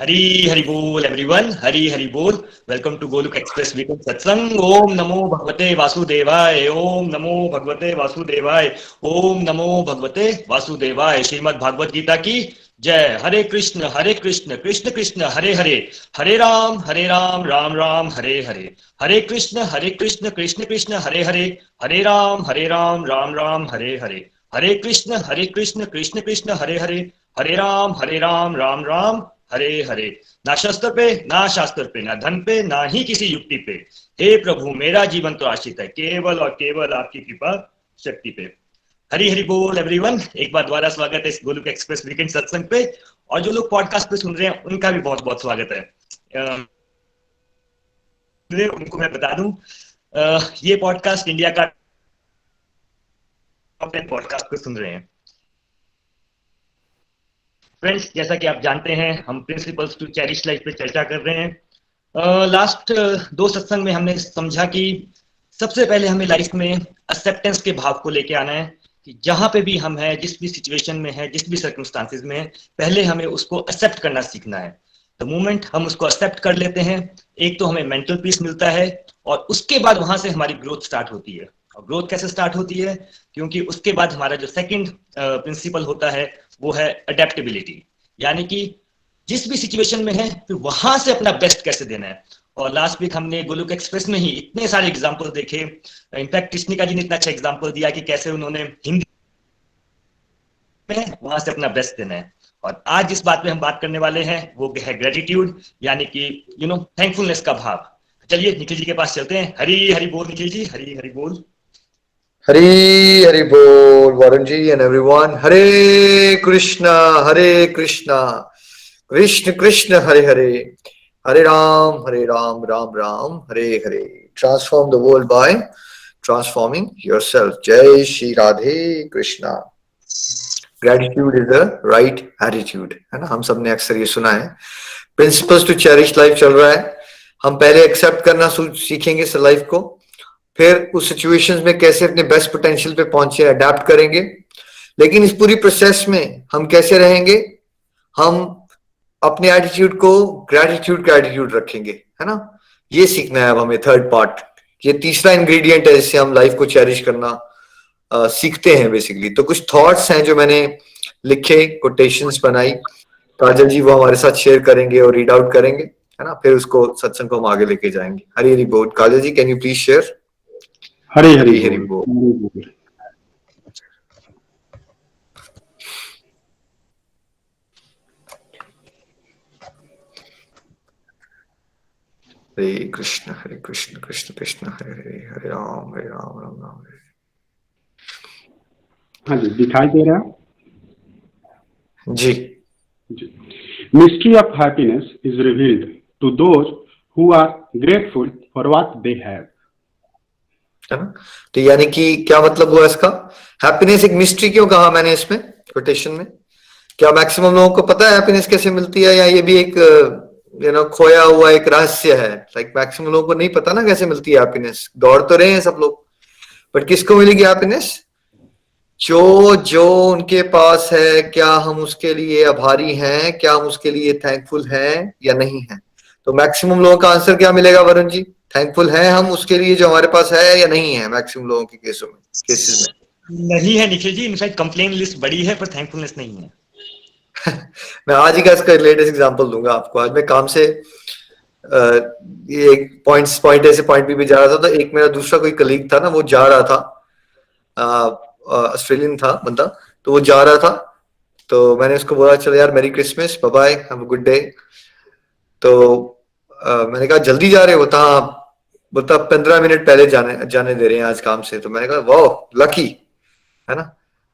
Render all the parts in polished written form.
हरी हरि बोल एवरीवन, हरी हरि बोल। Welcome to Goluk express weekend satsang. ओम नमो भगवते वासुदेवाय, ओम नमो भगवते वासुदेवाय, ओम नमो भगवते वासुदेवाय। श्रीमद् भागवत गीता की जय। हरे कृष्ण कृष्ण कृष्ण हरे हरे, हरे राम राम हरे हरे, हरे कृष्ण कृष्ण कृष्ण हरे राम राम हरे हरे, हरे कृष्ण कृष्ण कृष्ण हरे राम राम हरे हरे। ना शस्त्र पे ना शास्त्र पे, ना धन पे ना ही किसी युक्ति पे, हे प्रभु मेरा जीवन तो आश्रित है केवल और केवल आपकी कृपा शक्ति पे। हरी हरि बोल एवरीवन, एक बार दोबारा स्वागत है इस गोलुक एक्सप्रेस वीकेंड सत्संग पे। और जो लोग पॉडकास्ट पे सुन रहे हैं उनका भी बहुत बहुत स्वागत है। उनको मैं बता दूं, ये पॉडकास्ट इंडिया का टॉप 10 पॉडकास्ट पे सुन रहे हैं। फ्रेंड्स, जैसा कि आप जानते हैं, हम प्रिंसिपल्स टू चेरिश लाइफ पे चर्चा कर रहे हैं। लास्ट दो सत्संग में हमने समझा कि सबसे पहले हमें लाइफ में एक्सेप्टेंस के भाव को लेके आना है कि जहां पे भी हम हैं, जिस भी सिचुएशन में है, जिस भी सर्कमस्टांसिस में है, पहले हमें उसको एक्सेप्ट करना सीखना है। द मोमेंट हम उसको एक्सेप्ट कर लेते हैं, एक तो हमें मेंटल पीस मिलता है और उसके बाद वहां से हमारी ग्रोथ स्टार्ट होती है। और ग्रोथ कैसे स्टार्ट होती है? क्योंकि उसके बाद हमारा जो सेकंड प्रिंसिपल होता है वो है अडेप्टेबिलिटी, यानी कि जिस भी सिचुएशन में है फिर वहां से अपना बेस्ट कैसे देना है। और लास्ट वीक हमने गोलुक एक्सप्रेस में ही इतने सारे एग्जाम्पल देखे। इनफैक्ट कृष्णिका जी ने इतना अच्छा एग्जाम्पल दिया कि कैसे उन्होंने हिंदी में वहां से अपना बेस्ट देना है। और आज जिस बात पे हम बात करने वाले हैं वो है ग्रेटिट्यूड, यानी कि थैंकफुलनेस का भाव। चलिए निखिल जी के पास चलते हैं। हरी हरि बोल निखिल जी, हरी हरि बोल। हरी हरि बोल Varun ji and everyone. Hare Krishna Krishna Krishna Hare Hare, Hare Ram Ram Hare Hare. Transform the world by transforming yourself. जय Shri Radhe Krishna. Gratitude is the right attitude, है ना। हम सब ने अक्सर ये सुना है। प्रिंसिपल्स टू चेरिश लाइफ चल रहा है। हम पहले एक्सेप्ट करना सीखेंगे इस लाइफ को, फिर उस सिचुएशंस में कैसे अपने बेस्ट पोटेंशियल पे पहुंचे, अडेप्ट करेंगे। लेकिन इस पूरी प्रोसेस में हम कैसे रहेंगे? हम अपने एटीट्यूड को ग्रेटिट्यूड का एटीट्यूड रखेंगे, है ना। ये सीखना है अब हमें, थर्ड पार्ट। ये तीसरा इंग्रेडिएंट है जिससे हम लाइफ को चेरिश करना सीखते हैं बेसिकली। तो कुछ थॉट्स हैं जो मैंने लिखे, कोटेशंस बनाई, काजल जी वो हमारे साथ शेयर करेंगे और रीड आउट करेंगे, है ना। फिर उसको सत्संग को हम आगे लेके जाएंगे। हरी हरि बोल। काजल जी, कैन यू प्लीज शेयर? हरे हरि बोल। हरे कृष्ण कृष्ण कृष्ण हरे हरे, हरे राम राम राम हरे। हाँ जी, दिखाई दे रहा है जी। Mystery of happiness is revealed to those who are grateful for what they have, है ना। तो यानी कि क्या मतलब हुआ इसका? हैप्पीनेस एक मिस्ट्री क्यों कहा मैंने इसमें कोटेशन में? क्या मैक्सिमम लोगों को पता है हैप्पीनेस कैसे मिलती है, या ये भी एक खोया हुआ एक रहस्य है? लाइक मैक्सिमम लोगों को नहीं पता ना कैसे मिलती है हैप्पीनेस। दौड़ तो रहे हैं सब लोग, बट किसको मिलेगी हैप्पीनेस? जो जो उनके पास है। क्या हम उसके लिए आभारी हैं? क्या हम उसके लिए थैंकफुल हैं या नहीं है? तो मैक्सिमम लोगों का आंसर क्या मिलेगा वरुण जी? थैंकफुल हैं हम उसके लिए जो हमारे पास है या नहीं है? मैक्सिमम लोगों के केसेस में नहीं है Nikhil ji, in fact complain list बड़ी है पर थैंकफुलनेस नहीं है। मैं आज ही का इसका लेटेस्ट एग्जांपल दूंगा आपको। आज मैं काम से ये एक पॉइंट ए से पॉइंट बी पे जा रहा था, तो एक मेरा दूसरा कोई कलीग था ना, वो जा रहा था, ऑस्ट्रेलियन था बंदा, तो वो जा रहा था। तो मैंने उसको बोला चलो यार merry Christmas, bye bye, have a good day. तो मैंने कहा जल्दी जा रहे हो? बोलता 15 मिनट पहले जाने दे रहे हैं आज काम से। तो मैंने कहा वाह लकी, है ना।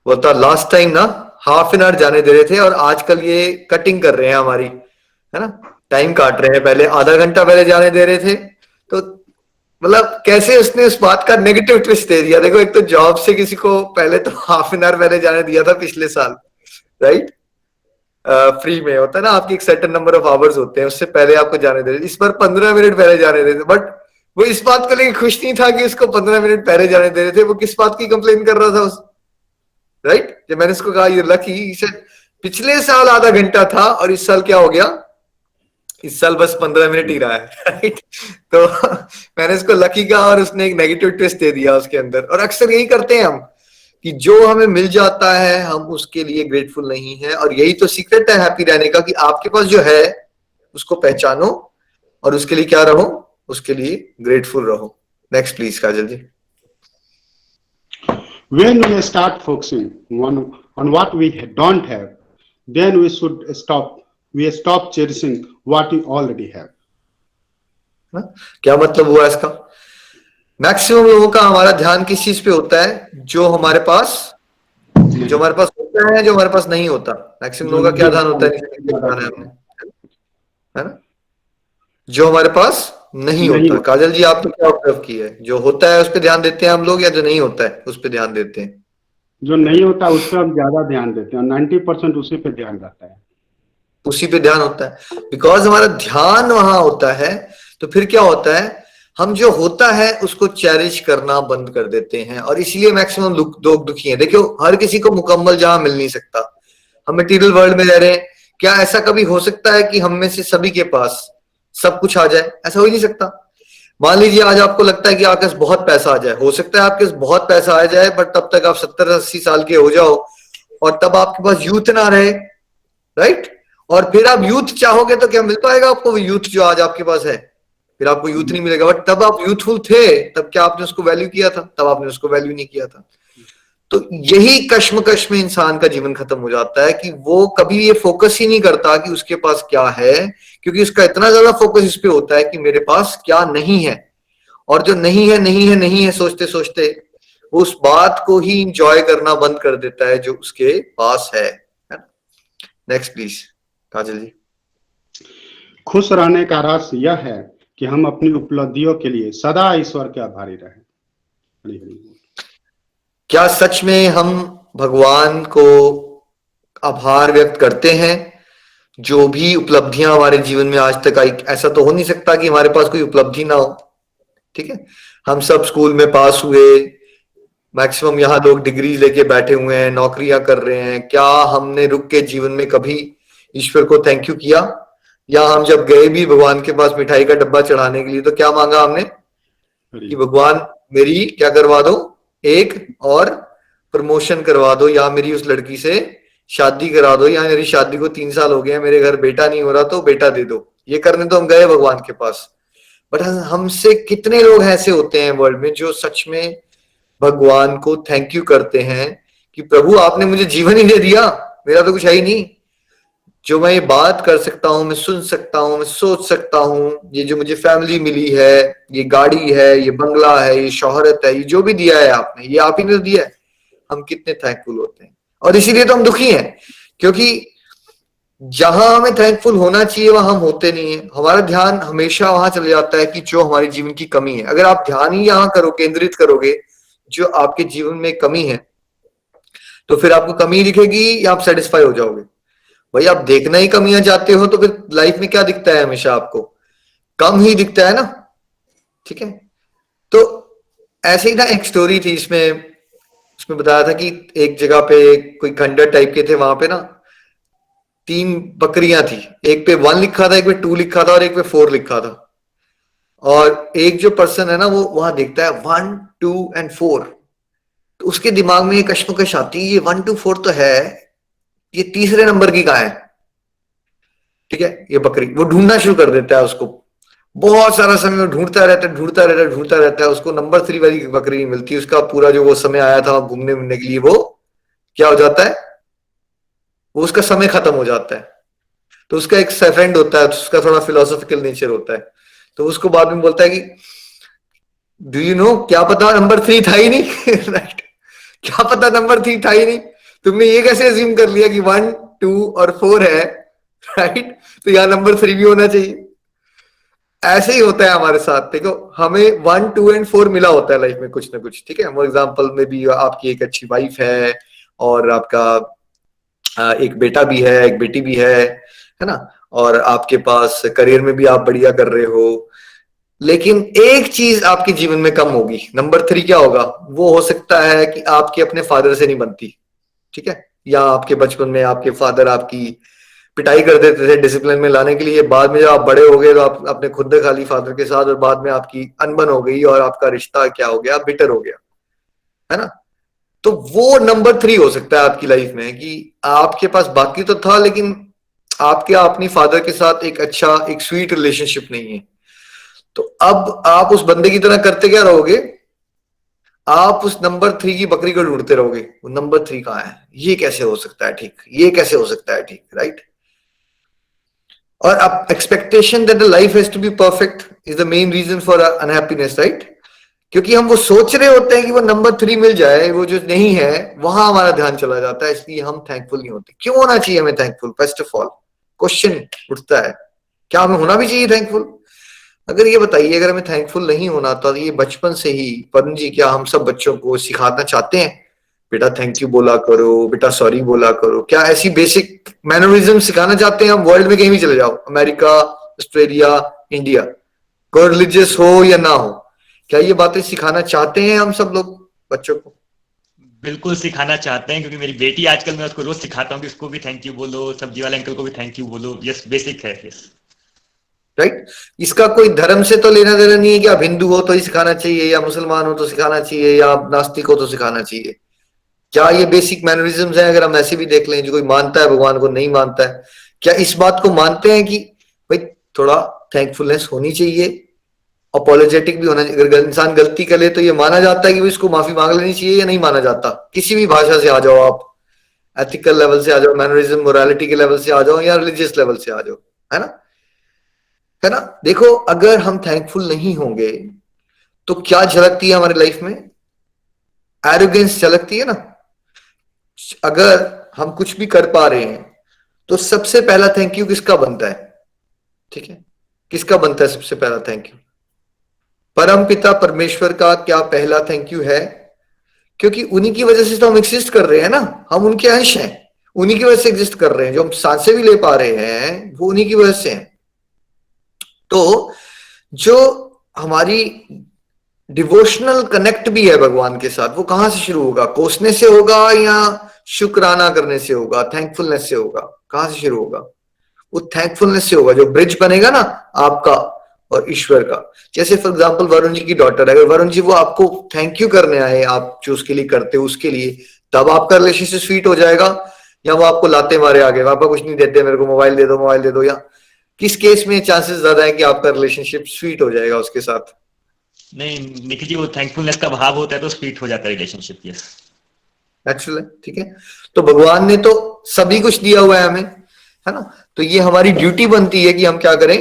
बोलता लास्ट टाइम ना हाफ एन आवर जाने दे रहे थे और आजकल ये कटिंग कर रहे हैं हमारी, है ना, टाइम काट रहे हैं। पहले आधा घंटा पहले जाने दे रहे थे। तो मतलब कैसे उसने उस बात का नेगेटिव ट्विस्ट दे दिया। देखो, एक तो जॉब से किसी को पहले तो हाफ एन आवर पहले जाने दिया था पिछले साल, राइट। फ्री में होता है ना, आपकी एक सर्टेन नंबर ऑफ आवर्स होते हैं, उससे पहले आपको जाने दे रहे। इस बार 15 मिनट पहले जाने दे रहे। बट वो इस बात को लेकर खुश नहीं था कि उसको 15 मिनट पहले जाने दे रहे थे। वो किस बात की कंप्लेन कर रहा था राइट। जब मैंने उसको कहा ये लकी, पिछले साल आधा घंटा था और इस साल क्या हो गया इस साल बस 15 मिनट ही रहा है, राइट? तो मैंने इसको लकी कहा और उसने एक नेगेटिव ट्विस्ट दे दिया उसके अंदर। और अक्सर यही करते हैं हम कि जो हमें मिल जाता है हम उसके लिए ग्रेटफुल नहीं है। और यही तो सीक्रेट है हैप्पी रहने का, कि आपके पास जो है उसको पहचानो और उसके लिए क्या रहो, उसके लिए ग्रेटफुल रहो। Next please Kajal ji. When we start focusing on what we don't have, then we stop cherishing what we already have. क्या मतलब हुआ इसका? मैक्सिमम लोगों का हमारा ध्यान किस चीज पे होता है? जो हमारे पास होता है, जो हमारे पास नहीं होता। मैक्सिमम लोगों का क्या ध्यान होता है? है ना? जो हमारे पास नहीं होता। काजल जी आप तो क्या ऑब्जर्व की है? जो होता है उस पर ध्यान देते हैं हम लोग, या जो नहीं होता है उस पर ध्यान देते हैं? जो नहीं होता उस पर हम ज्यादा ध्यान देते हैं, 90% उसी पे ध्यान रहता है, उसी पे ध्यान होता है। बिकॉज हमारा ध्यान वहां होता है, तो फिर क्या होता है, हम जो होता है उसको चेरिश करना बंद कर देते हैं। और इसलिए मैक्सिमम लोग दुखी हैं। देखियो, हर किसी को मुकम्मल जहां मिल नहीं सकता। हम मटेरियल वर्ल्ड में रह रहे हैं। क्या ऐसा कभी हो सकता है कि हम में से सभी के पास सब कुछ आ जाए? ऐसा हो ही नहीं सकता। मान लीजिए आज आपको लगता है कि आपके पास बहुत पैसा आ जाए, हो सकता है आपके पास बहुत पैसा आ जाए, बट तब तक आप 70-80 साल के हो जाओ और तब आपके पास यूथ ना रहे, राइट? और फिर आप यूथ चाहोगे तो क्या मिल पाएगा आपको वो यूथ जो आज आपके पास है? फिर आपको यूथ नहीं मिलेगा। बट तब आप यूथफुल थे, तब क्या आपने उसको वैल्यू किया था? तब आपने उसको वैल्यू नहीं किया था। तो यही कश्मकश में इंसान का जीवन खत्म हो जाता है कि वो कभी ये फोकस ही नहीं करता कि उसके पास क्या है, क्योंकि उसका इतना ज्यादा फोकस इस पे होता है कि मेरे पास क्या नहीं है। और जो नहीं है नहीं है नहीं है सोचते सोचते वो उस बात को ही इंजॉय करना बंद कर देता है जो उसके पास है। नेक्स्ट प्लीज काजल जी। खुश रहने का रहस्य यह है कि हम अपनी उपलब्धियों के लिए सदा ईश्वर के आभारी रहें। हरि हरि बोल। क्या सच में हम भगवान को आभार व्यक्त करते हैं? जो भी उपलब्धियां हमारे जीवन में आज तक आई, ऐसा तो हो नहीं सकता कि हमारे पास कोई उपलब्धि ना हो। ठीक है, हम सब स्कूल में पास हुए, मैक्सिमम यहाँ लोग डिग्री लेके बैठे हुए हैं, नौकरियां कर रहे हैं। क्या हमने रुक के जीवन में कभी ईश्वर को थैंक यू किया? या हम जब गए भी भगवान के पास मिठाई का डब्बा चढ़ाने के लिए, तो क्या मांगा हमने कि भगवान मेरी क्या करवा दो, एक और प्रमोशन करवा दो, या मेरी उस लड़की से शादी करा दो, या मेरी शादी को 3 साल हो गए हैं, मेरे घर बेटा नहीं हो रहा तो बेटा दे दो। ये करने तो हम गए भगवान के पास। बट हमसे कितने लोग ऐसे होते हैं वर्ल्ड में जो सच में भगवान को थैंक यू करते हैं कि प्रभु आपने मुझे जीवन ही दे दिया, मेरा तो कुछ है ही नहीं। जो मैं ये बात कर सकता हूँ, मैं सुन सकता हूँ, मैं सोच सकता हूँ, ये जो मुझे फैमिली मिली है, ये गाड़ी है, ये बंगला है, ये शोहरत है, ये जो भी दिया है आपने, ये आप ही ने दिया है। हम कितने थैंकफुल होते हैं। और इसीलिए तो हम दुखी हैं, क्योंकि जहां हमें थैंकफुल होना चाहिए वहां हम होते नहीं है। हमारा ध्यान हमेशा वहां चले जाता है कि जो हमारे जीवन की कमी है। अगर आप ध्यान ही यहां केंद्रित करोगे जो आपके जीवन में कमी है, तो फिर आपको कमी दिखेगी या आप सेटिस्फाई हो जाओगे? भाई आप देखना ही कमियां चाहते हो तो फिर लाइफ में क्या दिखता है? हमेशा आपको कम ही दिखता है ना। ठीक है, तो ऐसे ही ना एक स्टोरी थी, उसमें बताया था कि एक जगह पे कोई खंडर टाइप के थे, वहां पे ना 3 बकरियां थी। एक पे 1 लिखा था, एक पे 2 लिखा था और एक पे 4 लिखा था। और एक जो पर्सन है ना वो वहां देखता है 1, 2 एंड 4, तो उसके दिमाग में ये कश्मकश आती है, ये 1, 2, 4 तो है, ये तीसरे नंबर की कहाँ है? ठीक है, ये बकरी। वो ढूंढना शुरू कर देता है उसको, बहुत सारा समय ढूंढता रहता है। उसको नंबर 3 वाली बकरी नहीं मिलती। उसका पूरा जो वो समय आया था घूमने फिरने के लिए, वो क्या हो जाता है, वो उसका समय खत्म हो जाता है। तो उसका एक फ्रेंड होता है, उसका थोड़ा फिलोसॉफिकल नेचर होता है, तो उसको बाद में बोलता है कि डू यू नो, क्या पता नंबर 3 था ही नहीं राइट, क्या पता नंबर 3 था ही नहीं, तुमने ये कैसे अज्यूम कर लिया कि 1, 2 और 4 है, राइट? तो यहाँ नंबर 3 भी होना चाहिए। ऐसे ही होता है हमारे साथ। देखो, हमें 1, 2 एंड 4 मिला होता है लाइफ में कुछ ना कुछ। ठीक है, फॉर एग्जाम्पल में भी आपकी एक अच्छी वाइफ है और आपका एक बेटा भी है, एक बेटी भी है ना, और आपके पास करियर में भी आप बढ़िया कर रहे हो। लेकिन एक चीज आपके जीवन में कम होगी, नंबर 3 क्या होगा? वो हो सकता है कि आपके अपने फादर से नहीं बनती। ठीक है, या आपके बचपन में आपके फादर आपकी पिटाई कर देते थे डिसिप्लिन में लाने के लिए। बाद में जब आप बड़े हो गए तो आप अपने खुद खा ली फादर के साथ, और बाद में आपकी अनबन हो गई और आपका रिश्ता क्या हो गया, बिटर हो गया, है ना। तो वो नंबर 3 हो सकता है आपकी लाइफ में कि आपके पास बाकी तो था, लेकिन आपके अपनी फादर के साथ एक अच्छा, एक स्वीट रिलेशनशिप नहीं है। तो अब आप उस बंदे की तरह करते क्या रहोगे, आप उस नंबर 3 की बकरी को ढूंढते रहोगे। वो नंबर 3 कहाँ है, ये कैसे हो सकता है ठीक, ये कैसे हो सकता है ठीक, राइट। और अब expectation that the life has to be perfect is the main reason for unhappiness, right. क्योंकि हम वो सोच रहे होते हैं कि वो नंबर 3 मिल जाए, वो जो नहीं है वहां हमारा ध्यान चला जाता है, इसलिए हम थैंकफुल नहीं होते। क्यों होना चाहिए हमें thankful? First of all question उठता है, क्या हमें होना भी चाहिए थैंकफुल? अगर ये बताइए, अगर हमें थैंकफुल नहीं होना तो ये बचपन से ही वरुण जी, क्या हम सब बच्चों को सिखाना चाहते हैं बेटा थैंक यू बोला करो, बेटा सॉरी बोला करो? क्या ऐसी बेसिक मैनरिज्म सिखाना चाहते हैं हम? वर्ल्ड में कहीं भी चले जाओ, अमेरिका, ऑस्ट्रेलिया, इंडिया, कोई रिलीजियस हो या ना हो, क्या ये बातें सिखाना चाहते हैं हम सब लोग बच्चों को? बिल्कुल सिखाना चाहते हैं, क्योंकि मेरी बेटी आजकल मैं उसको रोज सिखाता हूँ कि उसको भी थैंक यू बोलो, सब्जी वाले अंकल को भी थैंक यू बोलो। यस, बेसिक है। Yes, right. इसका कोई धर्म से तो लेना देना नहीं है कि आप हिंदू हो तो ही सिखाना चाहिए, या मुसलमान हो तो सिखाना चाहिए, या आप नास्तिक हो तो सिखाना चाहिए। क्या ये बेसिक मैनरिज्म्स हैं? अगर हम ऐसे भी देख लें, जो कोई मानता है भगवान को, नहीं मानता है, क्या इस बात को मानते हैं कि भाई थोड़ा थैंकफुलनेस होनी चाहिए, अपोलोजेटिक भी होना चाहिए? अगर इंसान गलती करे तो ये माना जाता है कि इसको माफी मांग लेनी चाहिए, या नहीं माना जाता? किसी भी भाषा से आ जाओ आप, एथिकल लेवल से आ जाओ, मैनरिज्म मोरालिटी के लेवल से आ जाओ, या रिलीजियस लेवल से आ जाओ, है ना, है ना। देखो, अगर हम थैंकफुल नहीं होंगे तो क्या झलकती है हमारी लाइफ में? एरोगेंस झलकती है ना। अगर हम कुछ भी कर पा रहे हैं तो सबसे पहला थैंक यू किसका बनता है? ठीक है, किसका बनता है सबसे पहला थैंक यू? परम पिता परमेश्वर का क्या पहला थैंक यू है? क्योंकि उन्हीं की वजह से तो हम एग्जिस्ट कर रहे हैं ना, हम उनके अंश हैं, उन्हीं की वजह से एग्जिस्ट कर रहे हैं। जो हम सांसें भी ले पा रहे हैं वो उन्हीं की वजह से हैं। तो जो हमारी डिवोशनल कनेक्ट भी है भगवान के साथ, वो कहां से शुरू होगा? कोसने से होगा या शुक्राना करने से होगा, थैंकफुलनेस से होगा? कहां से शुरू होगा? वो थैंकफुलनेस से होगा, जो ब्रिज बनेगा ना आपका और ईश्वर का। जैसे फॉर एग्जांपल वरुण जी की डॉटर, अगर वरुण जी वो आपको थैंक यू करने आए, आप जो उसके लिए करते हो उसके लिए, तब आपका रिलेशनशिप स्वीट हो जाएगा, या वो आपको लाते मारे आगे, पापा कुछ नहीं देते मेरे को, मोबाइल दे दो, मोबाइल दे दो? या किस केस में चांसेस ज्यादा है कि आपका रिलेशनशिप स्वीट हो जाएगा उसके साथ? नहीं निखिल जी, वो थैंकफुलनेस का भाव होता है तो स्वीट हो जाता है रिलेशनशिप। यस, नेचुरल है, ठीक है। तो भगवान ने तो सभी कुछ दिया हुआ है हमें, है ना। तो ये हमारी ड्यूटी बनती है कि हम क्या करें,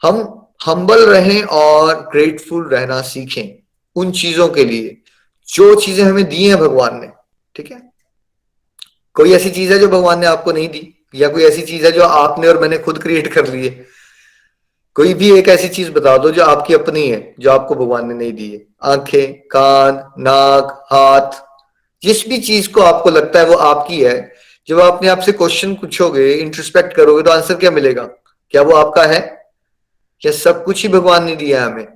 हम हम्बल रहें और ग्रेटफुल रहना सीखें उन चीजों के लिए जो चीजें हमें दी हैं भगवान ने, ठीक है। कोई ऐसी चीज है जो भगवान ने आपको नहीं दी, या कोई ऐसी चीज है जो आपने और मैंने खुद क्रिएट कर ली है? कोई भी एक ऐसी चीज बता दो जो आपकी अपनी है, जो आपको भगवान ने नहीं दी है। आंखें, कान, नाक, हाथ, जिस भी चीज को आपको लगता है वो आपकी है, जब आप अपने आप से क्वेश्चन पूछोगे, इंट्रोस्पेक्ट करोगे, तो आंसर क्या मिलेगा? क्या वो आपका है? क्या सब कुछ ही भगवान ने दिया है हमें?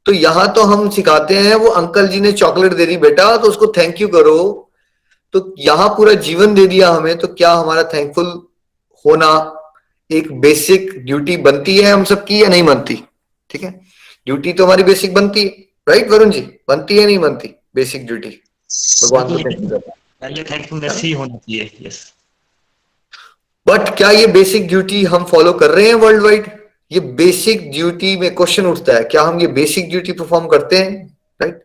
तो यहां तो हम सिखाते हैं, वो अंकल जी ने चॉकलेट दे दी बेटा तो उसको थैंक यू करो, तो यहां पूरा जीवन दे दिया हमें, तो क्या हमारा थैंकफुल होना एक बेसिक ड्यूटी बनती है हम सबकी, या नहीं बनती? ठीक है, ड्यूटी तो हमारी बेसिक बनती है, राइट वरुण जी? बनती है नहीं बनती बेसिक ड्यूटी भगवान को थैंक यू करना? ये थैंकफुलनेस ही होना चाहिए। यस, बट क्या ये बेसिक ड्यूटी हम फॉलो कर रहे हैं वर्ल्ड वाइड? ये बेसिक ड्यूटी में क्वेश्चन उठता है, क्या हम ये बेसिक ड्यूटी परफॉर्म करते हैं? राइट,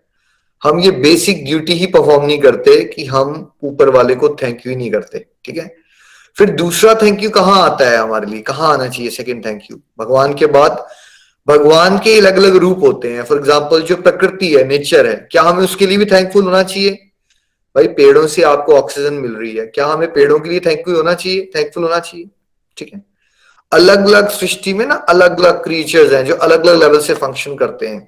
हम ये बेसिक ड्यूटी ही परफॉर्म नहीं करते कि हम ऊपर वाले को थैंक यू ही नहीं करते, ठीक है। फिर दूसरा थैंक यू कहां आता है हमारे लिए, कहां आना चाहिए सेकंड थैंक यू? भगवान के बाद भगवान के अलग अलग रूप होते हैं। फॉर एग्जाम्पल जो प्रकृति है, नेचर है, क्या हमें उसके लिए भी थैंकफुल होना चाहिए? भाई पेड़ों से आपको ऑक्सीजन मिल रही है, क्या हमें पेड़ों के लिए थैंकफुल होना चाहिए? थैंकफुल होना चाहिए, ठीक है। अलग अलग सृष्टि में ना अलग अलग क्रिएचर्स हैं जो अलग अलग लेवल से फंक्शन करते हैं,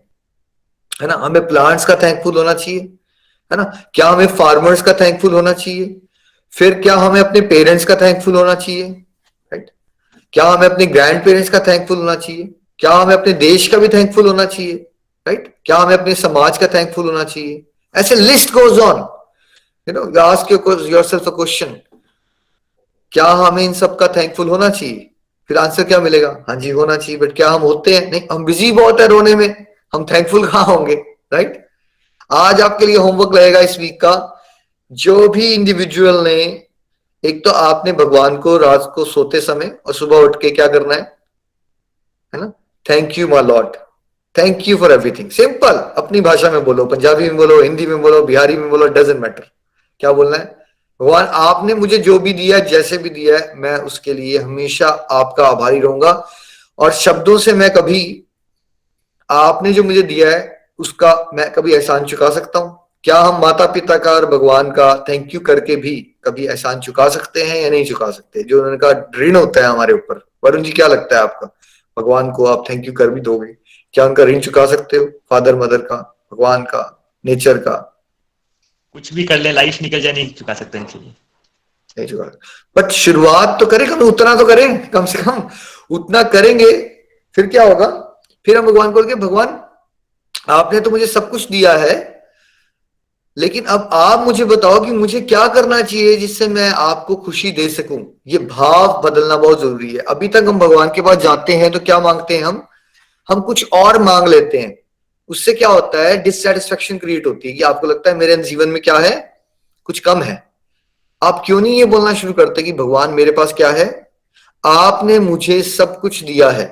है ना। हमें प्लांट्स का थैंकफुल होना चाहिए, है ना। क्या हमें फार्मर्स का थैंकफुल होना चाहिए? फिर क्या हमें अपने पेरेंट्स का थैंकफुल होना चाहिए? राइट, क्या हमें अपने ग्रैंड पेरेंट्स का थैंकफुल होना चाहिए? क्या हमें अपने देश का भी थैंकफुल होना चाहिए? राइट, क्या हमें अपने समाज का थैंकफुल होना चाहिए? ऐसे list goes on, you know, ask yourself a question, क्या हमें इन सब का थैंकफुल होना चाहिए? फिर आंसर क्या मिलेगा? हाँ जी होना चाहिए। बट क्या हम होते हैं? नहीं, हम बिजी बहुत है रोने में, हम थैंकफुल कहाँ होंगे, राइट? आज आपके लिए होमवर्क रहेगा इस वीक का, जो भी इंडिविजुअल ने, एक तो आपने भगवान को रात को सोते समय और सुबह उठ के क्या करना है ना? Thank you my Lord, thank you for everything. Simple, अपनी भाषा में बोलो, पंजाबी में बोलो, हिंदी में बोलो, बिहारी में बोलो, डजेंट मैटर। क्या बोलना है? भगवान आपने मुझे जो भी दिया है, जैसे भी दिया है, मैं उसके लिए हमेशा आपका आभारी रहूंगा। और शब्दों से मैं कभी आपने जो मुझे दिया है उसका मैं कभी एहसान चुका सकता हूं? क्या हम माता पिता का और भगवान का थैंक यू करके भी कभी एहसान चुका सकते हैं या नहीं चुका सकते? जो उनका ऋण होता है हमारे ऊपर। वरुण जी क्या लगता है आपका? भगवान को आप थैंक यू कर भी दोगे? क्या उनका ऋण चुका सकते हो? फादर मदर का, भगवान का, नेचर का? कुछ भी कर ले, लाइफ निकल जाए, नहीं चुका सकते इनके लिए। नहीं चुका। बट शुरुआत तो करें, कम उतना तो करें, कम से कम उतना करेंगे। फिर क्या होगा? फिर हम भगवान को बोलेंगे, भगवान आपने तो मुझे सब कुछ दिया है, लेकिन अब आप मुझे बताओ कि मुझे क्या करना चाहिए जिससे मैं आपको खुशी दे सकूं। ये भाव बदलना बहुत जरूरी है। अभी तक हम भगवान के पास जाते हैं तो क्या मांगते हैं हम कुछ और मांग लेते हैं। उससे क्या होता है? डिससेटिस्फेक्शन क्रिएट होती है कि आपको लगता है मेरे जीवन में क्या है, कुछ कम है। आप क्यों नहीं ये बोलना शुरू करते कि भगवान मेरे पास क्या है, आपने मुझे सब कुछ दिया है।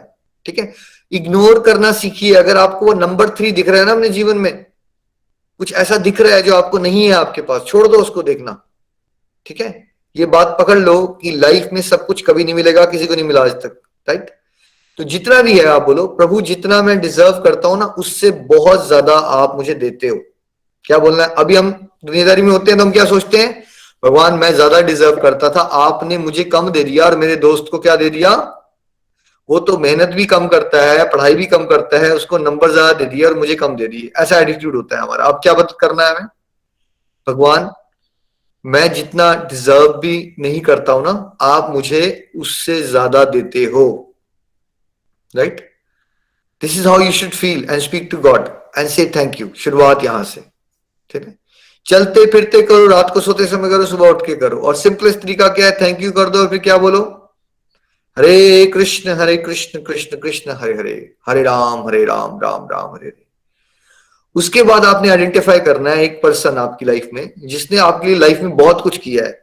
ठीक है, इग्नोर करना सीखिए। अगर आपको वो नंबर 3 दिख रहा है ना अपने जीवन में, कुछ ऐसा दिख रहा है जो आपको नहीं है आपके पास, छोड़ दो उसको देखना। ठीक है, ये बात पकड़ लो कि लाइफ में सब कुछ कभी नहीं मिलेगा, किसी को नहीं मिला आज तक, राइट? तो जितना भी है आप बोलो, प्रभु जितना मैं डिजर्व करता हूं ना, उससे बहुत ज्यादा आप मुझे देते हो। क्या बोलना है? अभी हम दुनियादारी में होते हैं तो हम क्या सोचते हैं? भगवान मैं ज्यादा डिजर्व करता था, आपने मुझे कम दे दिया, और मेरे दोस्त को क्या दे दिया? वो तो मेहनत भी कम करता है, पढ़ाई भी कम करता है, उसको नंबर ज्यादा दे दिया और मुझे कम दे दिए। ऐसा एटीट्यूड होता है हमारा। अब क्या बात करना है हमें? भगवान मैं जितना डिजर्व भी नहीं करता हूं ना, आप मुझे उससे ज्यादा देते हो, right? This is how you should feel and speak to God and say thank you. शुरुआत यहां से, ठीक है? चलते फिरते करो, रात को सोते समय करो, सुबह उठ के करो। और सिंपलेस्ट तरीका क्या है? थैंक यू कर दो और फिर क्या बोलो? हरे कृष्ण कृष्ण कृष्ण हरे हरे, हरे राम राम राम हरे हरे। उसके बाद आपने आइडेंटिफाई करना है एक पर्सन आपकी लाइफ में जिसने आपके लिए लाइफ में बहुत कुछ किया है,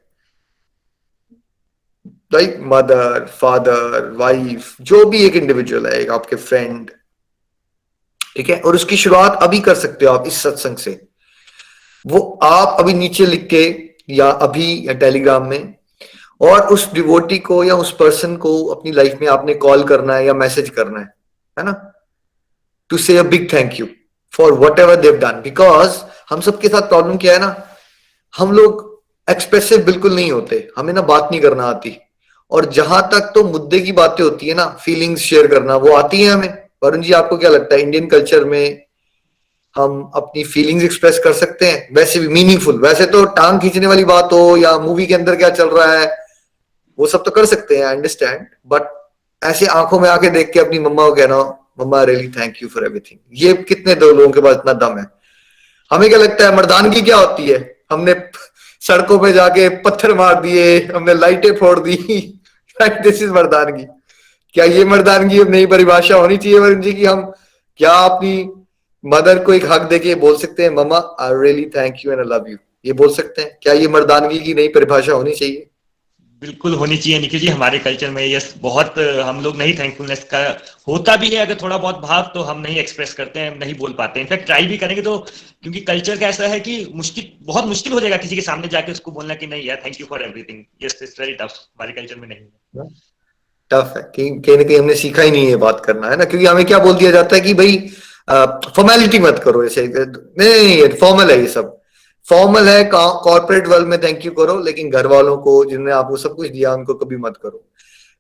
लाइक मदर, फादर, वाइफ, जो भी एक इंडिविजुअल है, एक आपके फ्रेंड। ठीक है, और उसकी शुरुआत अभी कर सकते हो आप इस सत्संग से। वो आप अभी नीचे लिख के, या अभी या टेलीग्राम में, और उस डिवोटी को या उस पर्सन को अपनी लाइफ में आपने कॉल करना है या मैसेज करना है ना? टू से a big thank you for what ever they've done. Because हम सबके साथ प्रॉब्लम क्या है ना, हम लोग एक्सप्रेसिव बिल्कुल नहीं होते, हमें ना बात नहीं करना आती। और जहां तक तो मुद्दे की बातें होती है ना, फीलिंग्स शेयर करना, वो आती है हमें। वरुण जी आपको क्या लगता है, इंडियन कल्चर में हम अपनी फीलिंग्स एक्सप्रेस कर सकते हैं वैसे भी मीनिंगफुल? वैसे तो टांग खींचने वाली बात हो या मूवी के अंदर क्या चल रहा है, वो सब तो कर सकते हैं, आई अंडरस्टैंड। बट ऐसे आंखों में आके देख के अपनी मम्मा को कहना, mama really thank you for everything, ये कितने दो लोगों के पास इतना दम है? हमें क्या लगता है मर्दानगी क्या होती है? हमने सड़कों पे जाके पत्थर मार दिए, हमने लाइटें फोड़ दी, दिस इज मर्दानगी। क्या ये मर्दानगी अब नई परिभाषा होनी चाहिए वरुण जी की हम क्या अपनी मदर को एक हक देके बोल सकते हैं, mama I really thank you and I love you? ये बोल सकते हैं? क्या ये मर्दानगी की नई परिभाषा होनी चाहिए? बिल्कुल होनी चाहिए निखिल जी। हमारे कल्चर में यस बहुत हम लोग नहीं थैंकफुलनेस का होता भी है, अगर थोड़ा बहुत भाव तो हम नहीं एक्सप्रेस करते हैं, नहीं बोल पाते। इनफैक्ट ट्राई भी करेंगे तो, क्योंकि कल्चर का ऐसा है कि बहुत मुश्किल हो जाएगा किसी के सामने जाके उसको बोलना कि नहीं यार thank you for everything. Yes it's very tough, हमारे कल्चर में नहीं है। टफ है, कहीं ना कहीं हमने सीखा ही नहीं है बात करना, है ना? क्योंकि हमें क्या बोल दिया जाता है कि भाई फॉर्मेलिटी मत करो, ऐसे नहीं, फॉर्मल है ये सब, फॉर्मल है। कॉर्पोरेट वर्ल्ड में थैंक यू करो, लेकिन घर वालों को जिन्होंने आपको सब कुछ दिया उनको कभी मत करो।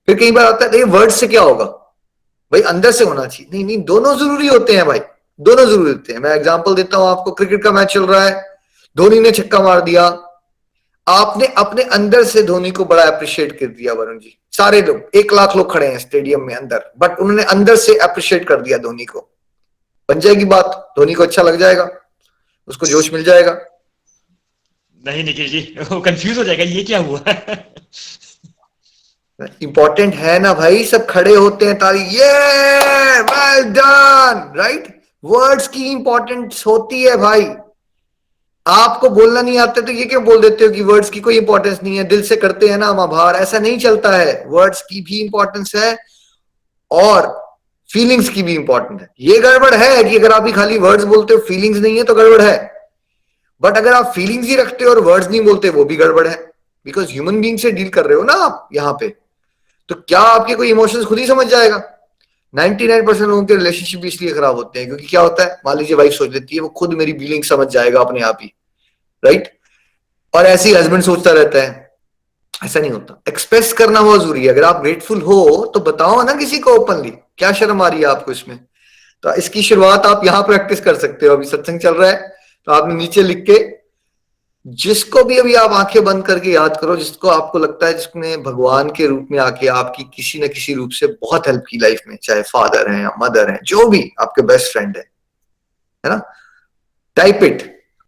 फिर कई बार आता है वर्ड से क्या होगा, भाई अंदर से होना चाहिए। नहीं नहीं, दोनों जरूरी होते हैं भाई, दोनों जरूरी होते हैं। मैं एग्जांपल देता हूं आपको, क्रिकेट का मैच चल रहा है, धोनी ने छक्का मार दिया, आपने अपने अंदर से धोनी को बड़ा अप्रिशिएट कर दिया वरुण जी। सारे लोग 1 लाख लोग खड़े हैं स्टेडियम में अंदर, बट उन्होंने अंदर से अप्रिशिएट कर दिया धोनी को। बन जाएगी बात, धोनी को अच्छा लग जाएगा, उसको जोश मिल जाएगा। नहीं निखिल जी, वो कंफ्यूज हो जाएगा, ये क्या हुआ? इंपॉर्टेंट है ना भाई, सब खड़े होते हैं ताली, ये वेल डन, राइट। वर्ड्स की इंपॉर्टेंस होती है भाई। आपको बोलना नहीं आता तो ये क्यों बोल देते हो कि वर्ड्स की कोई इंपॉर्टेंस नहीं है, दिल से करते हैं ना हम आभार, ऐसा नहीं चलता है। वर्ड्स की भी इंपॉर्टेंस है और फीलिंग्स की भी इंपॉर्टेंट है। ये गड़बड़ है कि अगर आप ही खाली वर्ड्स बोलते हो, फीलिंग्स नहीं है, तो गड़बड़ है। बट अगर आप फीलिंग्स ही रखते हो और वर्ड्स नहीं बोलते, वो भी गड़बड़ है, बिकॉज ह्यूमन बीइंग से डील कर रहे हो ना आप यहाँ पे। तो क्या आपके कोई इमोशंस खुद ही समझ जाएगा? 99% लोगों के रिलेशनशिप इसलिए खराब होते हैं क्योंकि क्या होता है, मान लीजिए वाइफ सोच लेती है वो खुद मेरी फीलिंग समझ जाएगा अपने आप ही, राइट। और ऐसे ही हस्बैंड सोचता रहता है। ऐसा नहीं होता, एक्सप्रेस करना बहुत जरूरी है। अगर आप ग्रेटफुल हो तो बताओ ना किसी को ओपनली, क्या शर्म आ रही है आपको इसमें? तो इसकी शुरुआत आप यहाँ प्रैक्टिस कर सकते हो। अभी सत्संग चल रहा है तो आपने नीचे लिख के, जिसको भी अभी आप आंखें बंद करके याद करो, जिसको आपको लगता है जिसने भगवान के रूप में आके आपकी किसी न किसी रूप से बहुत हेल्प की लाइफ में, चाहे फादर है या मदर है, जो भी आपके बेस्ट फ्रेंड है ना। Type it.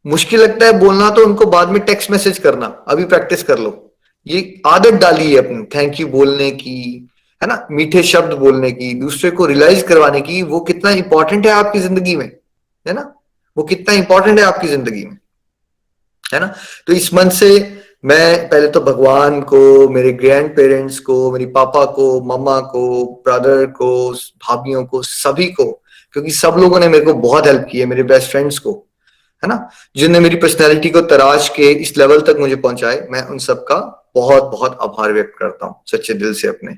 मुश्किल लगता है बोलना तो उनको बाद में टेक्स्ट मैसेज करना, अभी प्रैक्टिस कर लो। ये आदत डाली है अपनी, थैंक यू बोलने की, है ना, मीठे शब्द बोलने की, दूसरे को रियलाइज करवाने की वो कितना इंपॉर्टेंट है आपकी जिंदगी में, है ना, वो कितना इंपॉर्टेंट है आपकी जिंदगी में, है ना। तो इस मन से मैं पहले तो भगवान को, मेरे ग्रैंड पेरेंट्स को, मेरी पापा को, मम्मा को, ब्रदर को, भाभीियों को, सभी को, क्योंकि सब लोगों ने मेरे को बहुत हेल्प की है, मेरे बेस्ट फ्रेंड्स को, है ना, जिनने मेरी पर्सनैलिटी को तराश के इस लेवल तक मुझे पहुंचाए, मैं उन सब का बहुत बहुत आभार व्यक्त करता हूँ सच्चे दिल से अपने।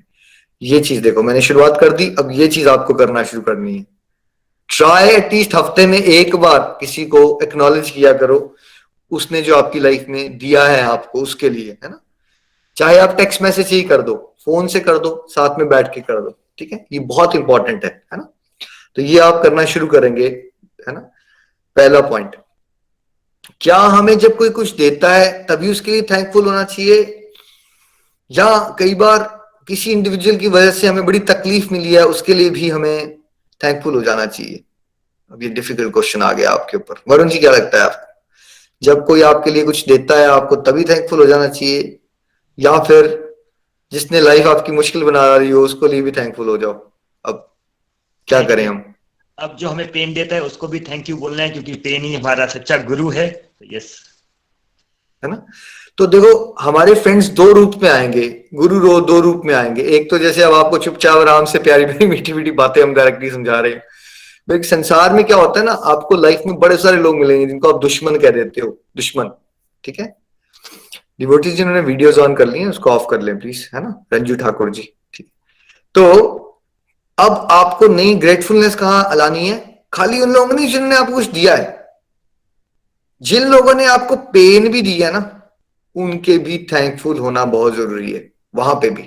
ये चीज देखो, मैंने शुरुआत कर दी, अब ये चीज आपको करना शुरू करनी है। ट्राई एटलीस्ट हफ्ते में एक बार किसी को एक्नॉलेज किया करो, उसने जो आपकी लाइफ में दिया है आपको, उसके लिए, है ना। चाहे आप टेक्स्ट मैसेज ही कर दो, फोन से कर दो, साथ में बैठ के कर दो, ठीक है, ये बहुत इंपॉर्टेंट है ना। तो ये आप करना शुरू करेंगे, है ना। पहला पॉइंट, क्या हमें जब कोई कुछ देता है तभी उसके लिए थैंकफुल होना चाहिए, या कई बार किसी इंडिविजुअल की वजह से हमें बड़ी तकलीफ मिली है उसके लिए भी हमें थैंकफुल हो जाना चाहिए? अब ये डिफिकल्ट क्वेश्चन आ गया आपके ऊपर। वरुण जी क्या लगता है आपको, जब कोई आपके लिए कुछ देता है आपको तभी थैंकफुल हो जाना चाहिए, या फिर जिसने लाइफ आपकी मुश्किल बना रही हो उसको लिए भी थैंकफुल हो जाओ? अब क्या करें हम? अब जो हमें पेन देता है उसको भी थैंक यू बोलना है, क्योंकि पेन ही हमारा सच्चा गुरु है। तो यस, है ना। तो देखो, हमारे फ्रेंड्स दो रूप में आएंगे, गुरु रो दो रूप में आएंगे। एक तो जैसे अब आपको चुपचाप आराम से प्यारी प्यारी मीठी मीठी बातें हम डायरेक्टली समझा रहे हैं, लेकिन संसार में क्या होता है ना, आपको लाइफ में बड़े सारे लोग मिलेंगे जिनको आप दुश्मन कह देते हो, दुश्मन, ठीक है। डिवोटीज जिन्होंने वीडियोस ऑन कर ली हैं उसको ऑफ कर लें प्लीज, है ना, रंजू ठाकुर जी, ठीक। तो अब आपको नई ग्रेटफुलनेस कहाँ लानी है? खाली उन लोगों ने जिन्होंने आपको कुछ दिया है, जिन लोगों ने आपको पेन भी दिया ना, उनके भी थैंकफुल होना बहुत जरूरी है वहां पे भी।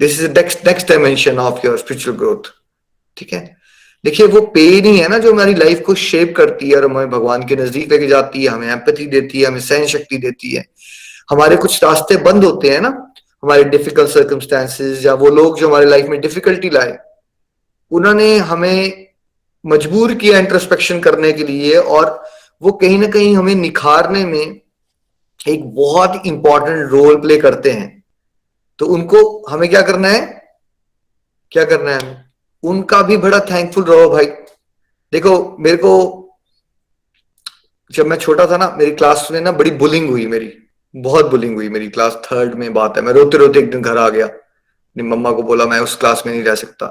This is next dimension of your spiritual growth, ठीक है। देखिए, वो पेन ही है ना जो हमारी लाइफ को शेप करती है और हमें भगवान के नजदीक लेके जाती है, हमें एम्पैथी देती है, हमें सहन शक्ति देती है। हमारे कुछ रास्ते बंद होते हैं ना, हमारे डिफिकल्ट सर्कमस्टेंसेस, या वो लोग जो हमारे लाइफ में डिफिकल्टी लाए, उन्होंने हमें मजबूर किया इंट्रोस्पेक्शन करने के लिए, और वो कहीं ना कहीं हमें निखारने में एक बहुत इंपॉर्टेंट रोल प्ले करते हैं। तो उनको हमें क्या करना है, क्या करना है हमें? उनका भी बड़ा थैंकफुल रहो भाई। देखो, मेरे को जब मैं छोटा था ना, मेरी क्लास में ना बड़ी बुलिंग हुई, मेरी बहुत बुलिंग हुई। मेरी क्लास थर्ड में बात है, मैं रोते रोते एक दिन घर आ गया, अपनी मम्मा को बोला मैं उस क्लास में नहीं रह सकता।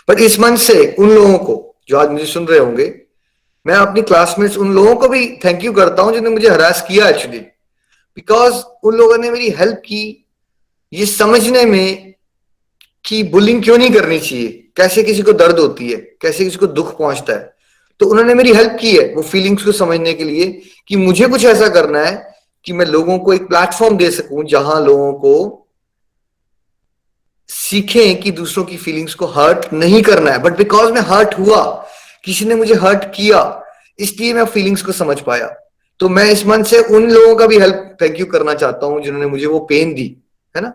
बट इस मन से उन लोगों को जो आज मुझे सुन रहे होंगे, मैं अपनी क्लासमेट्स उन लोगों को भी थैंक यू करता हूं जिन्होंने मुझे हरास किया एक्चुअली, बिकॉज उन लोगों ने मेरी हेल्प की ये समझने में कि बुलिंग क्यों नहीं करनी चाहिए, कैसे किसी को दर्द होती है, कैसे किसी को दुख पहुंचता है। तो उन्होंने मेरी हेल्प की है वो फीलिंग्स को समझने के लिए, कि मुझे कुछ ऐसा करना है कि मैं लोगों को एक प्लेटफॉर्म दे सकूं जहां लोगों को सीखें कि दूसरों की फीलिंग्स को हर्ट नहीं करना है। बट बिकॉज मैं हर्ट हुआ, किसी ने मुझे हर्ट किया, इसलिए मैं फीलिंग्स को समझ पाया। तो मैं इस मन से उन लोगों का भी हेल्प थैंक यू करना चाहता हूं जिन्होंने मुझे वो पेन दी, है ना।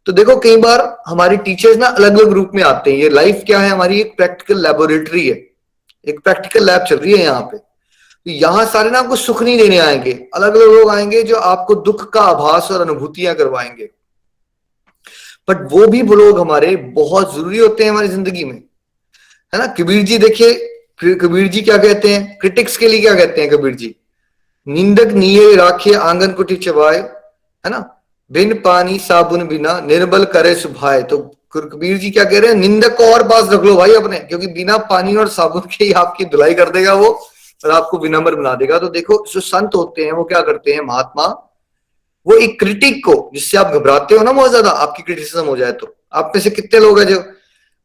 तो देखो, कई बार हमारे टीचर्स ना अलग अलग रूप में आते हैं। ये लाइफ क्या है हमारी, एक प्रैक्टिकल लेबोरेटरी है, एक प्रैक्टिकल लैब चल रही है यहाँ पे। तो यहाँ सारे ना आपको सुख नहीं देने आएंगे, अलग अलग लोग आएंगे जो आपको दुख का आभास और अनुभूतियां करवाएंगे। बट वो भी लोग हमारे बहुत जरूरी होते हैं हमारी जिंदगी में, है ना। कबीर जी देखिए, कबीर जी क्या कहते हैं क्रिटिक्स के लिए, क्या कहते हैं कबीर जी, निंदक निये राखे आंगन कुटी चबाए, है ना, बिन पानी साबुन बिना निर्बल करे सुभाए। तो कबीर जी क्या कह रहे हैं, निंदक को और पास रख लो भाई अपने, क्योंकि बिना पानी और साबुन के ही आपकी धुलाई कर देगा वो, और आपको विनम्र बना देगा। तो देखो जो संत होते हैं वो क्या करते हैं, महात्मा, वो एक क्रिटिक को, जिससे आप घबराते हो ना बहुत ज्यादा, आपकी क्रिटिसिज्म हो जाए, तो आप में से कितने लोग हैं जो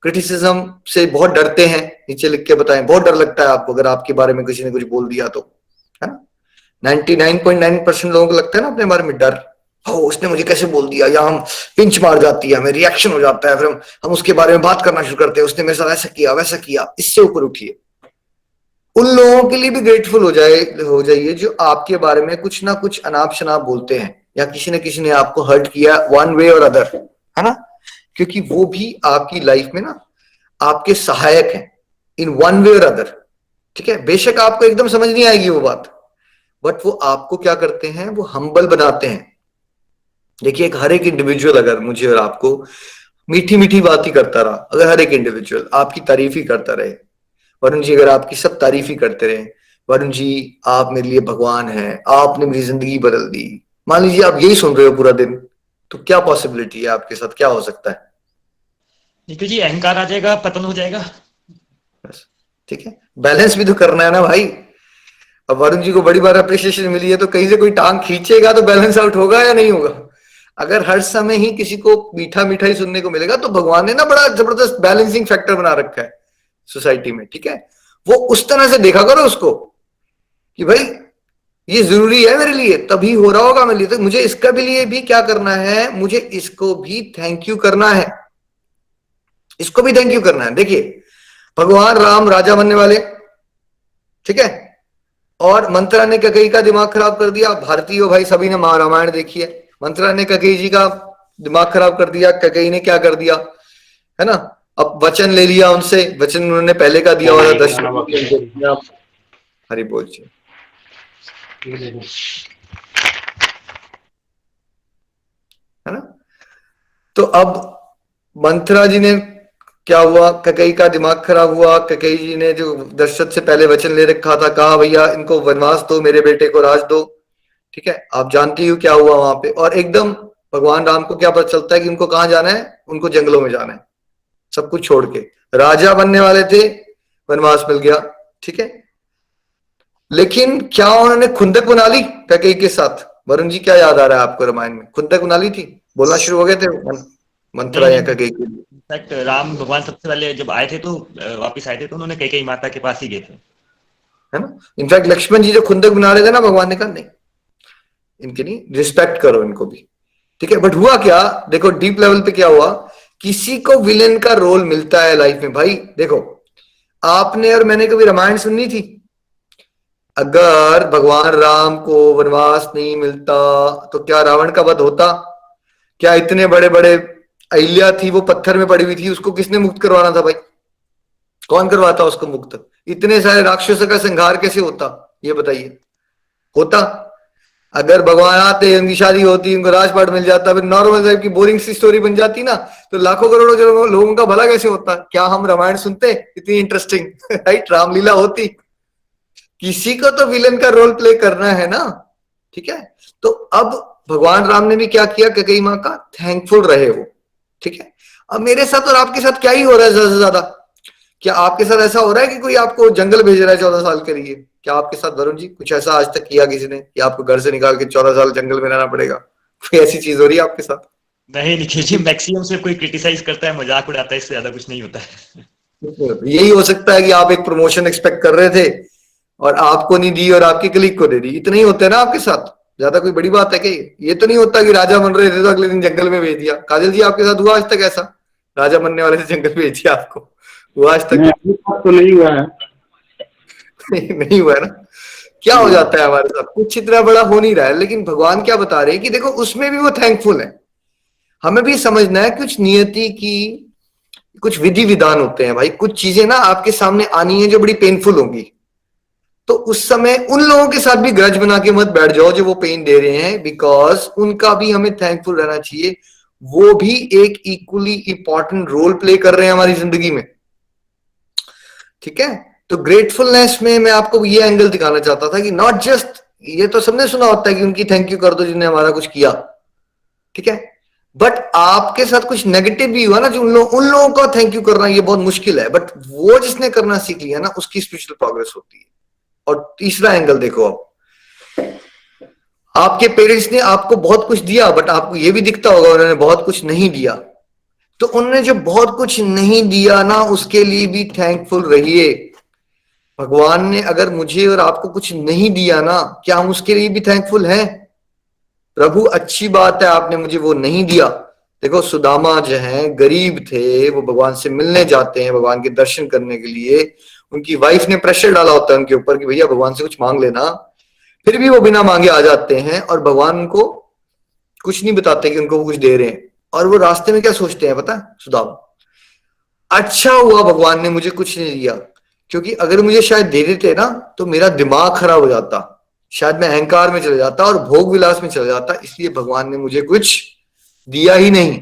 क्रिटिसिज्म से बहुत डरते हैं, नीचे लिख के बताएं, बहुत डर लगता है आपको अगर आपके बारे में किसी ने कुछ बोल दिया तो, है ना। 99.9% लोगों को लगता है ना अपने बारे में डर, हो उसने मुझे कैसे बोल दिया, या हम पिंच मार जाती है, हमें रिएक्शन हो जाता है, फिर हम उसके बारे में बात करना शुरू करते हैं, उसने मेरे साथ ऐसा किया वैसा किया। इससे ऊपर उठिए, उन लोगों के लिए भी ग्रेटफुल हो जाइए जो आपके बारे में कुछ ना कुछ अनाप शनाप बोलते हैं, या किसी न किसी ने आपको हर्ट किया वन वे और अदर, है ना, क्योंकि वो भी आपकी लाइफ में ना आपके सहायक हैं इन वन वे और अदर। ठीक है, बेशक आपको एकदम समझ नहीं आएगी वो बात, बट वो आपको क्या करते हैं, वो हम्बल बनाते हैं। देखिए एक हर एक इंडिविजुअल अगर मुझे और आपको मीठी मीठी बात ही करता रहा, अगर हर एक इंडिविजुअल आपकी तारीफ ही करता रहे, वरुण जी अगर आपकी सब तारीफ ही करते रहे, वरुण जी आप मेरे लिए भगवान हैं, आपने मेरी जिंदगी बदल दी, मान लीजिए आप यही सुन रहे हो पूरा दिन, तो क्या पॉसिबिलिटी है आपके साथ, क्या हो सकता है? निखिल जी अहंकार आ जाएगा, पतन हो जाएगा। बस, ठीक है, बैलेंस भी तो करना है ना भाई। अब वरुण जी को बड़ी बार अप्रिसिएशन मिली है, तो कहीं से कोई टांग खींचेगा तो बैलेंस आउट होगा या नहीं होगा? अगर हर समय ही किसी को मीठा मीठा ही सुनने को मिलेगा, तो भगवान ने ना बड़ा जबरदस्त बैलेंसिंग फैक्टर बना रखा है सोसाइटी में, ठीक है। वो उस तरह से देखा करो उसको कि भाई ये जरूरी है मेरे लिए, तभी हो रहा होगा मेरे लिए, तो मुझे इसका भी लिए भी क्या करना है, मुझे इसको भी थैंक यू करना है, इसको भी थैंक यू करना है। देखिए भगवान राम राजा बनने वाले, ठीक है, और मंत्रा ने ककई का दिमाग खराब कर दिया। भारतीय हो भाई, सभी ने रामायण देखी है, मंत्रा ने ककई जी का दिमाग खराब कर दिया, ककई ने क्या कर दिया, है ना, अब वचन ले लिया उनसे, वचन उन्होंने पहले का दिया हुआ था, दशरथ। हरि बोल जी, है ना। तो अब मंत्रा जी ने क्या हुआ, ककई का दिमाग खराब हुआ, ककई जी ने जो दशरथ से पहले वचन ले रखा था, कहा भैया इनको वनवास दो, मेरे बेटे को राज दो, ठीक है। आप जानती हो क्या हुआ वहां पे, और एकदम भगवान राम को क्या पता चलता है कि उनको कहाँ जाना है, उनको जंगलों में जाना है, सब कुछ छोड़ के। राजा बनने वाले थे, वनवास मिल गया, ठीक है। लेकिन क्या उन्होंने खुंदक बना ली कैकेयी के साथ? वरुण जी क्या याद आ रहा है आपको रामायण में, खुंदक बना ली थी, बोलना शुरू हो गए थे मंत्रा या कैकेयी के लिए? इनफैक्ट राम भगवान सबसे पहले जब आए थे तो वापिस आए थे तो उन्होंने कैकेयी माता के पास ही गए थे, है ना। इनफैक्ट लक्ष्मण जी जो खुंदक बना रहे थे ना, भगवान ने कहा नहीं, इनके नहीं, रिस्पेक्ट करो इनको भी, ठीक है। बट हुआ क्या, देखो डीप लेवल पे क्या हुआ, किसी को विलेन का रोल मिलता है लाइफ में भाई। देखो आपने और मैंने कभी रामायण सुननी थी? अगर भगवान राम को वनवास नहीं मिलता तो क्या रावण का वध होता? क्या इतने बड़े बड़े अहिल्या थी, वो पत्थर में पड़ी हुई थी, उसको किसने मुक्त करवाना था भाई? कौन करवाता उसको मुक्त? इतने सारे राक्षसों का संहार कैसे होता, ये बताइए? होता? अगर भगवान आते, उनकी शादी होती, उनको राजपाट मिल जाता, फिर नॉर्मल टाइप की बोरिंग सी स्टोरी बन जाती ना, तो लाखों करोड़ों लोगों का भला कैसे होता? क्या हम रामायण सुनते इतनी इंटरेस्टिंग? राइट, रामलीला होती। किसी को तो विलन का रोल प्ले करना है ना, ठीक है। तो अब भगवान राम ने भी क्या किया, कैकेयी माँ का थैंकफुल रहे वो, ठीक है। अब मेरे साथ और आपके साथ क्या ही हो रहा है ज्यादा से ज्यादा? क्या आपके साथ ऐसा हो रहा है कि कोई आपको जंगल भेज रहा है 14 साल के लिए? क्या आपके साथ वरुण जी कुछ ऐसा आज तक किया किसी ने कि आपको घर से निकाल के 14 साल जंगल में रहना पड़ेगा? कोई ऐसी चीज हो रही है आपके साथ? नहीं निखिल जी, मैक्सिमम से कोई क्रिटिसाइज करता है, मजाक उड़ाता है, इससे ज्यादा कुछ नहीं होता है। यही हो सकता है कि आप एक प्रमोशन एक्सपेक्ट कर रहे थे और आपको नहीं दी और आपके कलीग को दे दी, इतना ही होता है ना आपके साथ, ज्यादा कोई बड़ी बात है क्या? ये तो नहीं होता कि राजा बन रहे थे तो अगले दिन जंगल में भेज दिया। काजल जी आपके साथ हुआ आज तक ऐसा, राजा बनने वाले थे जंगल भेज दिया आपको? हुआ आज तक? तो नहीं हुआ है। नहीं हुआ है ना। क्या हो जाता है हमारे साथ, कुछ इतना बड़ा हो नहीं रहा है, लेकिन भगवान क्या बता रहे हैं कि देखो उसमें भी वो थैंकफुल है। हमें भी समझना है कुछ नियति की कुछ विधि विधान होते हैं भाई, कुछ चीजें ना आपके सामने आनी है जो बड़ी पेनफुल होंगी, तो उस समय उन लोगों के साथ भी ग्रज बना के मत बैठ जाओ जो वो पेन दे रहे हैं, बिकॉज उनका भी हमें थैंकफुल रहना चाहिए। वो भी एक इक्वली इंपॉर्टेंट रोल प्ले कर रहे हैं हमारी जिंदगी में। ठीक है, तो ग्रेटफुलनेस में मैं आपको ये एंगल दिखाना चाहता था कि नॉट जस्ट, ये तो सबने सुना होता है कि उनकी थैंक यू कर दो जिन्होंने हमारा कुछ किया, ठीक है, बट आपके साथ कुछ नेगेटिव भी हुआ ना, जो उन लोगों का थैंक यू करना ये बहुत मुश्किल है, बट वो जिसने करना सीख लिया ना उसकी स्पिरिचुअल प्रोग्रेस होती है। और तीसरा एंगल देखो, आपके पेरेंट्स ने आपको बहुत कुछ दिया, बट आपको ये भी दिखता होगा उन्होंने बहुत कुछ नहीं दिया। तो उन्होंने जो बहुत कुछ नहीं दिया ना, उसके लिए भी थैंकफुल रहिए। भगवान ने अगर मुझे और आपको कुछ नहीं दिया ना, क्या हम उसके लिए भी थैंकफुल हैं? प्रभु अच्छी बात है आपने मुझे वो नहीं दिया। देखो सुदामा जो हैं गरीब थे, वो भगवान से मिलने जाते हैं भगवान के दर्शन करने के लिए। उनकी वाइफ ने प्रेशर डाला होता है उनके ऊपर कि भैया भगवान से कुछ मांग लेना, फिर भी वो बिना मांगे आ जाते हैं और भगवान उनको कुछ नहीं बताते कि उनको वो कुछ दे रहे हैं। और वो रास्ते में क्या सोचते हैं पता है सुदामा? अच्छा हुआ भगवान ने मुझे कुछ नहीं दिया, क्योंकि अगर मुझे शायद दे देते ना तो मेरा दिमाग खराब हो जाता, शायद मैं अहंकार में चले जाता और भोग विलास में चले जाता, इसलिए भगवान ने मुझे कुछ दिया ही नहीं।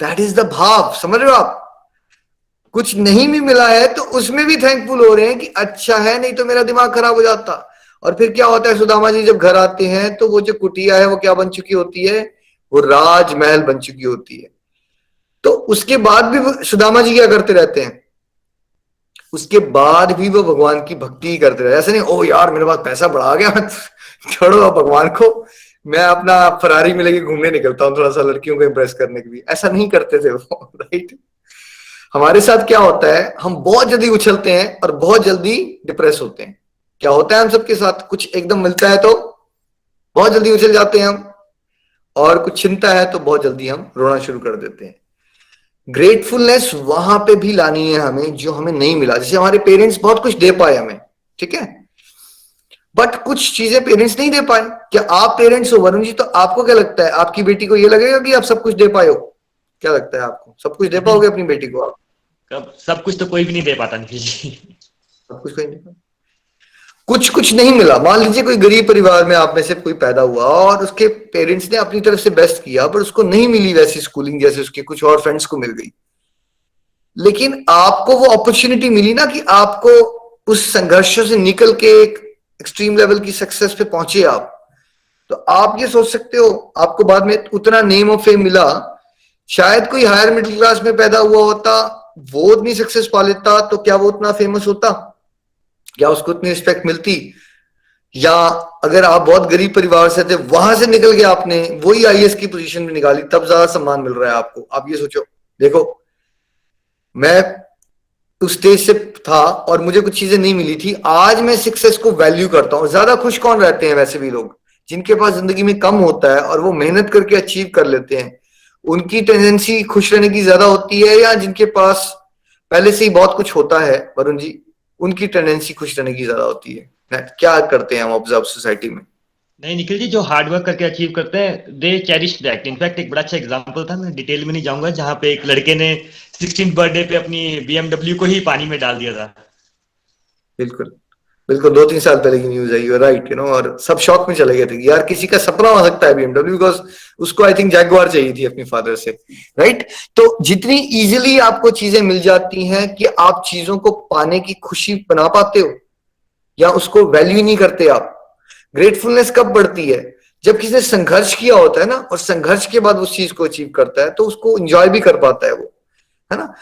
दैट इज द भाव, समझ रहे हो आप? कुछ नहीं भी मिला है तो उसमें भी थैंकफुल हो रहे हैं कि अच्छा है, नहीं तो मेरा दिमाग खराब हो जाता। और फिर क्या होता है, सुदामा जी जब घर आते हैं तो वो जो कुटिया है वो क्या बन चुकी होती है? वो राजमहल बन चुकी होती है। तो उसके बाद भी सुदामा जी क्या करते रहते हैं? उसके बाद भी वो भगवान की भक्ति करते रहे। ऐसे नहीं ओ यार मेरे पास पैसा बढ़ा गया छोड़ो अब भगवान को, मैं अपना फरारी में लेके घूमने निकलता हूँ थोड़ा सा लड़कियों को इम्प्रेस करने के लिए। ऐसा नहीं करते थे वो, राइट? हमारे साथ क्या होता है, हम बहुत जल्दी उछलते हैं और बहुत जल्दी डिप्रेस होते हैं। क्या होता है हम सबके साथ? कुछ एकदम मिलता है तो बहुत जल्दी उछल जाते हैं हम, और कुछ चिंता है तो बहुत जल्दी हम रोना शुरू कर देते हैं। ग्रेटफुलनेस वहां पे भी लानी है हमें जो हमें नहीं मिला। जैसे हमारे पेरेंट्स बहुत कुछ दे पाए हमें, ठीक है, बट कुछ चीजें पेरेंट्स नहीं दे पाए। क्या आप पेरेंट्स हो वरुण जी, तो आपको क्या लगता है आपकी बेटी को ये लगेगा कि आप सब कुछ दे पाए हो? क्या लगता है आपको, सब कुछ दे पाओगे अपनी बेटी को आप? सब कुछ तो कोई भी नहीं दे पाता निखिल जी। सब कुछ कोई नहीं, कुछ कुछ नहीं मिला। मान लीजिए कोई गरीब परिवार में आप में से कोई पैदा हुआ और उसके पेरेंट्स ने अपनी तरफ से बेस्ट किया, पर उसको नहीं मिली वैसी स्कूलिंग जैसे उसके कुछ और फ्रेंड्स को मिल गई, लेकिन आपको वो अपॉर्चुनिटी मिली ना कि आपको उस संघर्षों से निकल के एक एक्सट्रीम लेवल की सक्सेस पे पहुंचे आप। तो आप ये सोच सकते हो आपको बाद में उतना नेम और फेम मिला, शायद कोई हायर मिडिल क्लास में पैदा हुआ होता, वो उतनी सक्सेस पा लेता, तो क्या वो उतना फेमस होता? क्या उसको उतनी रिस्पेक्ट मिलती? या अगर आप बहुत गरीब परिवार से थे, वहां से निकल के आपने वही आईएएस की पोजीशन में निकाली, तब ज्यादा सम्मान मिल रहा है आपको। आप ये सोचो, देखो मैं उस स्टेज से था और मुझे कुछ चीजें नहीं मिली थी, आज मैं सक्सेस को वैल्यू करता हूं। ज्यादा खुश कौन रहते हैं? वैसे भी लोग जिनके पास जिंदगी में कम होता है और वो मेहनत करके अचीव कर लेते हैं, उनकी टेंडेंसी खुश रहने की ज्यादा होती है, या जिनके पास पहले से ही बहुत कुछ होता है वरुण जी, उनकी टेंडेंसी खुश रहने की ज्यादा होती है? क्या करते हैं हम ऑब्जर्व सोसाइटी में? नहीं निखिल जी, जो हार्ड वर्क करके अचीव करते हैं दे चेरिश दैट। इनफैक्ट एक बड़ा अच्छा एग्जांपल था, मैं डिटेल में नहीं जाऊंगा, जहां पे एक लड़के ने 16th बर्थडे पे अपनी बीएमडब्ल्यू को ही पानी में डाल दिया था। बिल्कुल बिल्कुल, 2-3 साल पहले की न्यूज आई, राइट, और सब शॉक में चले गए थे यार किसी का सपना हो सकता है बीएमडब्ल्यू, बिकॉज उसको आई थिंक जैगुआर चाहिए थी अपने फादर से, राइट? तो जितनी इजीली आपको चीजें मिल जाती हैं कि आप चीजों को पाने की खुशी बना पाते हो या उसको वैल्यू नहीं करते आप। ग्रेटफुलनेस कब बढ़ती है? जब किसी ने संघर्ष किया होता है ना, और संघर्ष के बाद उस चीज को अचीव करता है, तो उसको एंजॉय भी कर पाता है वो, है ना?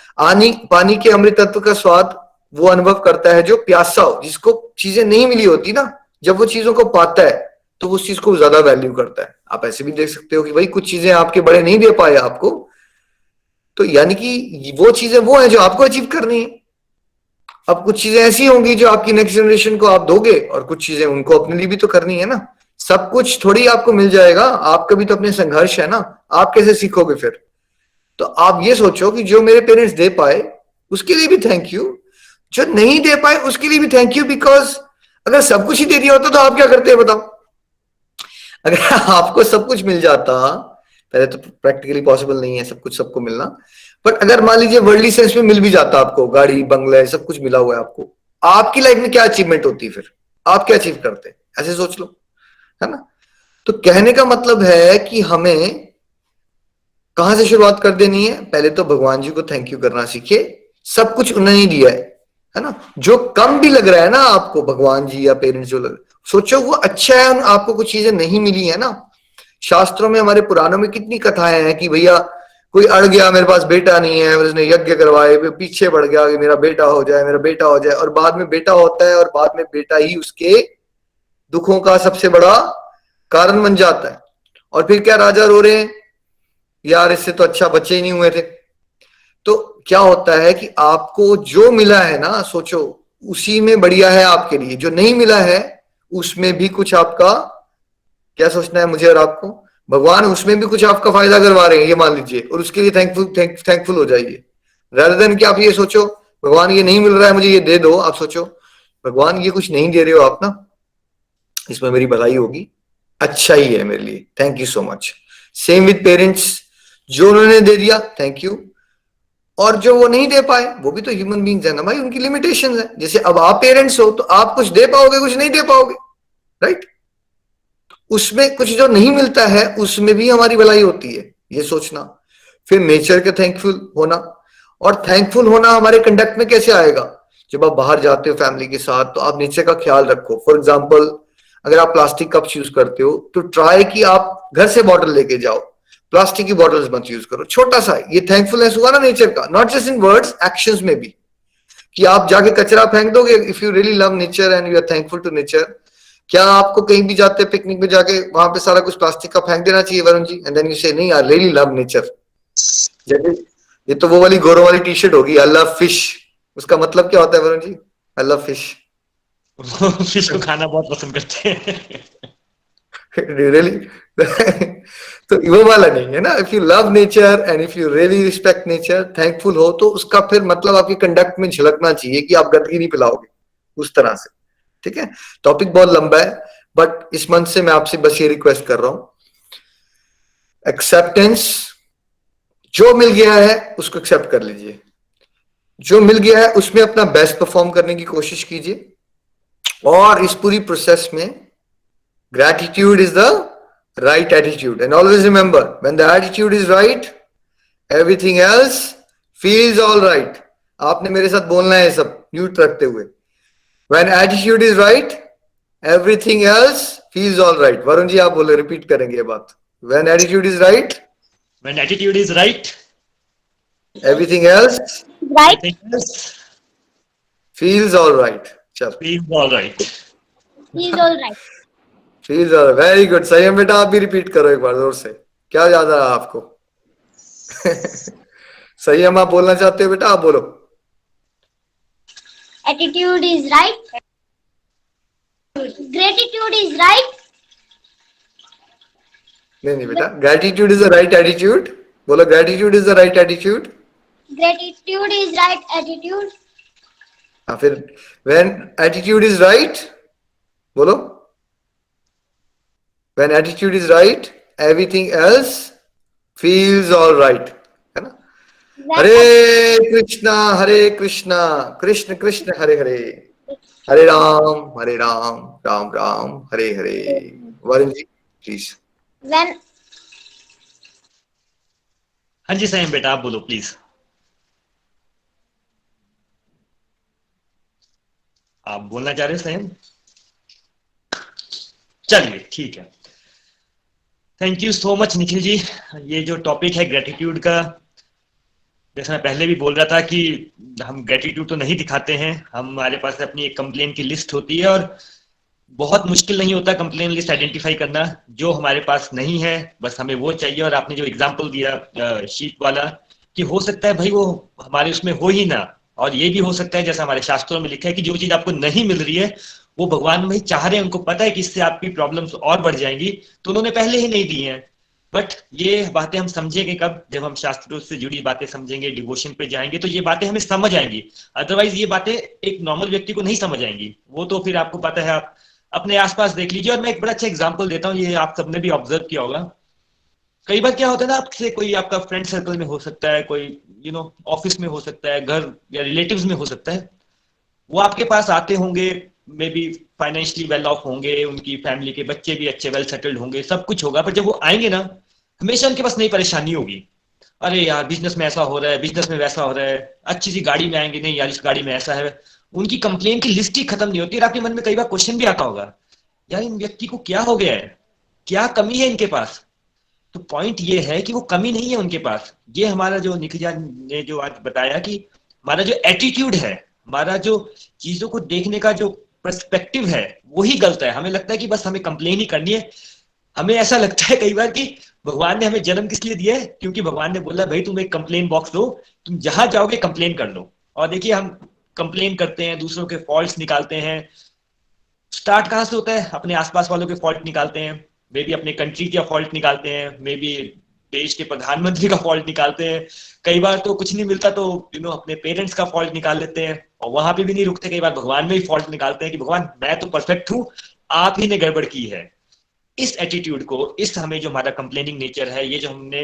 पानी के अमृत तत्व का स्वाद वो अनुभव करता है जो प्यासा हो, जिसको चीजें नहीं मिली होती ना, जब वो चीजों को पाता है तो उस चीज को ज्यादा वैल्यू करता है। आप ऐसे भी देख सकते हो कि भाई कुछ चीजें आपके बड़े नहीं दे पाए आपको, तो यानी कि वो चीजें वो है जो आपको अचीव करनी है। अब कुछ चीजें ऐसी होंगी जो आपकी नेक्स्ट जनरेशन को आप दोगे, और कुछ चीजें उनको अपने लिए भी तो करनी है ना। सब कुछ थोड़ी आपको मिल जाएगा, आपका भी तो अपने संघर्ष है ना, आप कैसे सीखोगे फिर? तो आप ये सोचो कि जो मेरे पेरेंट्स दे पाए उसके लिए भी थैंक यू, जो नहीं दे पाए उसके लिए भी थैंक यू, बिकॉज अगर सब कुछ ही दे दिया होता तो आप क्या करते हैं बताओ? अगर आपको सब कुछ मिल जाता, पहले तो प्रैक्टिकली पॉसिबल नहीं है सब कुछ सबको मिलना, बट अगर मान लीजिए वर्ल्डली सेंस में मिल भी जाता, आपको गाड़ी बंगला सब कुछ मिला हुआ है आपको, आपकी लाइफ में क्या अचीवमेंट होती? फिर आप क्या अचीव करते? ऐसे सोच लो, है ना? तो कहने का मतलब है कि हमें कहां से शुरुआत कर देनी है? पहले तो भगवान जी को थैंक यू करना सीखे, सब कुछ उन्होंने ही दिया है ना। जो कम भी लग रहा है ना आपको, भगवान जी या पेरेंट्स जो सोचो वो अच्छा है, आपको कुछ चीजें नहीं मिली है ना। शास्त्रों में, हमारे पुराणों में कितनी कथाएं हैं कि भैया कोई अड़ गया, मेरे पास बेटा नहीं है, उसने यज्ञ करवाए, पीछे बढ़ गया कि मेरा बेटा हो जाए, मेरा बेटा हो जाए, और बाद में बेटा होता है और बाद में बेटा ही उसके दुखों का सबसे बड़ा कारण बन जाता है। और फिर क्या राजा रो रहे हैं, यार इससे तो अच्छा बच्चे ही नहीं हुए थे। तो क्या होता है कि आपको जो मिला है ना, सोचो उसी में बढ़िया है आपके लिए। जो नहीं मिला है उसमें भी कुछ आपका क्या सोचना है, मुझे और आपको, भगवान उसमें भी कुछ आपका फायदा करवा रहे हैं, ये मान लीजिए, और उसके लिए थैंकफुल हो जाइए। रादर देन कि आप ये सोचो भगवान ये नहीं मिल रहा है मुझे, ये दे दो। आप सोचो भगवान ये कुछ नहीं दे रहे हो आप ना, इसमें मेरी भलाई होगी, अच्छा ही है मेरे लिए, thank you so much. Same with parents, जो उन्होंने दे दिया थैंक यू, और जो वो नहीं दे पाए वो भी तो ह्यूमन बींग्स है ना भाई, उनकी लिमिटेशंस है। जैसे अब आप पेरेंट्स हो तो आप कुछ दे पाओगे, कुछ नहीं दे पाओगे, राइट। उसमें कुछ जो नहीं मिलता है उसमें भी हमारी भलाई होती है, ये सोचना। फिर नेचर के थैंकफुल होना, और थैंकफुल होना हमारे कंडक्ट में कैसे आएगा? जब आप बाहर जाते हो फैमिली के साथ तो आप नेचर का ख्याल रखो। फॉर एग्जाम्पल, अगर आप प्लास्टिक कप यूज करते हो तो ट्राई कि आप घर से बॉटल लेके जाओ, प्लास्टिक की बॉटल्स मत यूज करो। छोटा सा ये थैंकफुलनेस हुआ ना नेचर का, not just in words, actions में भी। कि आप जाके कचरा फेंक दोगे, if you really love nature and you are thankful to nature, क्या आपको कहीं भी जाते हैं पिकनिक में जाके वहां पे सारा कुछ प्लास्टिक का फेंक देना चाहिए Varun ji? And then you से नहीं आई रियली लव नेचर। ये तो वो वाली गोरो वाली टी शर्ट होगी, आई लव फिश, उसका मतलब क्या होता है Varun ji? I love fish. Fish को खाना बहुत पसंद करते हैं। रियली तो वो वाला नहीं है ना। If you love nature and if you really respect nature, thankful हो, तो उसका फिर मतलब आपके कंडक्ट में झलकना चाहिए कि आप गंदगी नहीं फैलाओगे उस तरह से। ठीक है, टॉपिक बहुत लंबा है, बट इस मंथ से मैं आपसे बस ये रिक्वेस्ट कर रहा हूं, एक्सेप्टेंस। जो मिल गया है उसको एक्सेप्ट कर लीजिए, जो मिल गया है उसमें अपना बेस्ट परफॉर्म करने की कोशिश कीजिए, और इस पूरी प्रोसेस में gratitude is the right attitude. And always remember, when the attitude is right, everything else feels all right. आपने मेरे साथ बोलना है सब म्यूट रखते हुए। When attitude is right, everything else feels all right. Varun ji आप बोले, रिपीट करेंगे ये बात। When attitude is right, When attitude is right, everything else right? everything else feels all right. चल, feels all right. He's all right. feels all right. Very good. सही है बेटा, आप भी रिपीट करो एक बार जोर से। क्या याद आया आपको? सही है, आप बोलना चाहते हो बेटा, आप बोलो। Attitude is right. Gratitude is right. नहीं बेटा, gratitude is the right attitude। बोलो, gratitude is the right attitude। Gratitude is right attitude. हाँ, फिर when attitude is right, बोलो, when attitude is right, everything else feels all right, है ना? हरे कृष्णा कृष्ण कृष्ण हरे हरे, हरे राम राम राम हरे हरे। Varun ji please. When हाँ जी सही बेटा, आप बोलो प्लीज। आप बोलना चाह रहे हो सही? चलिए ठीक है, thank you so much Nikhil ji. ये जो टॉपिक है ग्रेटिट्यूड का, जैसा मैं पहले भी बोल रहा था कि हम ग्रेटिट्यूड तो नहीं दिखाते हैं, हमारे पास अपनी एक कंप्लेन की लिस्ट होती है, और बहुत मुश्किल नहीं होता कंप्लेन लिस्ट आइडेंटिफाई करना। जो हमारे पास नहीं है बस हमें वो चाहिए। और आपने जो एग्जांपल दिया शीट वाला, कि हो सकता है भाई वो हमारे उसमें हो ही ना, और ये भी हो सकता है जैसा हमारे शास्त्रों में लिखा है कि जो चीज आपको नहीं मिल रही है वो भगवान वही चाह रहे हैं, उनको पता है कि इससे आपकी प्रॉब्लम्स और बढ़ जाएंगी, तो उन्होंने पहले ही नहीं दी हैं। बट ये बातें हम समझेंगे कब? जब हम शास्त्रों से जुड़ी बातें समझेंगे, डिवोशन पे जाएंगे, तो ये बातें हमें समझ आएंगी। अदरवाइज ये बातें एक नॉर्मल व्यक्ति को नहीं समझ आएंगी। वो तो फिर आपको पता है, आप अपने आसपास देख लीजिए। और मैं एक बड़ा अच्छा एग्जांपल देता हूँ, ये आप सबने भी ऑब्जर्व किया होगा। कई बार क्या होता है ना, आपसे कोई आपका फ्रेंड सर्कल में हो सकता है, कोई ऑफिस में हो सकता है, घर या रिलेटिव्स में हो सकता है, वो आपके पास आते होंगे, may be financially well of होंगे, उनकी फैमिली के बच्चे भी अच्छे वेल सेटल्ड होंगे, सब कुछ होगा, पर जब वो आएंगे ना, हमेशा उनके पास नई परेशानी होगी। अरे यार बिजनेस में ऐसा हो रहा है, बिजनेस में वैसा हो रहा है, अच्छी सी गाड़ी में आएंगे, नहीं यार इस गाड़ी में ऐसा है। उनकी कंप्लेन की लिस्ट ही खत्म नहीं होती और आपके मन में कई बार क्वेश्चन भी आता होगा, यार इन व्यक्ति को क्या हो गया है, क्या कमी है इनके पास। तो पॉइंट ये है कि वो कमी नहीं है उनके पास, ये हमारा जो निखिल ने जो आज बताया कि हमारा जो एटीट्यूड है, हमारा जो चीजों को देखने का जो पर्सपेक्टिव है वही गलत है। हमें लगता है कि बस हमें कंप्लेन ही करनी है। हमें ऐसा लगता है कई बार कि भगवान ने हमें जन्म किस लिए दिया है, क्योंकि भगवान ने बोला भाई तुम एक कंप्लेन बॉक्स दो, तुम जहां जाओगे कंप्लेन कर लो। और देखिए हम कंप्लेन करते हैं, दूसरों के फॉल्ट्स निकालते हैं। स्टार्ट कहाँ से होता है, अपने आसपास वालों के फॉल्ट निकालते हैं, मे बी अपने कंट्री का फॉल्ट निकालते हैं, मे बी देश के प्रधानमंत्री का फॉल्ट निकालते हैं। कई बार तो कुछ नहीं मिलता तो अपने पेरेंट्स का फॉल्ट निकाल लेते हैं, और वहां पे भी नहीं रुकते, कई बार भगवान में ही फॉल्ट निकालते हैं कि भगवान मैं तो परफेक्ट हूं, आप ही ने गड़बड़ की है। इस एटीट्यूड को, इस हमें जो हमारा कंप्लेनिंग नेचर है, ये जो हमने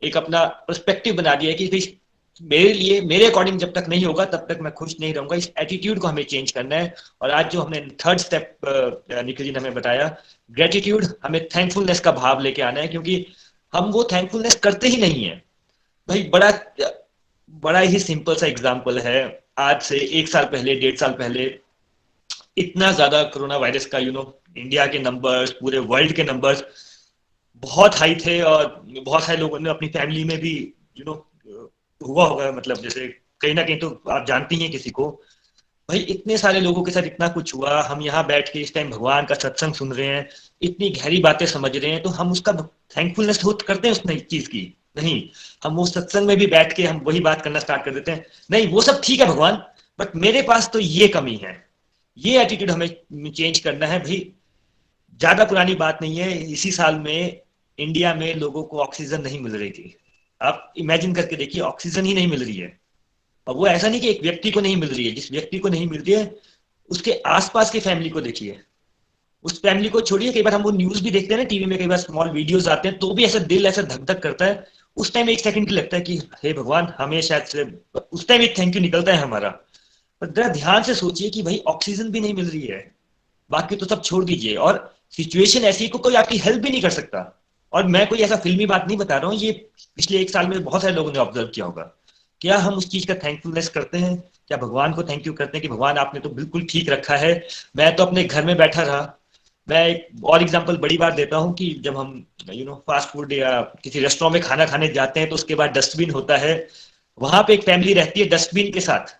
एक अपना पर्सपेक्टिव बना दिया है कि भाई मेरे लिए, मेरे अकॉर्डिंग जब तक नहीं होगा तब तक मैं खुश नहीं रहूंगा, इस एटीट्यूड को हमें चेंज करना है। और आज जो हमने थर्ड स्टेप निखिल जी ने हमें बताया, ग्रेटिट्यूड, हमें थैंकफुलनेस का भाव लेके आना है, क्योंकि हम वो थैंकफुलनेस करते ही नहीं है। भाई बड़ा बड़ा ही सिंपल सा एग्जाम्पल है, आज से 1 साल पहले, 1.5 साल पहले इतना ज्यादा कोरोना वायरस का इंडिया के नंबर्स, पूरे वर्ल्ड के नंबर्स बहुत हाई थे, और बहुत सारे लोगों ने अपनी फैमिली में भी यू नो हुआ होगा, मतलब जैसे कहीं ना कहीं तो आप जानती हैं किसी को। भाई इतने सारे लोगों के साथ इतना कुछ हुआ, हम यहाँ बैठ के इस टाइम भगवान का सत्संग सुन रहे हैं, इतनी गहरी बातें समझ रहे हैं, तो हम उसका थैंकफुलनेस करते हैं उस नई चीज की? नहीं, हम वो सत्संग में भी बैठ के हम वही बात करना स्टार्ट कर देते हैं, नहीं वो सब ठीक है भगवान, बट मेरे पास तो ये कमी है। ये एटीट्यूड हमें चेंज करना है भाई। ज्यादा पुरानी बात नहीं है, इसी साल में इंडिया में लोगों को ऑक्सीजन नहीं मिल रही थी। आप इमेजिन करके देखिए, ऑक्सीजन ही नहीं मिल रही है। और वो ऐसा नहीं कि एक व्यक्ति को नहीं मिल रही है, जिस व्यक्ति को नहीं मिल रही है उसके आसपास की फैमिली को देखिए, उस फैमिली को छोड़िए। कई बार हम वो न्यूज भी देखते हैं ना टीवी में, कई बार स्मॉल वीडियोस आते हैं, तो भी ऐसा दिल ऐसा धक धक करता है। उस टाइम 1 सेकंड की लगता है कि हे भगवान, हमें शायद से उस टाइम एक थैंक यू निकलता है हमारा। पर जरा ध्यान से सोचिए कि भाई ऑक्सीजन भी नहीं मिल रही है, बाकी तो सब छोड़ दीजिए, और सिचुएशन ऐसी है कि कोई आपकी हेल्प भी नहीं कर सकता। और मैं कोई ऐसा फिल्मी बात नहीं बता रहा हूँ, ये पिछले 1 साल में बहुत सारे लोगों ने ऑब्जर्व किया होगा। क्या हम उस चीज का थैंकफुलनेस करते हैं? क्या भगवान को थैंक यू करते हैं कि भगवान आपने तो बिल्कुल ठीक रखा है, मैं तो अपने घर में बैठा रहा। मैं एक और एग्जांपल बड़ी बार देता हूँ कि जब हम फास्ट फूड या किसी रेस्टोरेंट में खाना खाने जाते हैं, तो उसके बाद डस्टबिन होता है, वहां पे एक फैमिली रहती है डस्टबिन के साथ,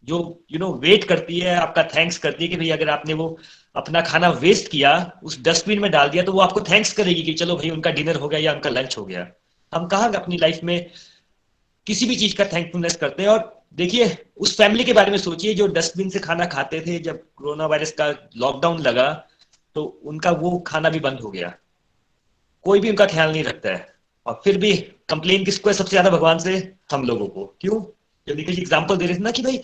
जो वेट करती है, आपका थैंक्स करती है कि भाई अगर आपने वो अपना खाना वेस्ट किया, उस डस्टबिन में डाल दिया, तो वो आपको थैंक्स करेगी कि चलो भाई उनका डिनर हो गया या उनका लंच हो गया। हम कहाँ अपनी लाइफ में किसी भी चीज का थैंकफुलनेस करते हैं? और देखिए उस फैमिली के बारे में सोचिए जो डस्टबिन से खाना खाते थे, जब कोरोना वायरस का लॉकडाउन लगा तो उनका वो खाना भी बंद हो गया, कोई भी उनका ख्याल नहीं रखता है। और फिर भी कंप्लेन किसको है सबसे ज्यादा? भगवान से, हम लोगों को। क्यों? जो निखिल जी एग्जाम्पल दे रहे थे ना कि भाई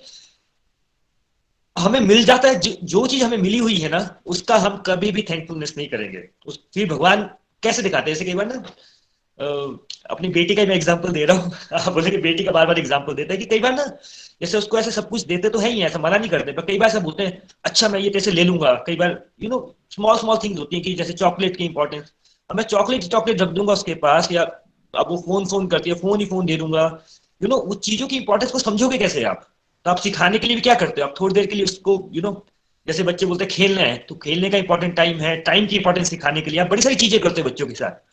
हमें मिल जाता है, जो चीज हमें मिली हुई है ना, उसका हम कभी भी थैंकफुलनेस नहीं करेंगे। उस फिर भगवान कैसे दिखाते हैं? जैसे कई बार ना अपनी बेटी का मैं एग्जांपल दे रहा हूँ आप बोले कि बेटी का बार बार एग्जांपल देता है कि कई बार ना, जैसे उसको ऐसे सब कुछ देते तो है ही, ऐसा मना नहीं करते, पर कई बार ऐसा बोलते हैं अच्छा मैं ये तेरे से ले लूंगा। कई बार स्मॉल स्मॉल थिंग्स होती हैं कि जैसे चॉकलेट की इंपॉर्टेंस, अब मैं चॉकलेट रख दूंगा उसके पास, या अब वो फोन करती है, फोन ही फोन दे दूंगा। वो चीजों की इंपॉर्टेंस को समझोगे कैसे आप? तो आप सिखाने के लिए भी क्या करते हो, आप थोड़ी देर के लिए उसको जैसे बच्चे बोलते हैं खेलना है, तो खेलने का इंपॉर्टेंट टाइम है, टाइम की इंपॉर्टेंस सिखाने के लिए आप बड़ी सारी चीजें करते हो बच्चों के साथ।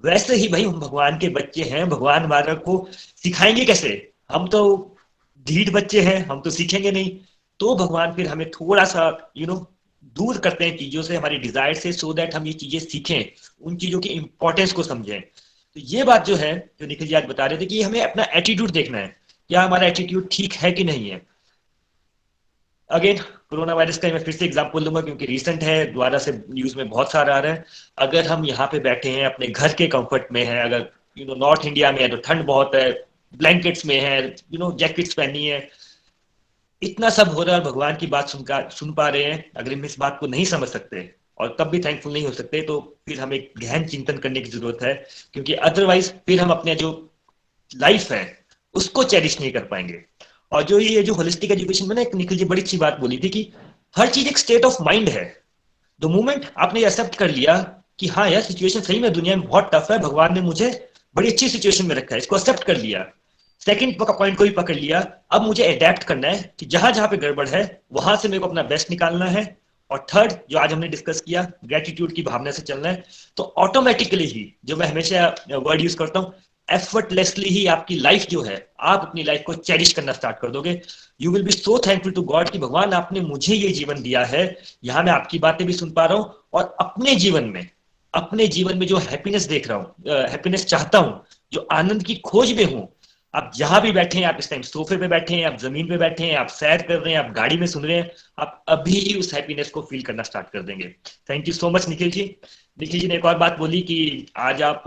वैसे ही भाई हम भगवान के बच्चे हैं, भगवान हमारा को सिखाएंगे कैसे? हम तो ढीठ बच्चे हैं, हम तो सीखेंगे नहीं। तो भगवान फिर हमें थोड़ा सा दूर करते हैं चीजों से, हमारी डिजायर से, सो दैट हम ये चीजें सीखें, उन चीजों की इंपॉर्टेंस को समझें। तो ये बात जो है, जो निखिल जी आज बता रहे थे कि हमें अपना एटीट्यूड देखना है, क्या हमारा एटीट्यूड ठीक है कि नहीं है। अगेन कोरोना वायरस का मैं फिर से एग्जांपल लूंगा क्योंकि रिसेंट है, दोबारा से न्यूज में बहुत सारा आ रहा है। अगर हम यहाँ पे बैठे हैं अपने घर के कंफर्ट में हैं, अगर नॉर्थ इंडिया में है तो ठंड बहुत है, ब्लैंकेट्स में है, जैकेट्स पहनी है, इतना सब हो रहा है, भगवान की बात सुन पा रहे हैं, अगर हम इस बात को नहीं समझ सकते और तब भी थैंकफुल नहीं हो सकते, तो फिर हमें गहन चिंतन करने की जरूरत है। क्योंकि अदरवाइज फिर हम अपने जो लाइफ है उसको चेरिश नहीं कर पाएंगे। और जो ये जो होलिस्टिक एजुकेशन में ना एक निखिल जी बड़ी अच्छी बात बोली थी कि हर चीज एक स्टेट ऑफ माइंड है। द मोमेंट आपने एक्सेप्ट कर लिया कि हाँ यार सिचुएशन सही में दुनिया में बहुत टफ है, भगवान ने मुझे बड़ी अच्छी सिचुएशन में रखा है, इसको एक्सेप्ट कर लिया। सेकंड पॉइंट को भी पकड़ लिया, अब मुझे अडेप्ट करना है कि जहां जहां पे गड़बड़ है वहां से मेरे को अपना बेस्ट निकालना है। और थर्ड जो आज हमने डिस्कस किया, ग्रेटिट्यूड की भावना से चलना है। तो ऑटोमेटिकली ही, जो मैं हमेशा वर्ड यूज करता हूँ, एफर्टलेसली ही आपकी लाइफ जो है, आप अपनी लाइफ को चेरिश करना स्टार्ट कर दोगे। You will be so thankful to God कि भगवान आपने मुझे ये जीवन दिया है, यहाँ मैं आपकी बातें भी सुन पा रहा हूँ और अपने जीवन में जो हैप्पीनेस देख रहा हूँ, हैप्पीनेस चाहता हूँ, जो आनंद की खोज में हूँ। आप जहां भी बैठे हैं, आप इस टाइम सोफे पे बैठे हैं, आप जमीन पे बैठे हैं, आप सैर कर रहे हैं, आप गाड़ी में सुन रहे हैं, आप अभी ही उस हैप्पीनेस को फील करना स्टार्ट कर देंगे। Thank you so much Nikhil ji. Nikhil ji ने एक और बात बोली कि आज आप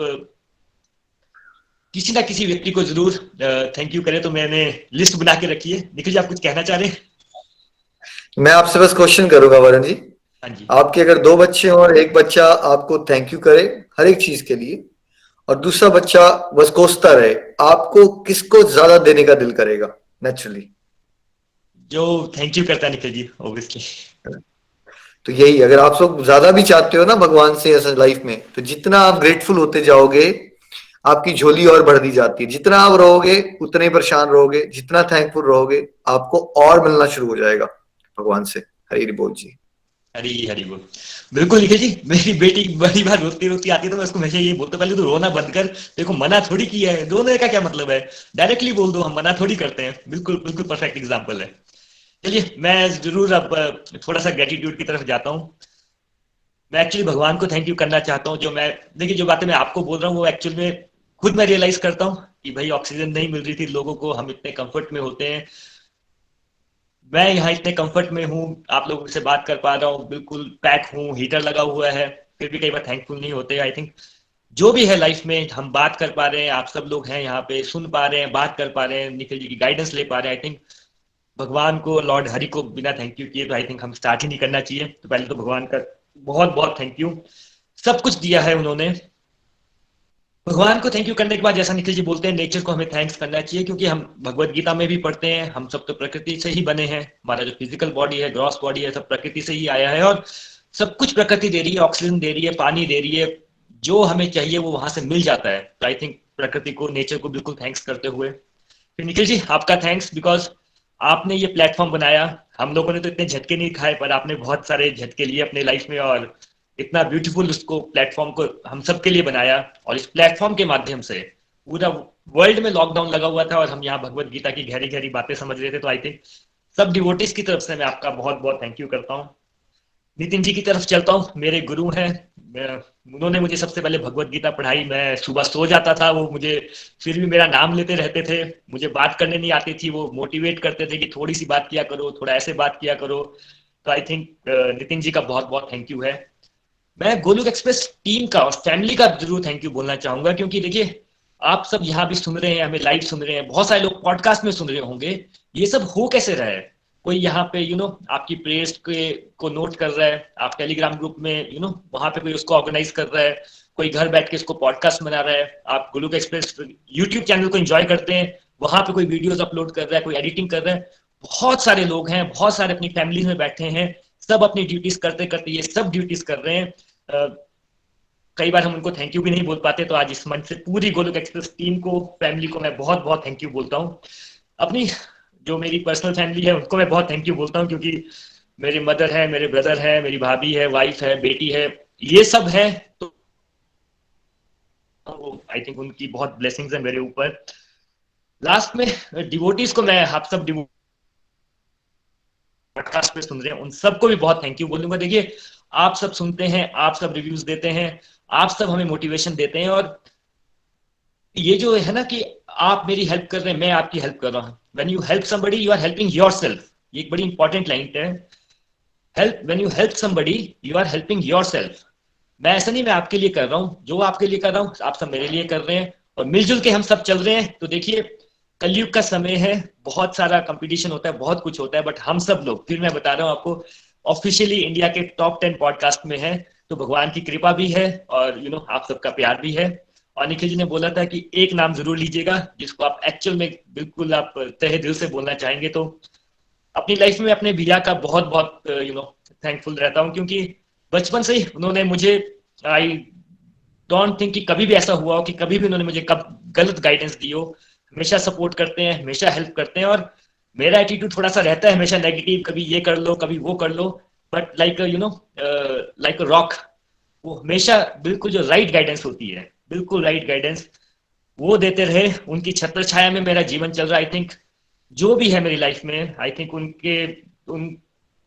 किसी ना किसी व्यक्ति को जरूर थैंक यू करें, तो मैंने लिस्ट बना के रखी है। निखिल जी, आप कुछ कहना चाह रहे हैं? मैं आपसे बस क्वेश्चन करूंगा वरुण जी। हाँ जी। आपके अगर 2 बच्चे हो और एक बच्चा आपको थैंक यू करे हर एक चीज के लिए, और दूसरा बच्चा बस कोसता रहे, आपको किसको ज्यादा देने का दिल करेगा नेचुरली? जो थैंक यू करता है निखिल जी, ऑब्वियसली। तो यही, अगर आप सब ज्यादा भी चाहते हो ना भगवान से ऐसा लाइफ में, तो जितना आप ग्रेटफुल होते जाओगे आपकी झोली और बढ़ दी जाती है। जितना आप रहोगे उतने ही परेशान रहोगे, जितना थैंकफुल रहोगे आपको और मिलना शुरू हो जाएगा भगवान से। हरी बोल जी। हरी हरी बोल। बिल्कुल निखिल जी, मेरी बेटी बड़ी बार रोती रोती आती है तो मैं उसको हमेशा ये बोलता, पहले तो रोना बंद कर, देखो मना थोड़ी किया है, रोने का क्या मतलब है, डायरेक्टली बोल दो, हम मना थोड़ी करते हैं। बिल्कुल बिल्कुल परफेक्ट एग्जांपल है। चलिए, मैं जरूर अब थोड़ा सा ग्रेटिट्यूड की तरफ जाता हूँ। मैं एक्चुअली भगवान को थैंक यू करना चाहता हूँ। जो मैं, देखिए, जो बातें मैं आपको बोल रहा हूँ वो एक्चुअल में खुद मैं रियलाइज करता हूँ कि भाई ऑक्सीजन नहीं मिल रही थी लोगों को, हम इतने कंफर्ट में होते हैं, मैं यहाँ इतने कंफर्ट में हूँ, आप लोगों से बात कर पा रहा हूँ, बिल्कुल पैक हूँ, हीटर लगा हुआ है, फिर भी कई बार थैंकफुल नहीं होते। आई थिंक जो भी है लाइफ में, हम बात कर पा रहे हैं, आप सब लोग हैं यहाँ पे, सुन पा रहे हैं, बात कर पा रहे हैं, निखिल जी की गाइडेंस ले पा रहे हैं। आई थिंक भगवान को, लॉर्ड हरि को बिना थैंक यू किए तो आई थिंक हम स्टार्ट ही नहीं करना चाहिए। तो पहले तो भगवान का बहुत बहुत थैंक यू, सब कुछ दिया है उन्होंने। भगवान को थैंक यू करने के बाद, जैसा निखिल जी बोलते हैं, नेचर को हमें थैंक्स करना चाहिए, क्योंकि हम भगवत गीता में भी पढ़ते हैं, हम सब तो प्रकृति से ही बने हैं, हमारा जो फिजिकल बॉडी है, ग्रॉस बॉडी है, सब प्रकृति से ही आया है, और सब कुछ प्रकृति दे रही है, ऑक्सीजन दे रही है, पानी दे रही है, जो हमें चाहिए वो वहां से मिल जाता है। तो आई थिंक प्रकृति को, नेचर को बिल्कुल थैंक्स करते हुए, फिर निखिल जी आपका थैंक्स, बिकॉज आपने ये प्लेटफॉर्म बनाया। हम लोगों ने तो इतने झटके नहीं खाए, पर आपने बहुत सारे झटके लिए अपने लाइफ में, और इतना ब्यूटीफुल उसको, प्लेटफॉर्म को हम सबके लिए बनाया। और इस प्लेटफॉर्म के माध्यम से पूरा वर्ल्ड में लॉकडाउन लगा हुआ था और हम यहाँ भगवत गीता की गहरी गहरी बातें समझ रहे थे। तो आई थिंक सब डिवोटीज की तरफ से मैं आपका बहुत बहुत थैंक यू करता हूँ। नितिन जी की तरफ चलता हूँ, मेरे गुरु हैं, उन्होंने मुझे सबसे पहले भगवत गीता पढ़ाई। मैं सुबह सो जाता था, वो मुझे फिर भी मेरा नाम लेते रहते थे, मुझे बात करने नहीं आती थी, वो मोटिवेट करते थे कि थोड़ी सी बात किया करो, थोड़ा ऐसे बात किया करो। तो आई थिंक नितिन जी का बहुत बहुत थैंक यू है। मैं गोलोक एक्सप्रेस टीम का और फैमिली का जरूर थैंक यू बोलना चाहूंगा, क्योंकि देखिए, आप सब यहाँ भी सुन रहे हैं, हमें लाइव सुन रहे हैं, बहुत सारे लोग पॉडकास्ट में सुन रहे होंगे, ये सब हो कैसे रहा है? कोई यहाँ पे आपकी प्रेयर्स के को नोट कर रहा है, आप टेलीग्राम ग्रुप में वहां पे कोई उसको ऑर्गेनाइज कर रहा है, कोई घर बैठ के इसको पॉडकास्ट बना रहा है, आप गोलोक एक्सप्रेस यूट्यूब चैनल को एंजॉय करते हैं, वहां पे कोई वीडियोस अपलोड कर रहा है, कोई एडिटिंग कर रहा है। बहुत सारे लोग हैं, बहुत सारे अपनी फैमिली में बैठे हैं, सब अपनी ड्यूटीज करते करते ये सब ड्यूटीज कर रहे हैं। कई बार हम उनको थैंक यू भी नहीं बोल पाते, तो आज इस मंच से पूरी गोलोक एक्सप्रेस टीम को, फैमिली को मैं बहुत बहुत थैंक यू बोलता हूँ। अपनी जो मेरी पर्सनल फैमिली है उनको मैं बहुत थैंक यू बोलता हूँ, क्योंकि मेरे मदर है, मेरे ब्रदर है, मेरी भाभी है, वाइफ है, बेटी है, ये सब है। तो आई थिंक उनकी बहुत ब्लेसिंग्स है मेरे ऊपर। लास्ट में डिवोटीज को, मैं आप सब पॉडकास्ट पे सुन रहे हैं, उन सबको भी बहुत थैंक यू बोलूंगा। देखिए, आप सब सुनते हैं, आप सब रिव्यूज देते हैं, आप सब हमें मोटिवेशन देते हैं, और ये जो है ना कि आप मेरी हेल्प कर रहे हैं, मैं आपकी हेल्प कर रहा हूँ। When you help somebody you are helping yourself. ये एक बड़ी इंपॉर्टेंट लाइन है। Help, when you help somebody you are helping yourself. मैं ऐसा नहीं मैं आपके लिए कर रहा हूँ, जो आपके लिए कर रहा हूँ आप सब मेरे लिए कर रहे हैं, और मिलजुल के हम सब चल रहे हैं। तो देखिए, कलयुग का समय है, बहुत सारा कंपटीशन होता है, बहुत कुछ होता है, बट हम सब लोग, फिर मैं बता रहा हूँ आपको, ऑफिशियली इंडिया के टॉप 10 पॉडकास्ट में है। तो भगवान की कृपा भी है, और आप सबका प्यार भी है। और निखिल जी ने बोला था कि एक नाम जरूर लीजिएगा जिसको आप एक्चुअल में बिल्कुल आप तहे दिल से बोलना चाहेंगे। तो अपनी लाइफ में अपने भैया का बहुत बहुत थैंकफुल रहता हूँ, क्योंकि बचपन से ही उन्होंने मुझे, आई डोंट थिंक कि कभी भी ऐसा हुआ हो कि कभी भी उन्होंने मुझे कब गलत गाइडेंस दी हो। हमेशा सपोर्ट करते हैं, हमेशा हेल्प करते हैं, और मेरा एटीट्यूड थोड़ा सा रहता है हमेशा नेगेटिव, कभी ये कर लो कभी वो कर लो, but like you know like rock, वो हमेशा बिल्कुल जो राइट गाइडेंस होती है, बिल्कुल राइट गाइडेंस वो देते रहे। उनकी छत्र छाया में मेरा जीवन चल रहा है। आई थिंक जो भी है मेरी लाइफ में, आई थिंक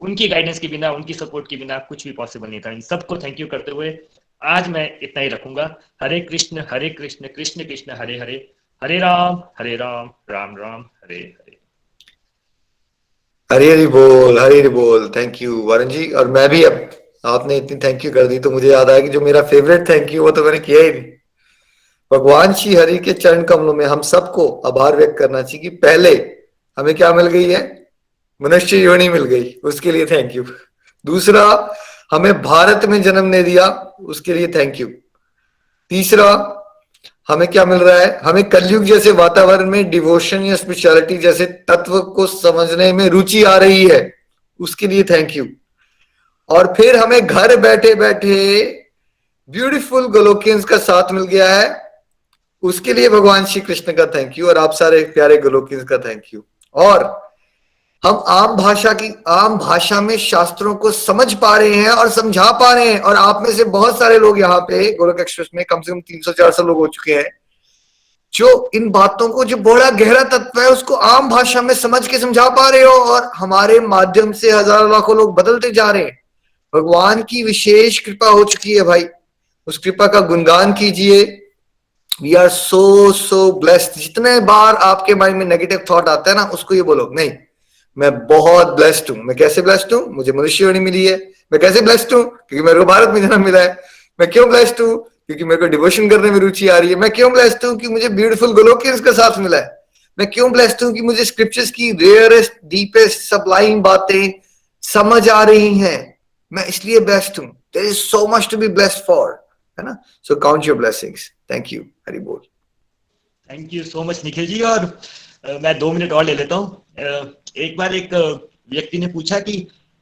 उनकी गाइडेंस के बिना, उनकी सपोर्ट के बिना कुछ भी पॉसिबल नहीं था। इन सबको थैंक यू करते हुए आज मैं इतना ही रखूंगा। हरे कृष्ण कृष्ण कृष्ण हरे हरे, हरे राम राम राम हरे हरे। हरी हरी बोल, हरी हरी बोल। थैंक यू वरुण जी। और मैं भी, अब आपने इतनी थैंक यू कर दी तो मुझे याद आया कि जो मेरा फेवरेट थैंक यू वो तो मैंने किया ही नहीं। भगवान श्री हरि के चरण कमलों में हम सबको आभार व्यक्त करना चाहिए कि पहले हमें क्या मिल गई है, मनुष्य योनि मिल गई, उसके लिए थैंक यू। दूसरा, हमें भारत में जन्म ने दिया, उसके लिए थैंक यू। तीसरा, हमें क्या मिल रहा है, हमें कलयुग जैसे वातावरण में डिवोशन या स्पिरिचुअलिटी जैसे तत्व को समझने में रुचि आ रही है, उसके लिए थैंक यू। और फिर हमें घर बैठे बैठे ब्यूटीफुल गोलोकियंस का साथ मिल गया है, उसके लिए भगवान श्री कृष्ण का थैंक यू और आप सारे प्यारे गोलोकियंस का थैंक यू। और हम आम भाषा में शास्त्रों को समझ पा रहे हैं और समझा पा रहे हैं। और आप में से बहुत सारे लोग यहाँ पे गोलोक एक्सप्रेस में कम से कम 300-400 लोग हो चुके हैं जो इन बातों को, जो बड़ा गहरा तत्व है, उसको आम भाषा में समझ के समझा पा रहे हो। और हमारे माध्यम से हजारों लाखों लोग बदलते जा रहे हैं। भगवान की विशेष कृपा हो चुकी है भाई, उस कृपा का गुणगान कीजिए। We are so blessed. जितने बार आपके माइंड में नेगेटिव थॉट आता है ना, उसको ये बोलो, नहीं, मैं बहुत ब्लेस्ड हूं। मैं कैसे ब्लेस्ड हूं? मुझे मनुष्य योनि मिली है। मैं कैसे ब्लेस्ड हूं? क्योंकि मेरे को भारत में जन्म मिला है। मैं क्यों ब्लेस्ड हूं? क्योंकि मेरे को डिवोशन करने में रुचि आ रही है। मैं क्यों ब्लेस्ड हूं? कि मुझे ब्यूटीफुल गोलोकियंस का साथ मिला है। मैं क्यों ब्लेस्ड हूं? कि मुझे स्क्रिप्चर्स की रेयरेस्ट, डीपेस्ट, सबलाइन बातें समझ आ रही हैं। मैं इसलिए ब्लेस्ड हूं। There is so much to be blessed for, है ना? So count your blessings. Thank you. Hari बोल। Thank you so much Nikhil ji. और मैं 2 मिनट और ले लेता हूँ। एक बार एक व्यक्ति ने पूछा कि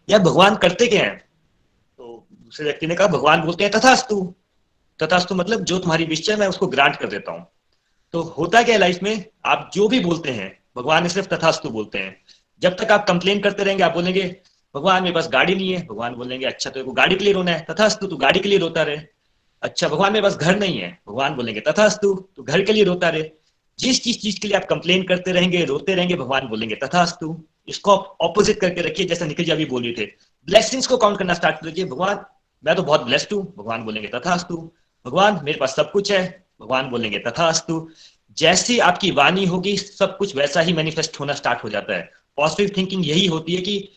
यार भगवान करते क्या हैं? तो दूसरे व्यक्ति ने कहा भगवान बोलते हैं तथास्तु। तथास्तु मतलब जो तुम्हारी विश है मैं उसको ग्रांट कर देता हूँ। तो होता क्या है लाइफ में, आप जो भी बोलते हैं भगवान ने सिर्फ तथास्तु बोलते हैं। जब तक आप कंप्लेन करते रहेंगे, आप बोलेंगे भगवान मेरे पास गाड़ी नहीं है, भगवान बोलेंगे अच्छा तो गाड़ी के लिए रोना है, तथास्तु तू गाड़ी के लिए रोता रहे। अच्छा भगवान मेरे पास घर नहीं है, भगवान बोलेंगे तथास्तु तू घर के लिए रोता रहे। जिस चीज के लिए आप कंप्लेन करते रहेंगे, रोते रहेंगे, भगवान बोलेंगे तथास्तु। इसको आप ऑपोजिट करके रखिए, जैसा निखिल जी अभी बोल रहे थे। ब्लेसिंग्स को काउंट करना स्टार्ट कीजिए। भगवान मैं तो बहुत ब्लेस्ड हूँ, भगवान बोलेंगे तथास्तु। भगवान मेरे पास सब कुछ है, भगवान बोलेंगे तथास्तु। जैसी आपकी वाणी होगी सब कुछ वैसा ही मैनिफेस्ट होना स्टार्ट हो जाता है। पॉजिटिव थिंकिंग यही होती है कि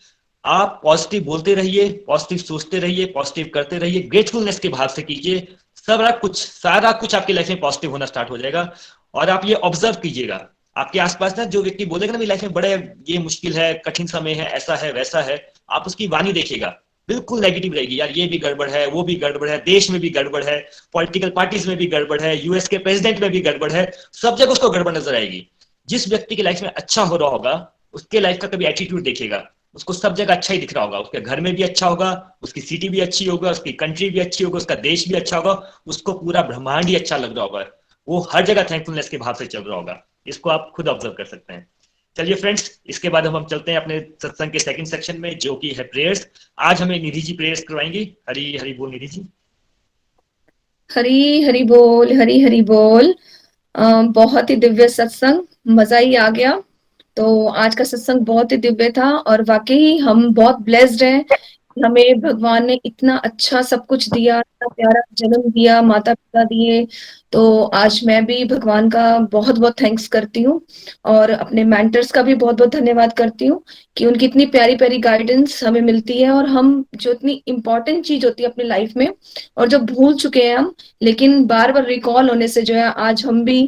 आप पॉजिटिव बोलते रहिए, पॉजिटिव सोचते रहिए, पॉजिटिव करते रहिए, ग्रेटफुलनेस के भाव से सारा कुछ आपकी लाइफ में पॉजिटिव होना स्टार्ट हो जाएगा। और आप ये ऑब्जर्व कीजिएगा, आपके आसपास ना जो व्यक्ति बोलेगा ना मेरी लाइफ में बड़े ये मुश्किल है, कठिन समय है, ऐसा है वैसा है, आप उसकी वाणी देखिएगा बिल्कुल नेगेटिव रहेगी। यार ये भी गड़बड़ है, वो भी गड़बड़ है, देश में भी गड़बड़ है, पॉलिटिकल पार्टीज में भी गड़बड़ है, यूएस के प्रेसिडेंट में भी गड़बड़ है, सब जगह उसको गड़बड़ नजर आएगी। जिस व्यक्ति की लाइफ में अच्छा हो रहा होगा उसके लाइफ का कभी एटीट्यूड देखिएगा, उसको सब जगह अच्छा ही दिख रहा होगा। उसके घर में भी अच्छा होगा, उसकी सिटी भी अच्छी होगा, उसकी कंट्री भी अच्छी होगा, उसका देश भी अच्छा होगा, उसको पूरा ब्रह्मांड ही अच्छा लग रहा होगा। वो हर जगह थैंकफुलनेस के भाव से चल रहा होगा। इसको आप खुद ऑब्जर्व कर सकते हैं। चलिए फ्रेंड्स, इसके बाद हम चलते हैं अपने सत्संग के सेकंड सेक्शन में, जो कि है प्रेयर्स। आज हमें निधि जी प्रेयर्स करवाएंगी। हरी हरी बोल निधि जी। हरी हरी बोल, हरी हरी बोल। बहुत ही दिव्य सत्संग, मजा ही आ गया। तो आज का सत्संग बहुत ही दिव्य था और वाकई हम बहुत ब्लेस्ड हैं। हमें भगवान ने इतना अच्छा सब कुछ दिया, इतना प्यारा जन्म दिया, माता पिता दिए। तो आज मैं भी भगवान का बहुत बहुत थैंक्स करती हूँ और अपने मेंटर्स का भी बहुत बहुत धन्यवाद करती हूँ कि उनकी इतनी प्यारी प्यारी गाइडेंस हमें मिलती है। और हम जो इतनी इम्पोर्टेंट चीज होती है अपनी लाइफ में और जो भूल चुके हैं हम, लेकिन बार बार रिकॉल होने से जो है आज हम भी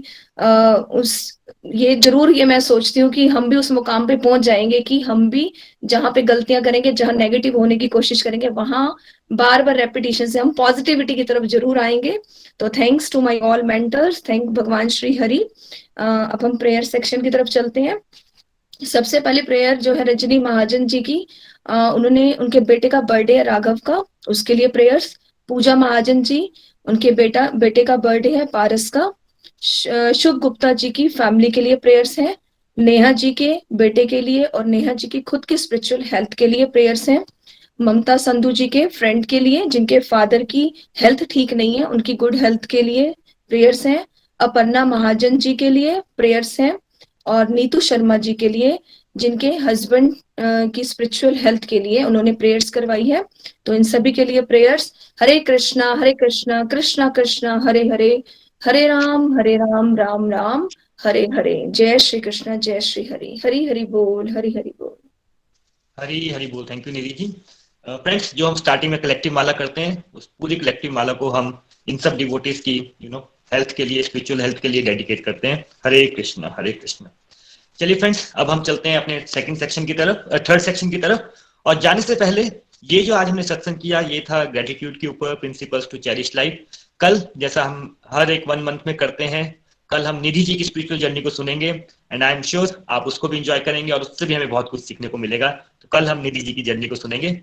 ये मैं सोचती हूँ कि हम भी उस मुकाम पे पहुंच जाएंगे कि हम भी जहाँ पे गलतियां करेंगे, जहाँ नेगेटिव होने की कोशिश करेंगे, वहां बार बार रेपिटेशन से हम पॉजिटिविटी की तरफ जरूर आएंगे। तो thanks to my all mentors, thank भगवान श्री हरि। अब हम प्रेयर सेक्शन की तरफ चलते हैं। सबसे पहले प्रेयर जो है रजनी महाजन जी की, उन्होंने उनके बेटे का बर्थडे है राघव का, उसके लिए प्रेयर्स। पूजा महाजन जी, उनके बेटे का बर्थडे है पारस का। शुभ गुप्ता जी की फैमिली के लिए प्रेयर्स हैं। नेहा जी के बेटे के लिए और नेहा जी की खुद की स्पिरिचुअल हेल्थ के लिए प्रेयर्स हैं। ममता संधू जी के फ्रेंड के लिए जिनके फादर की हेल्थ ठीक नहीं है, उनकी गुड हेल्थ के लिए प्रेयर्स हैं। अपर्णा महाजन जी के लिए प्रेयर्स हैं और नीतू शर्मा जी के लिए जिनके हस्बैंड की स्पिरिचुअल हेल्थ के लिए उन्होंने प्रेयर्स करवाई है। तो इन सभी के लिए प्रेयर्स। हरे कृष्णा कृष्णा कृष्णा हरे हरे, हरे राम राम राम हरे हरे। जय श्री कृष्ण, जय श्री हरि। हरि हरि बोल, हरि हरि बोल। हरी हरी बोल। Thank you Nidhi ji. Friends, जो हम स्टार्टिंग में कलेक्टिव माला करते हैं, उस पूरी कलेक्टिव माला को हम इन सब डिवोटीज की हेल्थ के लिए, स्पिरिचुअल हेल्थ के लिए डेडिकेट करते हैं। हरे कृष्ण हरे कृष्ण। चलिए फ्रेंड्स, अब हम चलते हैं अपने सेकंड सेक्शन की तरफ, थर्ड सेक्शन की तरफ। और जाने से पहले ये जो आज हमने सत्संग किया, ये था ग्रेटिट्यूड के ऊपर, प्रिंसिपल्स टू चेरिश लाइफ। कल जैसा हम हर एक 1 मंथ में करते हैं, कल हम निधि जी की स्पिरिचुअल जर्नी को सुनेंगे एंड आई एम श्योर आप उसको भी एंजॉय करेंगे और उससे भी हमें बहुत कुछ सीखने को मिलेगा। तो कल हम निधि जी की जर्नी को सुनेंगे।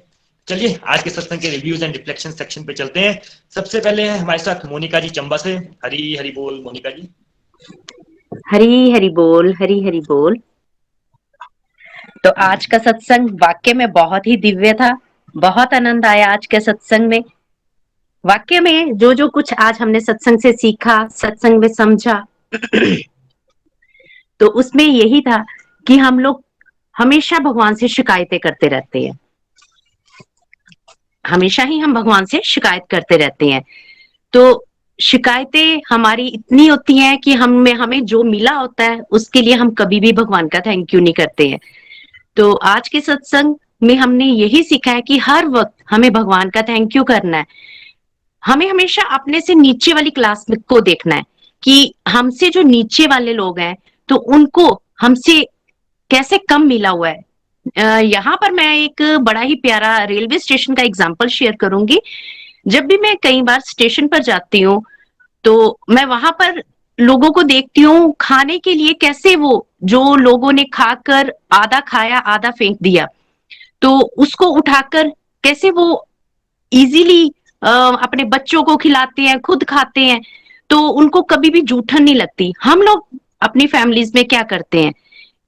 चलिए आज के सत्संग के रिव्यूज एंड रिफ्लेक्शन सेक्शन पे चलते हैं। सबसे पहले है हमारे साथ मोनिका जी चंबा से। हरी हरी बोल मोनिका जी। हरी हरी बोल, हरी हरी बोल। तो आज का सत्संग वाक्य में बहुत ही दिव्य था, बहुत आनंद आया आज के सत्संग में। वाक्य में जो जो कुछ आज हमने सत्संग से सीखा, सत्संग में समझा तो उसमें यही था कि हम लोग हमेशा भगवान से शिकायतें करते रहते हैं, हमेशा ही हम भगवान से शिकायत करते रहते हैं। तो शिकायतें हमारी इतनी होती हैं कि हमें जो मिला होता है उसके लिए हम कभी भी भगवान का थैंक यू नहीं करते हैं। तो आज के सत्संग में हमने यही सीखा है कि हर वक्त हमें भगवान का थैंक यू करना है। हमें हमेशा अपने से नीचे वाली क्लास को देखना है कि हमसे जो नीचे वाले लोग हैं तो उनको हमसे कैसे कम मिला हुआ है। यहाँ पर मैं एक बड़ा ही प्यारा रेलवे स्टेशन का एग्जाम्पल शेयर करूंगी। जब भी मैं कई बार स्टेशन पर जाती हूँ तो मैं वहां पर लोगों को देखती हूँ खाने के लिए, कैसे वो जो लोगों ने खाकर आधा खाया आधा फेंक दिया, तो उसको उठाकर कैसे वो इजीली अपने बच्चों को खिलाते हैं, खुद खाते हैं, तो उनको कभी भी जूठन नहीं लगती। हम लोग अपनी फैमिलीज में क्या करते हैं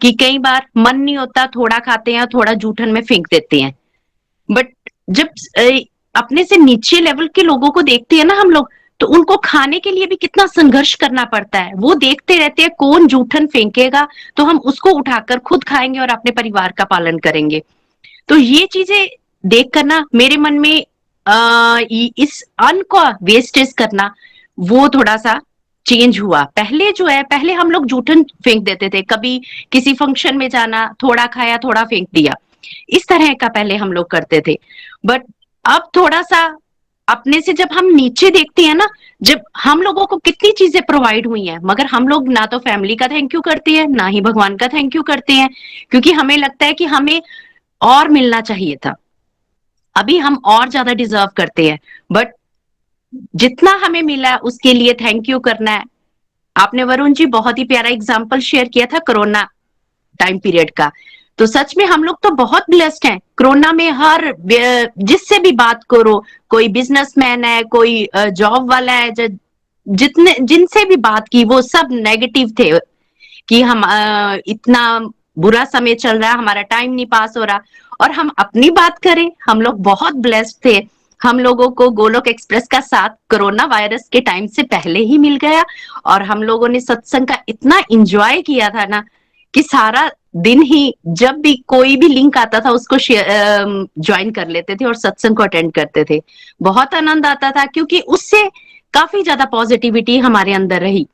कि कई बार मन नहीं होता, थोड़ा खाते हैं, थोड़ा जूठन में फेंक देते हैं। बट जब अपने से नीचे लेवल के लोगों को देखते हैं ना हम लोग, तो उनको खाने के लिए भी कितना संघर्ष करना पड़ता है। वो देखते रहते हैं कौन जूठन फेंकेगा तो हम उसको उठाकर खुद खाएंगे और अपने परिवार का पालन करेंगे। तो ये चीजें देखकर ना मेरे मन में इस अन्न को वेस्टेज करना वो थोड़ा सा चेंज हुआ। पहले जो है, पहले हम लोग जूठन फेंक देते थे, कभी किसी फंक्शन में जाना, थोड़ा खाया थोड़ा फेंक दिया, इस तरह का पहले हम लोग करते थे। बट अब थोड़ा सा अपने से जब हम नीचे देखते हैं ना, जब हम लोगों को कितनी चीजें प्रोवाइड हुई हैं, मगर हम लोग ना तो फैमिली का थैंक यू करते हैं, ना ही भगवान का थैंक यू करते हैं, क्योंकि हमें लगता है कि हमें और मिलना चाहिए था, अभी हम और ज्यादा डिजर्व करते हैं। बट जितना हमें मिला उसके लिए थैंक यू करना है। आपने वरुण जी बहुत ही प्यारा एग्जाम्पल शेयर किया था कोरोना टाइम पीरियड का, तो सच में हम लोग तो बहुत ब्लेस्ड हैं। कोरोना में हर जिससे भी बात करो, कोई बिजनेसमैन है, कोई जॉब वाला है, जितने जिनसे भी बात की वो सब नेगेटिव थे कि हम इतना बुरा समय चल रहा है, हमारा टाइम नहीं पास हो रहा। और हम अपनी बात करें, हम लोग बहुत ब्लेस्ड थे। हम लोगों को गोलोक एक्सप्रेस का साथ कोरोना वायरस के टाइम से पहले ही मिल गया और हम लोगों ने सत्संग का इतना एंजॉय किया था ना कि सारा दिन ही जब भी कोई भी लिंक आता था उसको ज्वाइन कर लेते थे और सत्संग को अटेंड करते थे। बहुत आनंद आता था क्योंकि उससे काफी ज्यादा पॉजिटिविटी हमारे अंदर रही।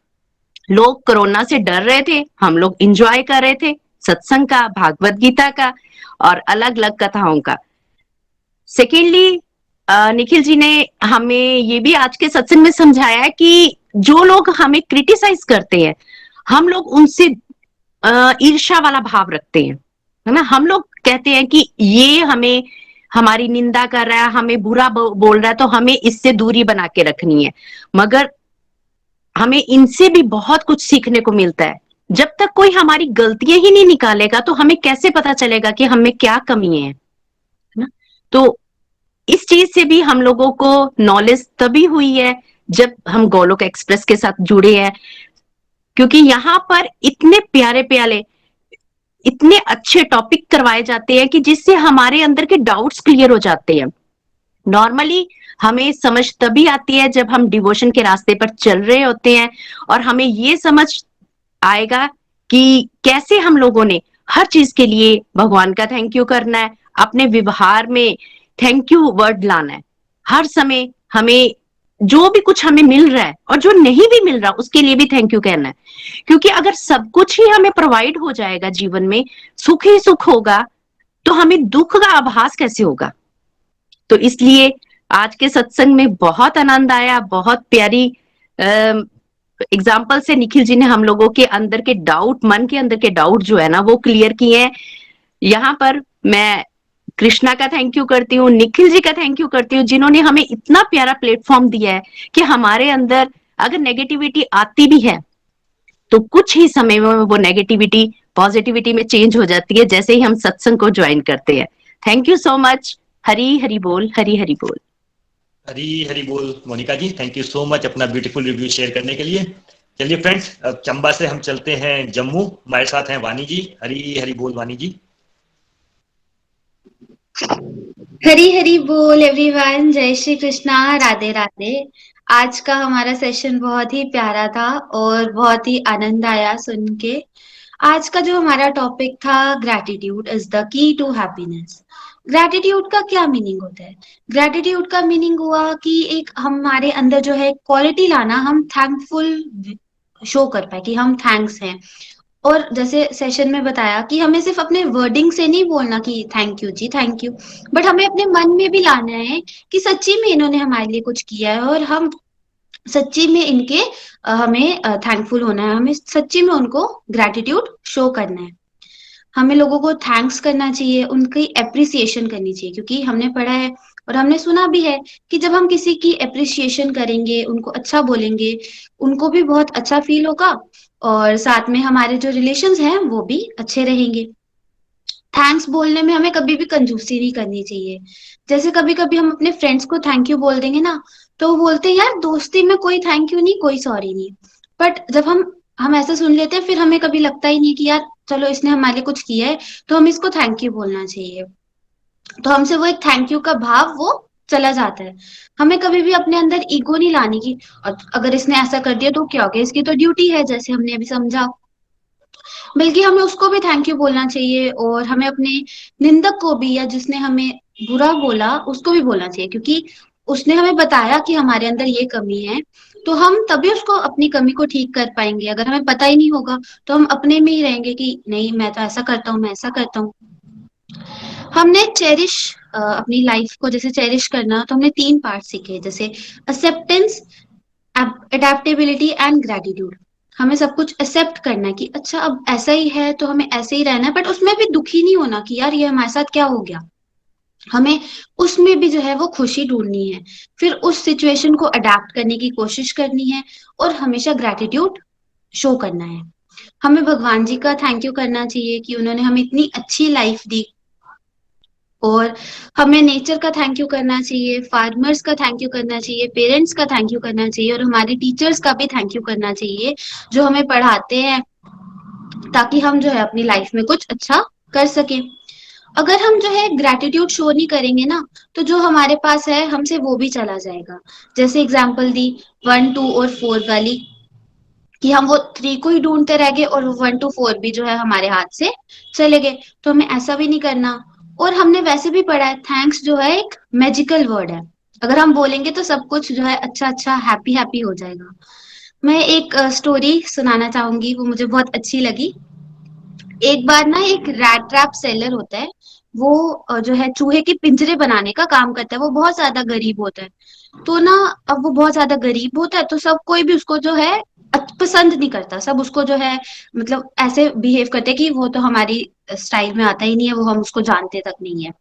लोग कोरोना से डर रहे थे, हम लोग एंजॉय कर रहे थे सत्संग का, भागवत गीता का और अलग अलग कथाओं का। सेकेंडली निखिल जी ने हमें ये भी आज के सत्संग में समझाया कि जो लोग हमें क्रिटिसाइज करते हैं, हम लोग उनसे ईर्ष्या वाला भाव रखते हैं, है ना। हम लोग कहते हैं कि ये हमें हमारी निंदा कर रहा है, हमें बुरा बोल रहा है, तो हमें इससे दूरी बना के रखनी है। मगर हमें इनसे भी बहुत कुछ सीखने को मिलता है। जब तक कोई हमारी गलतियां ही नहीं निकालेगा तो हमें कैसे पता चलेगा कि हमें क्या कमी है ना। तो इस चीज से भी हम लोगों को नॉलेज तभी हुई है जब हम गोलोक एक्सप्रेस के साथ जुड़े हैं, क्योंकि यहाँ पर इतने प्यारे प्यारे, इतने अच्छे टॉपिक करवाए जाते हैं कि जिससे हमारे अंदर के डाउट्स क्लियर हो जाते हैं। नॉर्मली हमें समझ तभी आती है जब हम डिवोशन के रास्ते पर चल रहे होते हैं और हमें ये समझ आएगा कि कैसे हम लोगों ने हर चीज के लिए भगवान का थैंक यू करना है, अपने व्यवहार में थैंक यू वर्ड लाना है। हर समय हमें जो भी कुछ हमें मिल रहा है और जो नहीं भी मिल रहा उसके लिए भी थैंक यू कहना है, क्योंकि अगर सब कुछ ही हमें प्रोवाइड हो जाएगा, जीवन में सुख ही सुख होगा, तो हमें दुख का आभास कैसे होगा। तो इसलिए आज के सत्संग में बहुत आनंद आया, बहुत प्यारी एग्जाम्पल से निखिल जी ने हम लोगों के अंदर के डाउट, मन के अंदर के डाउट जो है ना वो क्लियर किए हैं। यहाँ पर मैं कृष्णा का थैंक यू करती हूँ, निखिल जी का थैंक यू करती हूँ, जिन्होंने हमें इतना प्यारा प्लेटफॉर्म दिया है कि हमारे अंदर अगर नेगेटिविटी आती भी है तो कुछ ही समय में वो नेगेटिविटी पॉजिटिविटी में चेंज हो जाती है जैसे ही हम सत्संग को ज्वाइन करते हैं। Thank you so much. Hari Hari बोल, हरी हरी बोल। हरी हरी बोल। Monika ji, thank you so much अपना ब्यूटीफुल रिव्यू शेयर करने के लिए। चलिए फ्रेंड्स, अब चंबा से हम चलते हैं जम्मू। हमारे साथ हैं वानी जी। हरी हरी बोल वानी जी। हरी हरी बोल एवरीवन, जय श्री कृष्णा, राधे राधे। आज का हमारा सेशन बहुत ही प्यारा था और बहुत ही आनंद आया सुन के। आज का जो हमारा टॉपिक था, gratitude is the key to happiness. Gratitude का क्या मीनिंग होता है? ग्रैटिट्यूड का मीनिंग हुआ कि एक हमारे अंदर जो है क्वालिटी लाना, हम थैंकफुल शो कर पाए कि हम थैंक्स हैं। और जैसे सेशन में बताया कि हमें सिर्फ अपने वर्डिंग से नहीं बोलना कि thank you ji, thank you, but हमें अपने मन में भी लाना है कि सच्ची में इन्होंने हमारे लिए कुछ किया है और हम सच्ची में इनके हमें थैंकफुल होना है, हमें सच्ची में उनको ग्रैटिट्यूड शो करना है। हमें लोगों को थैंक्स करना चाहिए, उनकी एप्रिसिएशन करनी चाहिए, क्योंकि हमने पढ़ा है और हमने सुना भी है कि जब हम किसी की एप्रिसिएशन करेंगे, उनको अच्छा बोलेंगे, उनको भी बहुत अच्छा फील होगा और साथ में हमारे जो रिलेशंस हैं वो भी अच्छे रहेंगे। थैंक्स बोलने में हमें कभी भी कंजूसी नहीं करनी चाहिए। जैसे कभी कभी हम अपने फ्रेंड्स को थैंक यू बोल देंगे ना, तो वो बोलते हैं यार दोस्ती में कोई थैंक यू नहीं, कोई सॉरी नहीं। बट जब हम ऐसा सुन लेते हैं, फिर हमें कभी लगता ही नहीं कि यार चलो इसने हमारे लिए कुछ किया है तो हम इसको थैंक यू बोलना चाहिए। तो हमसे वो एक थैंक यू का भाव वो चला जाता है। हमें कभी भी अपने अंदर ईगो नहीं लानी की, और अगर इसने ऐसा कर दिया तो क्या हो गया, इसकी तो ड्यूटी है, जैसे हमने अभी समझा। बल्कि हमें उसको भी थैंक यू बोलना चाहिए और हमें अपने निंदक को भी, या जिसने हमें बुरा बोला उसको भी बोलना चाहिए, क्योंकि उसने हमें बताया कि हमारे अंदर ये कमी है, तो हम तभी उसको अपनी कमी को ठीक कर पाएंगे। अगर हमें पता ही नहीं होगा तो हम अपने में ही रहेंगे कि नहीं मैं तो ऐसा करता हूँ, मैं ऐसा करता हूँ। हमने चेरिश अपनी लाइफ को जैसे चेरिश करना, तो हमने 3 पार्ट सीखे, जैसे एक्सेप्टेंस, अडेप्टेबिलिटी एंड ग्रेटिट्यूड। हमें सब कुछ एक्सेप्ट करना है कि अच्छा अब ऐसा ही है तो हमें ऐसे ही रहना है, बट उसमें भी दुखी नहीं होना कि यार ये हमारे साथ क्या हो गया। हमें उसमें भी जो है वो खुशी ढूंढनी है, फिर उस सिचुएशन को अडेप्ट करने की कोशिश करनी है और हमेशा ग्रेटिट्यूड शो करना है। हमें भगवान जी का थैंक यू करना चाहिए कि उन्होंने हमें इतनी अच्छी लाइफ दी, और हमें नेचर का थैंक यू करना चाहिए, फार्मर्स का थैंक यू करना चाहिए, पेरेंट्स का थैंक यू करना चाहिए, और हमारे टीचर्स का भी थैंक यू करना चाहिए जो हमें पढ़ाते हैं, ताकि हम जो है अपनी लाइफ में कुछ अच्छा कर सके। अगर हम जो है ग्रैटिट्यूड शो नहीं करेंगे ना, तो जो हमारे पास है हमसे वो भी चला जाएगा। जैसे एग्जाम्पल दी 1, 2 और 4 वाली, कि हम वो 3 को ही ढूंढते रह गए और 1 to 4 भी जो है हमारे हाथ से चले गए। तो हमें ऐसा भी नहीं करना। और हमने वैसे भी पढ़ा है, थैंक्स जो है एक मैजिकल वर्ड है, अगर हम बोलेंगे तो सब कुछ जो है अच्छा अच्छा हैप्पी हैप्पी हो जाएगा। मैं एक स्टोरी सुनाना चाहूंगी, वो मुझे बहुत अच्छी लगी। एक बार ना एक रैट ट्रैप सेलर होता है, वो जो है चूहे के पिंजरे बनाने का काम करता है। वो बहुत ज्यादा गरीब होता है, तो ना अब वो बहुत ज्यादा गरीब होता है तो सब कोई भी उसको जो है पसंद नहीं करता। सब उसको जो है मतलब ऐसे बिहेव करते हैं कि वो तो हमारी स्टाइल में आता ही नहीं है, वो हम उसको जानते तक नहीं है।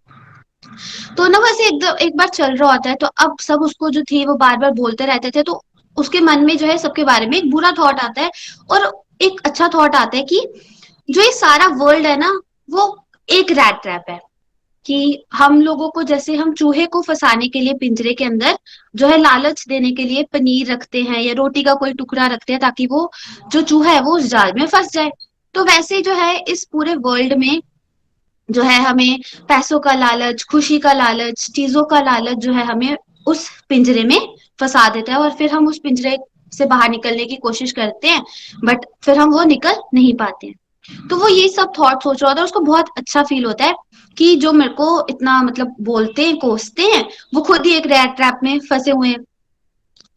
तो ना वैसे एक बार चल रहा होता है, तो अब सब उसको जो थे वो बार बार बोलते रहते थे, तो उसके मन में जो है सबके बारे में एक बुरा थॉट आता है और एक अच्छा थॉट आता है कि जो ये सारा वर्ल्ड है ना वो एक रैट ट्रैप है। कि हम लोगों को, जैसे हम चूहे को फंसाने के लिए पिंजरे के अंदर जो है लालच देने के लिए पनीर रखते हैं या रोटी का कोई टुकड़ा रखते हैं ताकि वो जो चूहा है वो उस जाल में फंस जाए, तो वैसे जो है इस पूरे वर्ल्ड में जो है हमें पैसों का लालच, खुशी का लालच, चीजों का लालच जो है हमें उस पिंजरे में फंसा देता है, और फिर हम उस पिंजरे से बाहर निकलने की कोशिश करते हैं, बट फिर हम वो निकल नहीं पाते हैं। तो वो ये सब थॉट सोच रहा होता है, उसको बहुत अच्छा फील होता है कि जो मेरे को इतना मतलब बोलते हैं, कोसते हैं, वो खुद ही एक रैट ट्रैप में फंसे हुए हैं।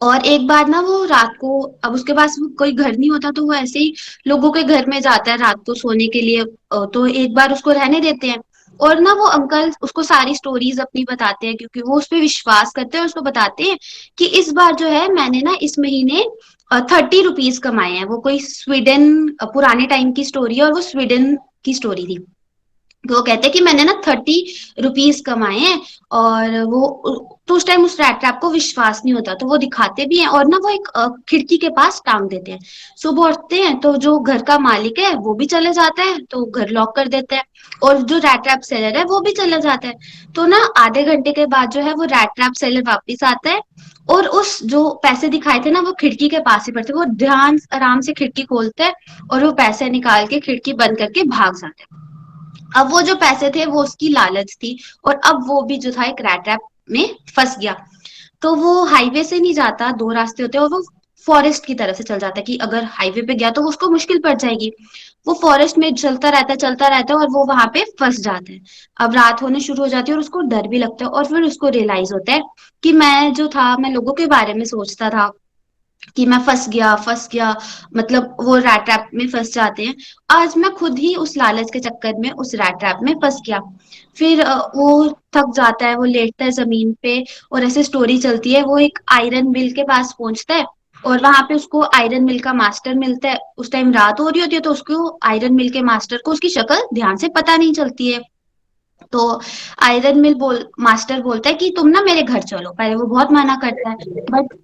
और एक बार ना वो रात को, अब उसके पास कोई घर नहीं होता तो वो ऐसे ही लोगों के घर में जाता है रात को सोने के लिए, तो एक बार उसको रहने देते हैं, और ना वो अंकल उसको सारी स्टोरीज अपनी बताते हैं क्योंकि वो उस पर विश्वास करते हैं, और उसको बताते हैं कि इस बार जो है मैंने ना इस महीने 30 रुपीज कमाए हैं। वो कोई स्वीडन, पुराने टाइम की स्टोरी है और वो स्वीडन की स्टोरी थी। तो वो कहते हैं कि मैंने ना 30 रुपीज कमाए हैं, और वो तो उस टाइम उस रैट ट्रैप को विश्वास नहीं होता, तो वो दिखाते भी हैं, और ना वो एक खिड़की के पास टांग देते हैं। सुबह उठते हैं तो जो घर का मालिक है वो भी चले जाता है, तो घर लॉक कर देते हैं, और जो रैट ट्रैप सेलर है वो भी चले जाता है। तो ना आधे घंटे के बाद जो है वो रैट ट्रैप सेलर वापिस आता है, और उस जो पैसे दिखाए थे ना वो खिड़की के पास ही पड़ते, वो ध्यान आराम से खिड़की खोलते हैं और वो पैसे निकाल के खिड़की बंद करके भाग जाते हैं। अब वो जो पैसे थे वो उसकी लालच थी, और अब वो भी जो था एक रैट ट्रैप में फंस गया। तो वो हाईवे से नहीं जाता, दो रास्ते होते हैं, और वो फॉरेस्ट की तरफ से चल जाता है कि अगर हाईवे पे गया तो उसको मुश्किल पड़ जाएगी। वो फॉरेस्ट में चलता रहता है और वो वहां पे फंस जाता है। अब रात होने शुरू हो जाती है और उसको डर भी लगता है, और फिर उसको रियलाइज होता है कि मैं लोगों के बारे में सोचता था कि मैं फंस गया, मतलब वो रैट ट्रैप में फंस जाते हैं। आज मैं खुद ही उस लालच के चक्कर में उस रैट ट्रैप में फंस गया। फिर वो थक जाता है, वो लेटता है जमीन पे, और ऐसे स्टोरी चलती है। वो एक आयरन मिल के पास पहुंचता है, और वहां पे उसको आयरन मिल का मास्टर मिलता है। उस टाइम रात हो रही होती है, तो उसको आयरन मिल के मास्टर को उसकी शक्ल ध्यान से पता नहीं चलती है। तो आयरन मिल मास्टर बोलता है कि तुम ना मेरे घर चलो। पहले वो बहुत मना करता है, बट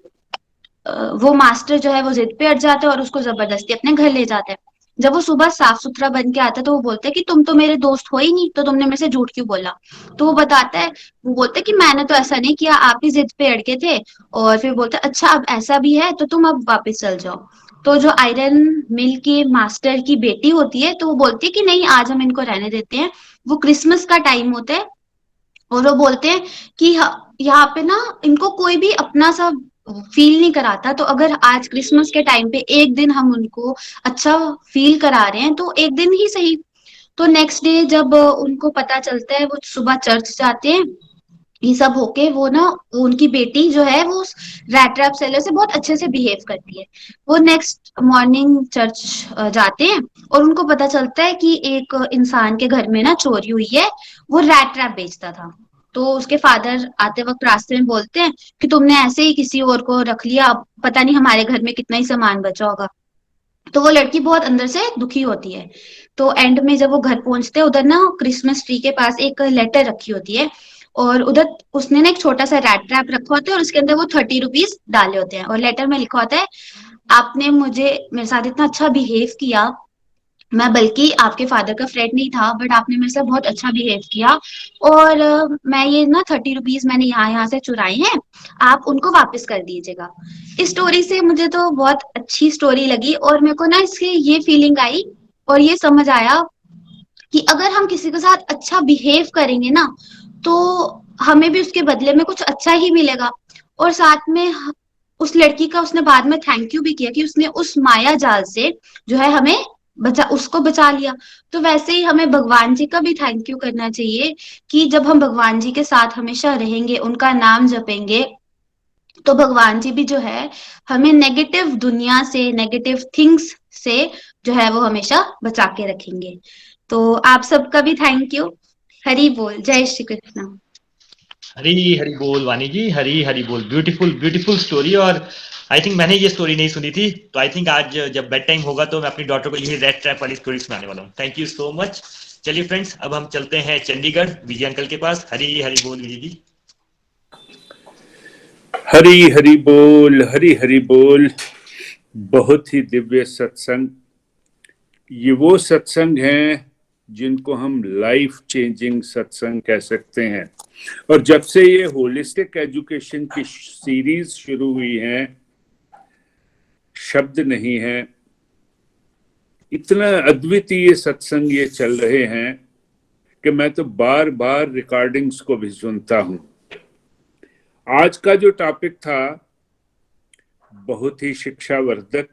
वो मास्टर जो है वो जिद पे अड़ जाता है और उसको जबरदस्ती अपने घर ले जाता है। जब वो सुबह साफ सुथरा बन के आता है तो वो बोलता है कि तुम तो मेरे दोस्त हो ही नहीं, तो तुमने मेरे से झूठ क्यों बोला। तो वो बताता है, वो बोलता है कि मैंने तो ऐसा नहीं किया, आप ही जिद पे अड़के थे। और फिर बोलता है अच्छा अब ऐसा भी है तो तुम अब वापस चल जाओ। तो जो आयरन मिल के मास्टर की बेटी होती है तो वो बोलती है कि नहीं, आज हम इनको रहने देते हैं। वो क्रिसमस का टाइम होता है, और वो बोलते हैं कि यहाँ पे ना इनको कोई भी अपना सा फील नहीं कराता, तो अगर आज क्रिसमस के टाइम पे एक दिन हम उनको अच्छा फील करा रहे हैं तो एक दिन ही सही। तो नेक्स्ट डे जब उनको पता चलता है, वो सुबह चर्च जाते हैं। ये सब होके वो उनकी बेटी जो है वो रैट ट्रैप सेलर से बहुत अच्छे से बिहेव करती है। वो नेक्स्ट मॉर्निंग चर्च जाते हैं, और उनको पता चलता है कि एक इंसान के घर में ना चोरी हुई है, वो रैट ट्रैप बेचता था। तो उसके फादर आते वक्त रास्ते में बोलते हैं कि तुमने ऐसे ही किसी और को रख लिया, अब पता नहीं हमारे घर में कितना ही सामान बचा होगा। तो वो लड़की बहुत अंदर से दुखी होती है। तो एंड में जब वो घर पहुंचते हैं, उधर ना क्रिसमस ट्री के पास एक लेटर रखी होती है, और उधर उसने ना एक छोटा सा रैट ट्रैप रखा होता है, और उसके अंदर वो 30 रुपीज डाले होते हैं, और लेटर में लिखा होता है, आपने मेरे साथ इतना अच्छा बिहेव किया, मैं बल्कि आपके फादर का फ्रेंड नहीं था, बट आपने मेरे साथ बहुत अच्छा बिहेव किया, और मैं ये ना 30 रुपीज मैंने यहाँ से चुराए हैं, आप उनको वापस कर दीजिएगा। इस स्टोरी से मुझे तो बहुत अच्छी स्टोरी लगी, और मेरे को ना इससे ये फीलिंग आई और ये समझ आया कि अगर हम किसी के साथ अच्छा बिहेव करेंगे ना, तो हमें भी उसके बदले में कुछ अच्छा ही मिलेगा। और साथ में उस लड़की का उसने बाद में थैंक यू भी किया कि उसने उस माया जाल से जो है हमें उसको बचा लिया। तो वैसे ही हमें भगवान जी का भी थैंक यू करना चाहिए कि जब हम भगवान जी के साथ हमेशा रहेंगे, उनका नाम जपेंगे, तो भगवान जी भी जो है हमें नेगेटिव दुनिया से, नेगेटिव थिंग्स से जो है वो हमेशा बचा के रखेंगे। तो आप सबका भी थैंक यू। हरि बोल, जय श्री कृष्ण। हरी हरी बोल वानी जी, हरी हरी बोल। Beautiful beautiful story. और आई थिंक मैंने ये स्टोरी नहीं सुनी थी, तो आई थिंक आज जब बेड टाइम होगा तो मैं अपनी डॉटर को यही रेड ट्रैप वाली स्टोरी सुनाने वाला हूँ। Thank you so much. चलिए फ्रेंड्स, अब हम चलते हैं चंडीगढ़ विजय अंकल के पास। हरी हरी बोल विजय जी। हरी हरी बोल, हरी हरी बोल। बहुत ही दिव्य सत्संग। ये वो सत्संग है जिनको हम लाइफ चेंजिंग सत्संग कह सकते हैं। और जब से ये होलिस्टिक एजुकेशन की सीरीज शुरू हुई है, शब्द नहीं है, इतना अद्वितीय सत्संग ये चल रहे हैं कि मैं तो बार बार रिकॉर्डिंग्स को भी सुनता हूं। आज का जो टॉपिक था बहुत ही शिक्षावर्धक,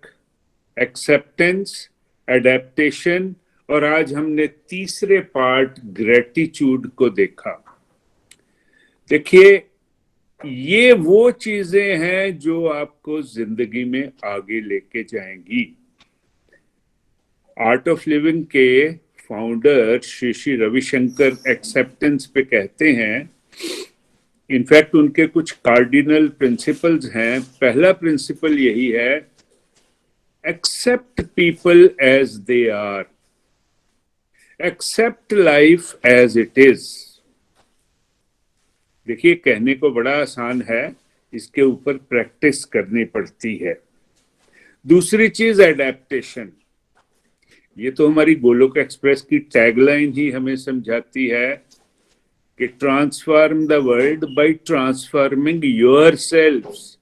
एक्सेप्टेंस, एडेप्टेशन, और आज हमने तीसरे पार्ट ग्रेटिट्यूड को देखा। देखिए, ये वो चीजें हैं जो आपको जिंदगी में आगे लेके जाएंगी। आर्ट ऑफ लिविंग के फाउंडर श्री श्री रविशंकर एक्सेप्टेंस पे कहते हैं, इनफैक्ट उनके कुछ कार्डिनल प्रिंसिपल्स हैं। पहला प्रिंसिपल यही है, accept people as they are, accept life as it is. देखिए, कहने को बड़ा आसान है, इसके ऊपर प्रैक्टिस करनी पड़ती है। दूसरी चीज एडेप्टेशन। ये तो हमारी गोलोक एक्सप्रेस की टैगलाइन ही हमें समझाती है कि transform the world by transforming yourselves.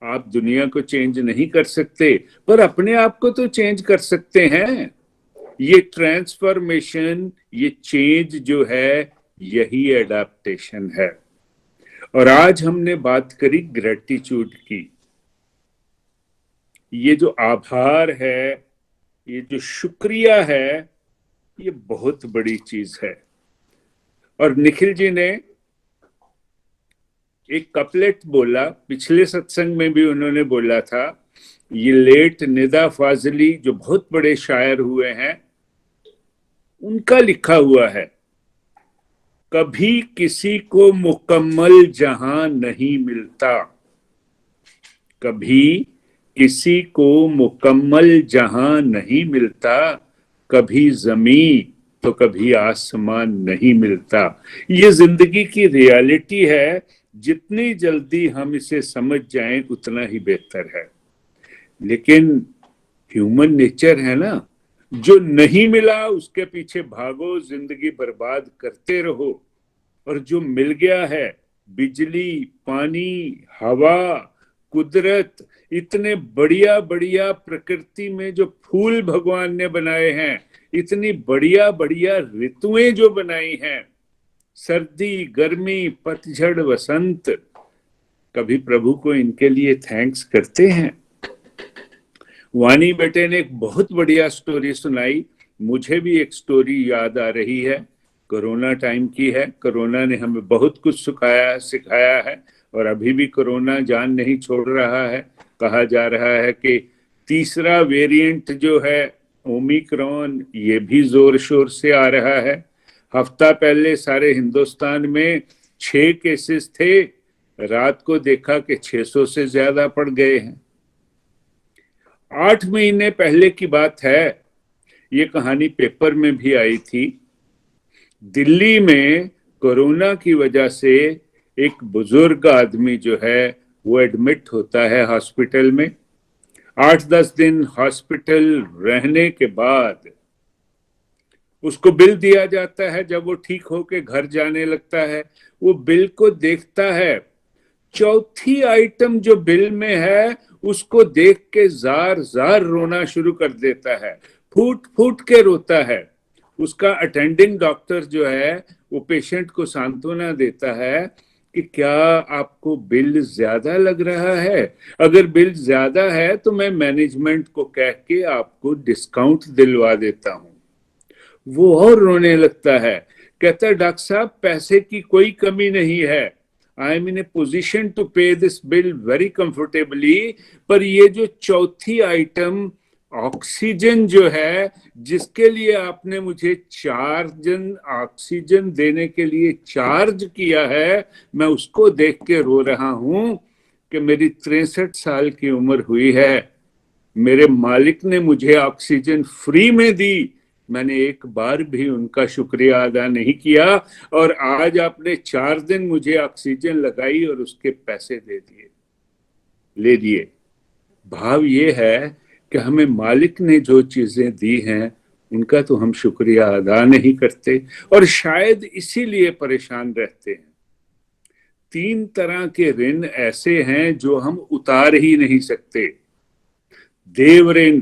आप दुनिया को चेंज नहीं कर सकते, पर अपने आप को तो चेंज कर सकते हैं। ये ट्रांसफॉर्मेशन, ये चेंज जो है, यही एडेप्टेशन है। और आज हमने बात करी ग्रेटिट्यूड की। ये जो आभार है, ये जो शुक्रिया है, ये बहुत बड़ी चीज है। और निखिल जी ने एक कपलेट बोला, पिछले सत्संग में भी उन्होंने बोला था, ये लेट निदा फाजली जो बहुत बड़े शायर हुए हैं, उनका लिखा हुआ है, कभी किसी को मुकम्मल जहां नहीं मिलता, कभी किसी को मुकम्मल जहां नहीं मिलता, कभी जमीन तो कभी आसमान नहीं मिलता। ये जिंदगी की रियलिटी है। जितनी जल्दी हम इसे समझ जाएं उतना ही बेहतर है। लेकिन ह्यूमन नेचर है ना, जो नहीं मिला उसके पीछे भागो, जिंदगी बर्बाद करते रहो। और जो मिल गया है, बिजली, पानी, हवा, कुदरत, इतने बढ़िया बढ़िया प्रकृति में जो फूल भगवान ने बनाए हैं, इतनी बढ़िया बढ़िया ऋतुएं जो बनाई हैं, सर्दी, गर्मी, पतझड़, वसंत, कभी प्रभु को इनके लिए थैंक्स करते हैं? वानी बेटे ने एक बहुत बढ़िया स्टोरी सुनाई। मुझे भी एक स्टोरी याद आ रही है, कोरोना टाइम की है। कोरोना ने हमें बहुत कुछ सिखाया है, और अभी भी कोरोना जान नहीं छोड़ रहा है। कहा जा रहा है कि तीसरा वेरिएंट जो है ओमिक्रॉन, ये भी जोर शोर से आ रहा है। हफ्ता पहले सारे हिंदुस्तान में 6 केसेस थे, रात को देखा कि 600 से ज्यादा पड़ गए हैं। 8 महीने पहले की बात है, ये कहानी पेपर में भी आई थी। दिल्ली में कोरोना की वजह से एक बुजुर्ग आदमी जो है वो एडमिट होता है हॉस्पिटल में। 8-10 दिन हॉस्पिटल रहने के बाद उसको बिल दिया जाता है। जब वो ठीक होके घर जाने लगता है, वो बिल को देखता है, चौथी आइटम जो बिल में है उसको देख के जार जार रोना शुरू कर देता है, फूट फूट के रोता है। उसका अटेंडिंग डॉक्टर जो है वो पेशेंट को सांत्वना देता है कि क्या आपको बिल ज्यादा लग रहा है? अगर बिल ज्यादा है तो मैं मैनेजमेंट को कह के आपको डिस्काउंट दिलवा देता हूं। वो और रोने लगता है, कहता है डॉक्टर साहब पैसे की कोई कमी नहीं है, I am in a position to pay this bill very comfortably, पर ये जो चौथी आइटम ऑक्सीजन जो है, जिसके लिए आपने मुझे ऑक्सीजन देने के लिए चार्ज किया है, मैं उसको देख के रो रहा हूं कि मेरी 63 साल की उम्र हुई है, मेरे मालिक ने मुझे ऑक्सीजन फ्री में दी, मैंने एक बार भी उनका शुक्रिया अदा नहीं किया, और आज आपने 4 दिन मुझे ऑक्सीजन लगाई और उसके पैसे ले दिए। भाव ये है कि हमें मालिक ने जो चीजें दी हैं उनका तो हम शुक्रिया अदा नहीं करते और शायद इसीलिए परेशान रहते हैं। 3 तरह के ऋण ऐसे हैं जो हम उतार ही नहीं सकते। देव ऋण,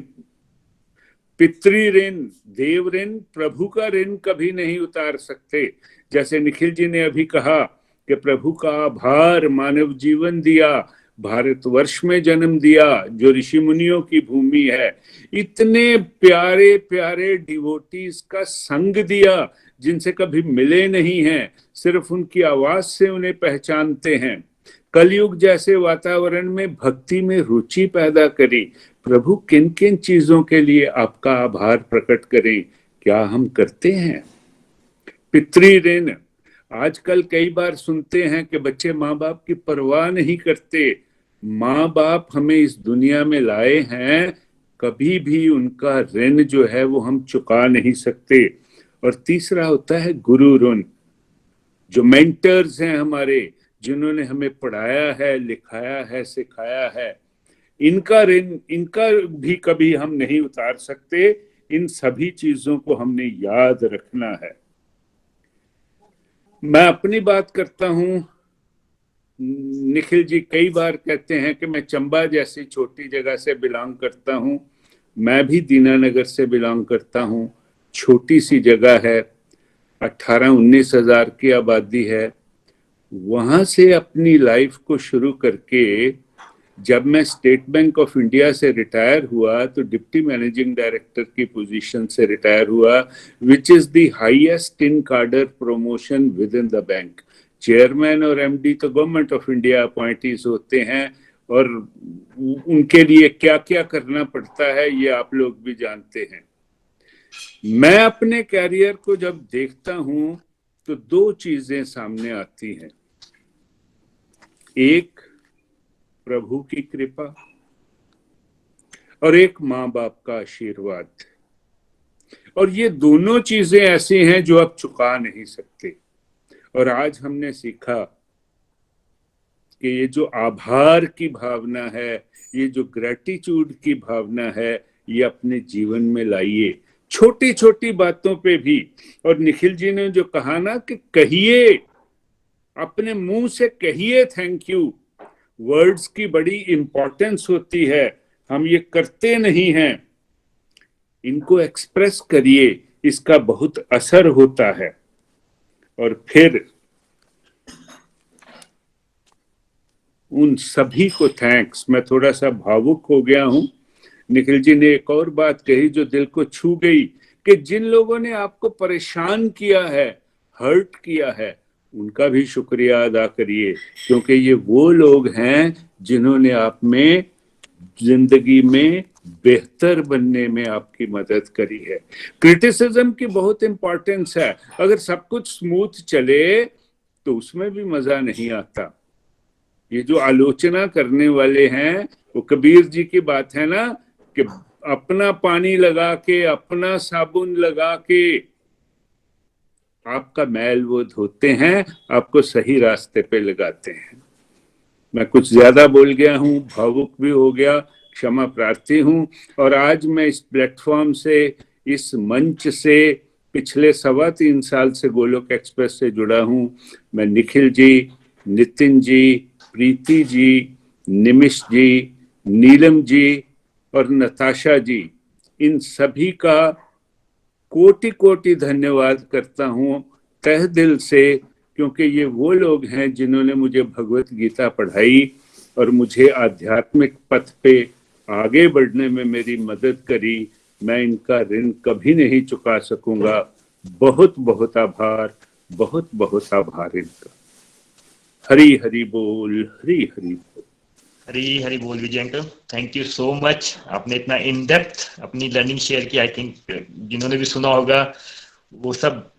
पितृ ऋण, देव ऋण, प्रभु का ऋण कभी नहीं उतार सकते। जैसे निखिल जी ने अभी कहा कि प्रभु का आभार, मानव जीवन दिया, भारतवर्ष में जन्म दिया जो ऋषि मुनियों की भूमि है, इतने प्यारे प्यारे डिवोटीज का संग दिया जिनसे कभी मिले नहीं हैं, सिर्फ उनकी आवाज से उन्हें पहचानते हैं। कलयुग जैसे वातावरण में भक्ति में रुचि पैदा करी। प्रभु किन किन चीजों के लिए आपका आभार प्रकट करें, क्या हम करते हैं? पितृ ऋण, आजकल कई बार सुनते हैं कि बच्चे माँ बाप की परवाह नहीं करते। माँ बाप हमें इस दुनिया में लाए हैं, कभी भी उनका ऋण जो है वो हम चुका नहीं सकते। और तीसरा होता है गुरु ऋण, जो मेंटर्स हैं हमारे, जिन्होंने हमें पढ़ाया है, लिखाया है, सिखाया है, इनका ऋण, इनका भी कभी हम नहीं उतार सकते। इन सभी चीजों को हमने याद रखना है। मैं अपनी बात करता हूं। निखिल जी कई बार कहते हैं कि मैं चंबा जैसी छोटी जगह से बिलोंग करता हूं। मैं भी दीनानगर से बिलोंग करता हूं। छोटी सी जगह है, 18-19 हजार की आबादी है। वहां से अपनी लाइफ को शुरू करके जब मैं स्टेट बैंक ऑफ इंडिया से रिटायर हुआ तो डिप्टी मैनेजिंग डायरेक्टर की पोजीशन से रिटायर हुआ, which is the highest in cadre promotion within the bank. Chairman और एमडी तो गवर्नमेंट ऑफ इंडिया अपॉइंटीज होते हैं और उनके लिए क्या क्या करना पड़ता है ये आप लोग भी जानते हैं। मैं अपने कैरियर को जब देखता हूं तो 2 चीजें सामने आती हैं। एक प्रभु की कृपा और एक माँ बाप का आशीर्वाद। और ये दोनों चीजें ऐसी हैं जो आप चुका नहीं सकते। और आज हमने सीखा कि ये जो आभार की भावना है, ये जो ग्रेटिट्यूड की भावना है, ये अपने जीवन में लाइए, छोटी छोटी बातों पे भी। और निखिल जी ने जो कहा ना कि कहिए, अपने मुंह से कहिए थैंक यू। वर्ड्स की बड़ी इंपॉर्टेंस होती है, हम ये करते नहीं हैं। इनको एक्सप्रेस करिए, इसका बहुत असर होता है। और फिर उन सभी को थैंक्स। मैं थोड़ा सा भावुक हो गया हूं। निखिल जी ने एक और बात कही जो दिल को छू गई कि जिन लोगों ने आपको परेशान किया है, हर्ट किया है, उनका भी शुक्रिया अदा करिए, क्योंकि ये वो लोग हैं जिन्होंने आप में जिंदगी में बेहतर बनने में आपकी मदद करी है। क्रिटिसिज्म की बहुत इंपॉर्टेंस है। अगर सब कुछ स्मूथ चले तो उसमें भी मजा नहीं आता। ये जो आलोचना करने वाले हैं, वो कबीर जी की बात है ना कि अपना पानी लगा के, अपना साबुन लगा के आपका मैल वो धोते हैं, आपको सही रास्ते पे लगाते हैं। मैं कुछ ज्यादा बोल गया हूँ, भावुक भी हो गया, क्षमा प्रार्थी हूँ। और आज मैं इस प्लेटफॉर्म से, इस मंच से पिछले 3.25 साल से गोलोक एक्सप्रेस से जुड़ा हूँ। मैं निखिल जी, नितिन जी, प्रीति जी, निमिष जी, नीलम जी और नताशा जी, इन सभी का कोटि कोटि धन्यवाद करता हूँ तहे दिल से, क्योंकि ये वो लोग हैं जिन्होंने मुझे भगवत गीता पढ़ाई और मुझे आध्यात्मिक पथ पे आगे बढ़ने में मेरी मदद करी। मैं इनका ऋण कभी नहीं चुका सकूंगा। बहुत बहुत आभार, बहुत बहुत आभार इनका। हरी हरी बोल, हरी हरी बोल। हरी हरी बोल Vijay uncle, thank you so much. आपने इतना इन डेप्थ अपनी लर्निंग शेयर की। आई थिंक जिन्होंने भी सुना होगा वो सब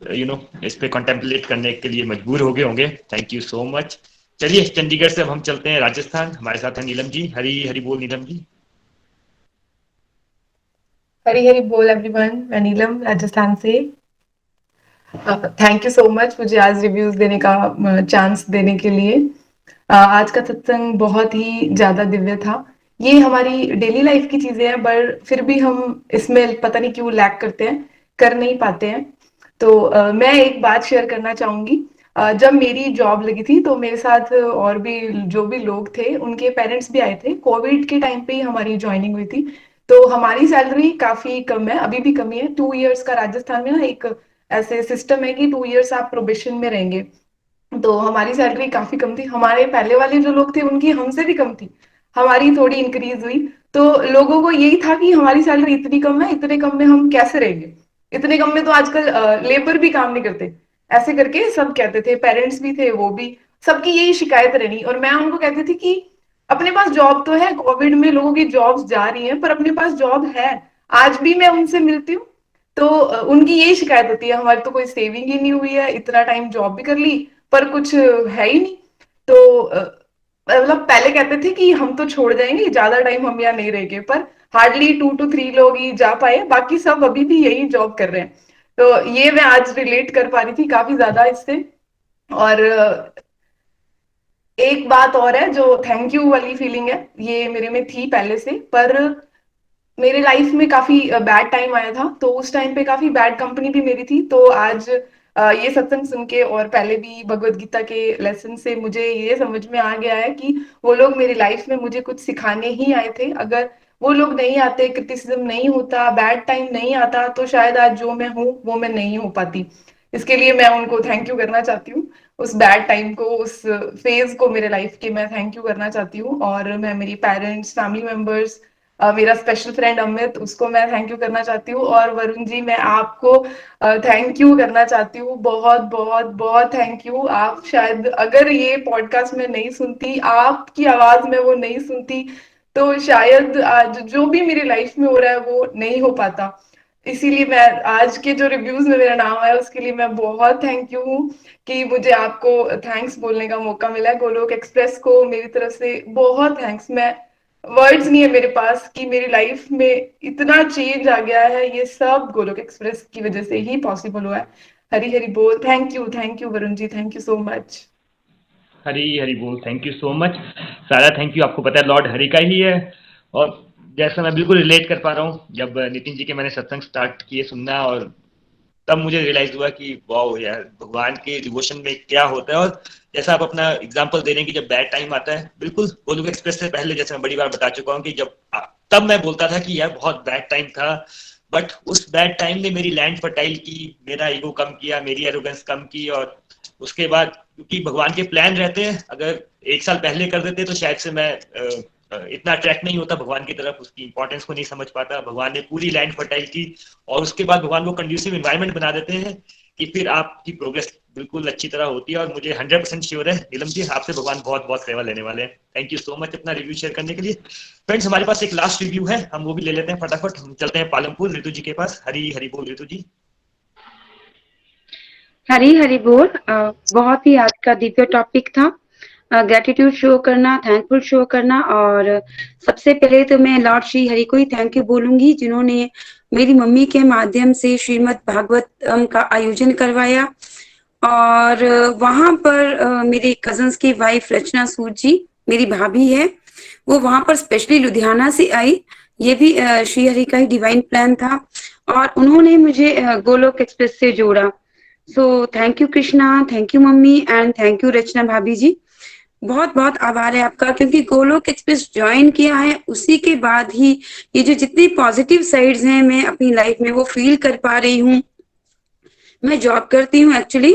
इस पे कॉन्टेम्पलेट करने के लिए मजबूर हो गए होंगे। Thank you so much. चलिए चंडीगढ़ से अब हम चलते हैं राजस्थान। हमारे साथ है नीलम जी। हरी हरी बोल नीलम जी। हरी हरी बोल एवरीवन, मैं नीलम राजस्थान से। थैंक यू सो मच मुझे आज रिव्यूज देने का चांस देने के लिए। आज का सत्संग बहुत ही ज्यादा दिव्य था। ये हमारी डेली लाइफ की चीजें हैं, पर फिर भी हम इसमें पता नहीं क्यों लैक करते हैं कर नहीं पाते हैं। तो मैं एक बात शेयर करना चाहूंगी। जब मेरी जॉब लगी थी तो मेरे साथ और भी जो भी लोग थे उनके पेरेंट्स भी आए थे। कोविड के टाइम पे ही हमारी ज्वाइनिंग हुई थी। तो हमारी सैलरी काफी कम है, अभी भी कमी है। 2 इयर्स का राजस्थान में ना एक ऐसे सिस्टम है कि 2 इयर्स आप प्रोबेशन में रहेंगे। तो हमारी सैलरी काफी कम थी। हमारे पहले वाले जो लोग थे उनकी हमसे भी कम थी, हमारी थोड़ी इंक्रीज हुई। तो लोगों को यही था कि हमारी सैलरी इतनी कम है, इतने कम में हम कैसे रहेंगे, इतने कम में तो आजकल लेबर भी काम नहीं करते, ऐसे करके सब कहते थे। पेरेंट्स भी थे, वो भी, सबकी यही शिकायत रहनी। और मैं उनको कहती थी कि अपने पास जॉब तो है, कोविड में लोगों की जॉब्स जा रही हैं, पर अपने पास जॉब है। आज भी मैं उनसे मिलती हूँ तो उनकी यही शिकायत होती है, हमारी तो कोई सेविंग ही नहीं हुई है, इतना टाइम जॉब भी कर ली पर कुछ है ही नहीं। तो मतलब पहले कहते थे कि हम तो छोड़ जाएंगे, ज्यादा टाइम हम यहाँ नहीं रहेंगे, पर हार्डली 2 to 3 लोग ही जा पाए, बाकी सब अभी भी यही जॉब कर रहे हैं। तो ये मैं आज रिलेट कर पा रही थी काफी ज्यादा इससे। और एक बात और है, जो थैंक यू वाली फीलिंग है, ये मेरे में थी पहले से, पर मेरे लाइफ में काफी बैड टाइम आया था। तो उस टाइम पे काफी बैड कंपनी भी मेरी थी। तो आज ये सत्संग सुन के और पहले भी भगवत गीता के लेसन से मुझे ये समझ में आ गया है कि वो लोग मेरी लाइफ में मुझे कुछ सिखाने ही आए थे। अगर वो लोग नहीं आते, क्रिटिसिज्म नहीं होता, बैड टाइम नहीं आता, तो शायद आज जो मैं हूँ वो मैं नहीं हो पाती। इसके लिए मैं उनको थैंक यू करना चाहती हूँ। उस बैड टाइम को, उस फेज को मेरे लाइफ के मैं थैंक यू करना चाहती हूँ। और मैं मेरी पेरेंट्स, फैमिली मेंबर्स, मेरा स्पेशल फ्रेंड अमित, उसको मैं थैंक यू करना चाहती हूँ। और वरुण जी, मैं आपको थैंक यू करना चाहती हूँ, बहुत बहुत बहुत थैंक यू। आप शायद अगर ये पॉडकास्ट में नहीं सुनती, आपकी आवाज में वो नहीं सुनती, तो शायद आज जो भी मेरी लाइफ में हो रहा है वो नहीं हो पाता। इसीलिए मैं आज के जो रिव्यूज में मेरा नाम आया उसके लिए मैं बहुत थैंक यू हूँ कि मुझे आपको थैंक्स बोलने का मौका मिला है। गोलोक एक्सप्रेस को मेरी तरफ से बहुत थैंक्स। मैं वर्ड्स नहीं है मेरे पास कि मेरी लाइफ में इतना चेंज आ गया है, ये सब गोलोक एक्सप्रेस की वजह से ही पॉसिबल हुआ है। हरी हरी बोल। Thank you Varun ji, thank you so much. Hari Hari बोल। Thank you so much. सारा थैंक यू आपको पता है लॉर्ड हरि का ही है। और जैसा मैं बिल्कुल रिलेट कर पा रहा हूँ, जब नितिन जी के मैंने सत्संग स्टार्ट किए सुनना, और तब मुझे रियलाइज हुआ कि वाओ यार, भगवान के डिवोशन में क्या होता है। और जैसा आप अपना एग्जांपल दे रहे हैं कि जब बैड टाइम आता है, बिल्कुल गोलोक एक्सप्रेस से पहले जैसे मैं बड़ी बार बता चुका हूँ कि जब तब मैं बोलता था कि यार बहुत बैड टाइम था, बट उस बैड टाइम ने मेरी लैंड फर्टाइल की, मेरा ईगो कम किया, मेरी एरोगेंस कम की। और उसके बाद क्योंकि भगवान के प्लान रहते हैं, अगर 1 साल पहले कर देते तो शायद से मैं इतना अट्रैक्ट नहीं होता भगवान की तरफ, उसकी इंपॉर्टेंस को नहीं समझ पाता। भगवान ने पूरी लैंड फर्टाइल की, और उसके बाद भगवान वो कंड्यूसिव एनवायरनमेंट बना देते हैं कि फिर आपकी प्रोग्रेस बिल्कुल अच्छी तरह होती है। और मुझे 100% श्योर है नीलम जी, आपसे भगवान बहुत बहुत सेवा लेने वाले हैं। थैंक यू सो मच अपना रिव्यू शेयर करने के लिए। फ्रेंड्स, हमारे पास एक लास्ट रिव्यू है, हम वो भी ले लेते हैं फटाफट। हम चलते हैं पालमपुर, ऋतु जी के पास। हरी हरी बोल ऋतु जी। हरी हरी बोल। बहुत ही आज का दिव्य टॉपिक था, ग्रेटिट्यूड शो करना, थैंकफुल शो करना। और सबसे पहले तो मैं लॉर्ड श्री हरि को ही थैंक यू बोलूंगी, जिन्होंने मेरी मम्मी के माध्यम से श्रीमद् भागवतम का आयोजन करवाया। और वहां पर मेरे कजन्स की वाइफ रचना सूद जी, मेरी भाभी है, वो वहां पर स्पेशली लुधियाना से आई। ये भी श्री हरि का ही डिवाइन प्लान था, और उन्होंने मुझे गोलोक एक्सप्रेस से जोड़ा। So thank you Krishna, thank you mummy, and thank you Rachna भाभी जी। बहुत बहुत आभार है आपका, क्योंकि गोलोक एक्सप्रेस ज्वाइन किया है उसी के बाद ही ये जो जितनी पॉजिटिव साइड्स हैं मैं अपनी लाइफ में वो फील कर पा रही हूँ। मैं जॉब करती हूँ, एक्चुअली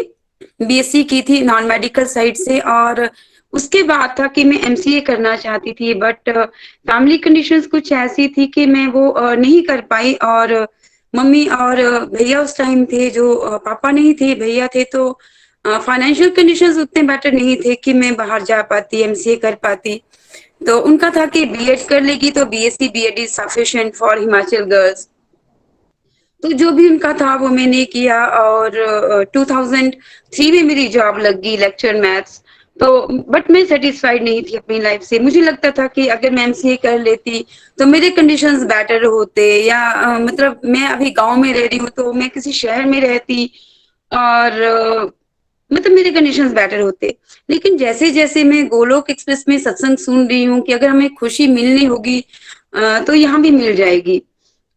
बीएससी की थी नॉन मेडिकल साइड से, और उसके बाद था कि मैं एमसीए करना चाहती थी, बट फैमिली कंडीशंस कुछ ऐसी थी कि मैं वो नहीं कर पाई। और मम्मी और भैया उस टाइम थे, जो पापा नहीं थे भैया थे, तो फाइनेंशियल कंडीशंस उतने बेटर नहीं थे कि मैं बाहर जा पाती, एमसीए कर पाती। तो उनका था कि बीएड कर लेगी तो BSc BEd is sufficient for Himachal girls. तो जो भी उनका था वो मैंने किया, और 2003 में मेरी जॉब लग गई लेक्चर मैथ्स। तो बट मैं सेटिस्फाइड नहीं थी अपनी लाइफ से। मुझे लगता था कि अगर मैं एमसीए कर लेती तो मेरे कंडीशंस बेटर होते, या मतलब मैं अभी गांव में रह रही हूँ तो मैं किसी शहर में रहती, और मतलब मेरे कंडीशंस बेटर होते। लेकिन जैसे जैसे मैं गोलोक एक्सप्रेस में सत्संग सुन रही हूँ कि अगर हमें खुशी मिलनी होगी तो यहाँ भी मिल जाएगी।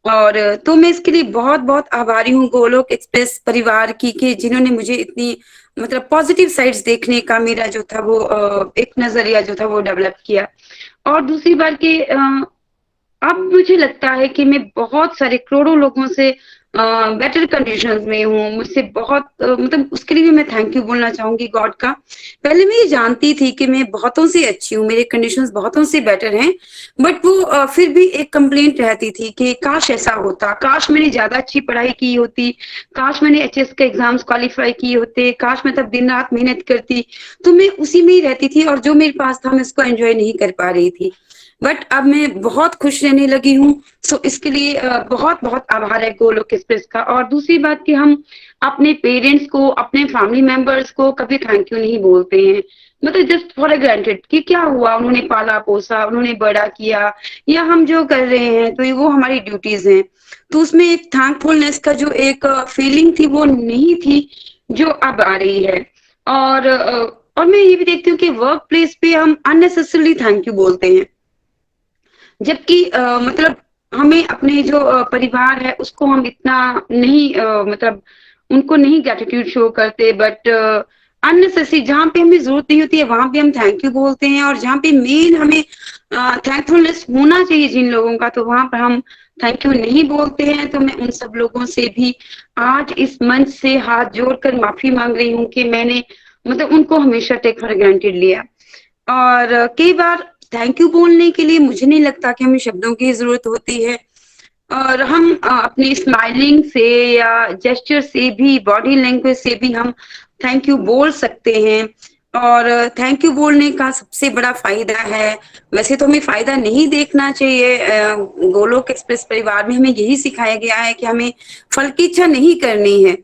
और तो मैं इसके लिए बहुत बहुत आभारी हूँ गोलोक एक्सप्रेस परिवार की, कि जिन्होंने मुझे इतनी मतलब पॉजिटिव साइड्स देखने का मेरा जो था वो एक नजरिया जो था वो डेवलप किया। और दूसरी बात कि अब मुझे लगता है कि मैं बहुत सारे करोड़ों लोगों से बेटर कंडीशंस में हूँ। मुझसे बहुत मतलब उसके लिए भी मैं थैंक यू बोलना चाहूंगी गॉड का। पहले मैं ये जानती थी कि मैं बहुतों से अच्छी हूँ, मेरे कंडीशंस बहुतों से बेटर हैं, बट वो फिर भी एक कंप्लेंट रहती थी कि काश ऐसा होता, काश मैंने ज्यादा अच्छी पढ़ाई की होती, काश मैंने एचएस के एग्जाम्स क्वालिफाई किए होते, काश मैं तब दिन रात मेहनत करती। तो मैं उसी में ही रहती थी और जो मेरे पास था मैं उसको एंजॉय नहीं कर पा रही थी। बट अब मैं बहुत खुश रहने लगी हूँ। सो इसके लिए बहुत बहुत आभार है गोलोक एक्सप्रेस का। और दूसरी बात कि हम अपने पेरेंट्स को, अपने फैमिली मेंबर्स को कभी थैंक यू नहीं बोलते हैं, मतलब जस्ट फॉर ग्रांटेड कि क्या हुआ, उन्होंने पाला पोसा, उन्होंने बड़ा किया, या हम जो कर रहे हैं तो ये वो हमारी ड्यूटीज हैं। तो उसमें एक थैंकफुलनेस का जो एक फीलिंग थी वो नहीं थी, जो अब आ रही है। और मैं ये भी देखती हूँ कि वर्क प्लेस पे हम अननेसेसरली थैंक यू बोलते हैं, जबकि मतलब हमें अपने जो परिवार है उसको हम इतना नहीं मतलब उनको नहीं ग्रेटिट्यूड शो करते। बट अननेसेसरी जहाँ पे हमें जरूरत नहीं होती है वहां पे हम थैंक यू बोलते हैं, और जहाँ पे मेन हमें थैंकफुलनेस होना चाहिए जिन लोगों का, तो वहां पर हम थैंक यू नहीं बोलते हैं। तो मैं उन सब लोगों से भी आज इस मंच से हाथ जोड़कर माफी मांग रही हूँ कि मैंने मतलब उनको हमेशा टेक फॉर ग्रांटेड लिया। और कई बार थैंक यू बोलने के लिए मुझे नहीं लगता कि हमें शब्दों की जरूरत होती है, और हम अपनी स्माइलिंग से या जेस्चर से भी, बॉडी लैंग्वेज से भी हम थैंक यू बोल सकते हैं। और थैंक यू बोलने का सबसे बड़ा फायदा है, वैसे तो हमें फायदा नहीं देखना चाहिए, गोलोक एक्सप्रेस परिवार में हमें यही सिखाया गया है कि हमें फल की इच्छा नहीं करनी है।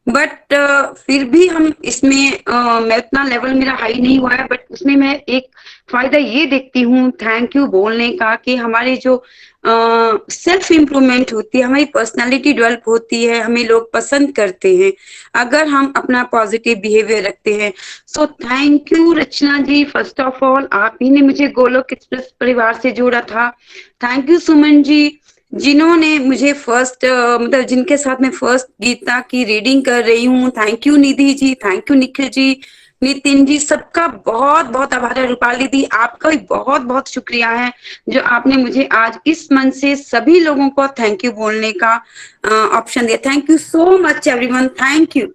बट फिर भी हम इसमें मैं उतना लेवल मेरा हाई नहीं हुआ है, बट उसमें मैं एक फायदा ये देखती हूँ थैंक यू बोलने का कि हमारे जो सेल्फ इम्प्रूवमेंट होती है, हमारी पर्सनालिटी डेवलप होती है, हमें लोग पसंद करते हैं अगर हम अपना पॉजिटिव बिहेवियर रखते हैं। So thank you Rachna ji, first of all आप ही ने मुझे गोलोक एक्सप्रेस परिवार से जोड़ा था। थैंक यू सुमन जी, जिन्होंने मुझे फर्स्ट मतलब जिनके साथ मैं फर्स्ट गीता की रीडिंग कर रही हूँ। Thank you Nidhi ji, thank you Nikhil ji, Nitin ji, सबका बहुत बहुत आभार है। रूपाली दी आपका भी बहुत बहुत शुक्रिया है जो आपने मुझे आज इस मन से सभी लोगों को थैंक यू बोलने का ऑप्शन दिया। Thank you so much everyone, thank you.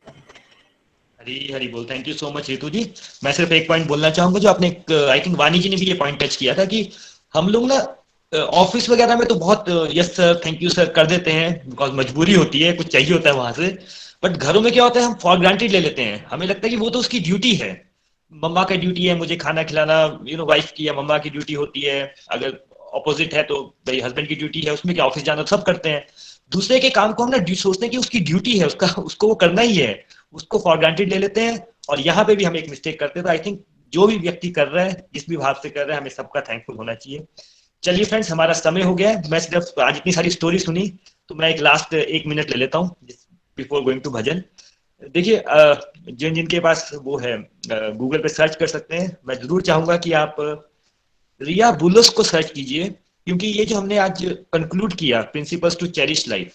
Hari Hari बोल। Thank you so much Ritu ji. मैं सिर्फ एक पॉइंट बोलना चाहूंगा जो आपने, आई थिंक वानी जी ने भी ये पॉइंट टच किया था कि हम लोग ना ऑफिस वगैरह में तो बहुत yes sir thank you sir कर देते हैं, बिकॉज मजबूरी होती है, कुछ चाहिए होता है वहां से। बट घरों में क्या होता है, हम फॉर ग्रांटेड ले लेते हैं, हमें लगता है कि वो तो उसकी ड्यूटी है, मम्मा का ड्यूटी है मुझे खाना खिलाना, वाइफ की या मम्मा की ड्यूटी होती है। अगर ऑपोजिट है तो भाई हस्बैंड की ड्यूटी है, उसमें क्या ऑफिस जाना सब करते हैं। दूसरे के काम को हम ना सोचते हैं कि उसकी ड्यूटी है, उसको वो करना ही है, उसको फॉर ग्रांटेड ले लेते हैं। और यहाँ पे भी हम एक मिस्टेक करते हैं। तो आई थिंक जो भी व्यक्ति कर रहा है, जिस भी भाव से कर रहा है, हमें सबका थैंकफुल होना चाहिए। चलिए फ्रेंड्स, हमारा समय हो गया है। मैं सिर्फ आज इतनी सारी स्टोरी सुनी तो मैं एक लास्ट 1 मिनट ले लेता हूँ बिफोर गोइंग टू भजन। देखिए, जिनके पास वो है गूगल पे सर्च कर सकते हैं। मैं जरूर चाहूंगा कि आप रिया बुलस को सर्च कीजिए, क्योंकि ये जो हमने आज कंक्लूड किया प्रिंसिपल्स टू चेरिश लाइफ,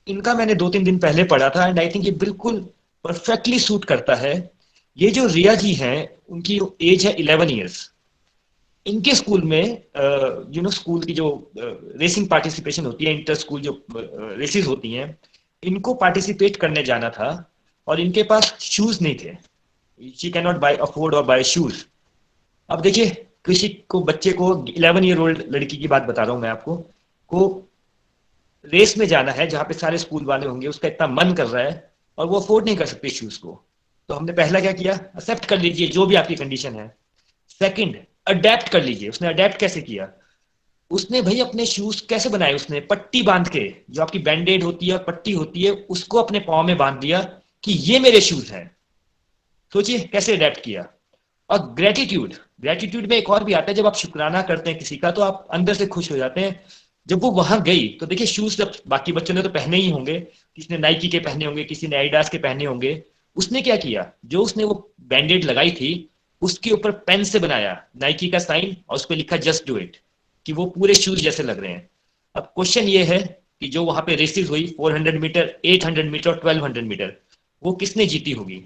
इनका मैंने 2-3 दिन पहले पढ़ा था एंड आई थिंक ये बिल्कुल परफेक्टली सूट करता है। ये जो रिया जी हैं, उनकी एज है 11 ईयर्स। इनके स्कूल में स्कूल की जो रेसिंग पार्टिसिपेशन होती है, इंटर स्कूल जो रेसेस होती हैं, इनको पार्टिसिपेट करने जाना था और इनके पास शूज नहीं थे। She can not buy afford or buy shoes. अब देखिए, किसी को बच्चे को 11 ईयर ओल्ड लड़की की बात बता रहा हूं मैं आपको, को रेस में जाना है जहां पे सारे स्कूल वाले होंगे, उसका इतना मन कर रहा है और वो अफोर्ड नहीं कर सकते शूज को। तो हमने पहला क्या किया, एक्सेप्ट कर लीजिए जो भी आपकी कंडीशन है। सेकंड, अडेप्ट कर लीजिए। उसने अडेप्ट कैसे किया, उसने भाई अपने शूज कैसे बनाए, उसने पट्टी बांध के, जो आपकी बैंडेड होती है और पट्टी होती है, उसको अपने पाँव में बांध दिया कि ये मेरे शूज हैं। सोचिए कैसे अडेप्ट किया। और ग्रेटिट्यूड में एक और भी आता है, जब आप शुक्राना करते हैं किसी का तो आप अंदर से खुश हो जाते हैं। जब वो वहां गई तो देखिए, शूज जब बाकी बच्चों ने तो पहने ही होंगे, किसी ने नाइकी के पहने होंगे, किसी ने एडिडास के पहने होंगे। उसने क्या किया, जो उसने वो बैंडेड लगाई थी उसके ऊपर पेन से बनाया नाइकी का साइन और उस पर लिखा जस्ट डू इट, कि वो पूरे शूज जैसे लग रहे हैं। अब क्वेश्चन ये है कि जो वहां पे रेसेस हुई 400 मीटर, 800 मीटर और 1200 मीटर, वो किसने जीती होगी?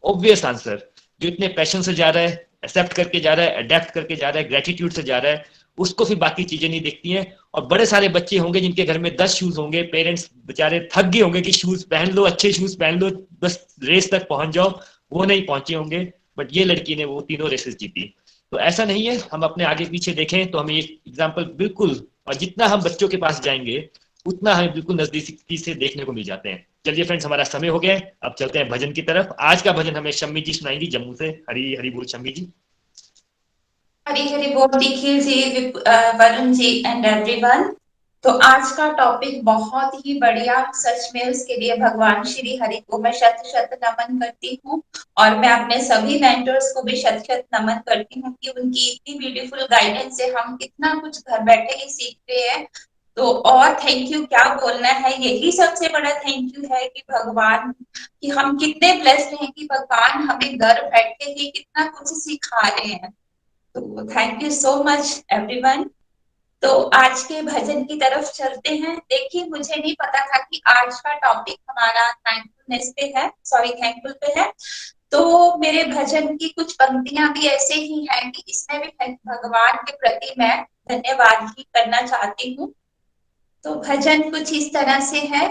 ऑब्वियस आंसर, जो इतने पैशन से जा रहा है, एक्सेप्ट करके जा रहा है, अडेप्ट करके जा रहा है, ग्रेटिट्यूड से जा रहा है, उसको फिर बाकी चीजें नहीं देखती हैं। और बड़े सारे बच्चे होंगे जिनके घर में 10 शूज होंगे, पेरेंट्स बेचारे थक गए होंगे कि शूज पहन लो, अच्छे शूज पहन लो, बस रेस तक पहुंच जाओ, वो नहीं पहुंचे होंगे, बट ये लड़की ने वो तीनों रेसेस जीती। तो ऐसा नहीं है, हम अपने आगे पीछे देखें तो हमें एग्जाम्पल बिल्कुल, और जितना हम बच्चों के पास जाएंगे उतना हमें बिल्कुल नजदीकी से देखने को मिल जाते हैं। चलिए फ्रेंड्स, हमारा समय हो गया है, अब चलते हैं भजन की तरफ। आज का भजन हमें शम्मी जी सुनाएंगी जम्मू से। हरी हरी बोल शम्मी जी। हरी हरी बोल निखिल जी, वरुण जी एंड एवरीवन। तो आज का टॉपिक बहुत ही बढ़िया, सच में उसके लिए भगवान श्री हरि को मैं शत शत नमन करती हूँ, और मैं अपने सभी मेंटर्स को भी शत शत नमन करती हूँ कि उनकी इतनी ब्यूटीफुल गाइडेंस से हम कितना कुछ घर बैठे ही सीख रहे हैं। तो और थैंक यू क्या बोलना है, यही सबसे बड़ा थैंक यू है कि भगवान, कि हम कितने ब्लेस्ड हैं कि भगवान हमें घर बैठे ही कितना कुछ सिखा रहे हैं। तो thank you so much everyone. तो आज के भजन की तरफ चलते हैं। देखिए, मुझे नहीं पता था कि आज का टॉपिक हमारा थैंकफुलनेस पे है, सॉरी थैंकफुल पे है। तो मेरे भजन की कुछ पंक्तियां भी ऐसे ही हैं कि इसमें भी भगवान के प्रति मैं धन्यवाद ही करना चाहती हूँ। तो भजन कुछ इस तरह से है।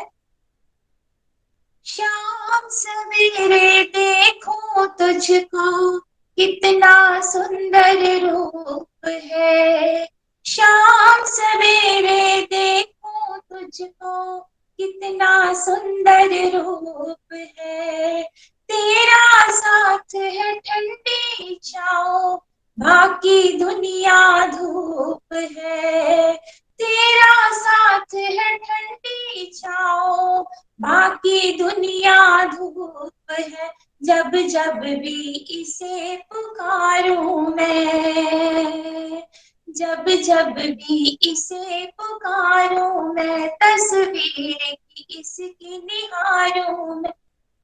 शाम सवेरे देखूं तुझको, कितना सुंदर रूप है। शाम सवेरे देखूं तुझको, कितना सुंदर रूप है। तेरा साथ है ठंडी छाओ, बाकी दुनिया धूप है। तेरा साथ है ठंडी छाओ, बाकी दुनिया धूप है। जब जब भी इसे पुकारूं मैं, जब जब भी इसे पुकारूं मैं, तस्वीर की इसकी निहारूं मैं।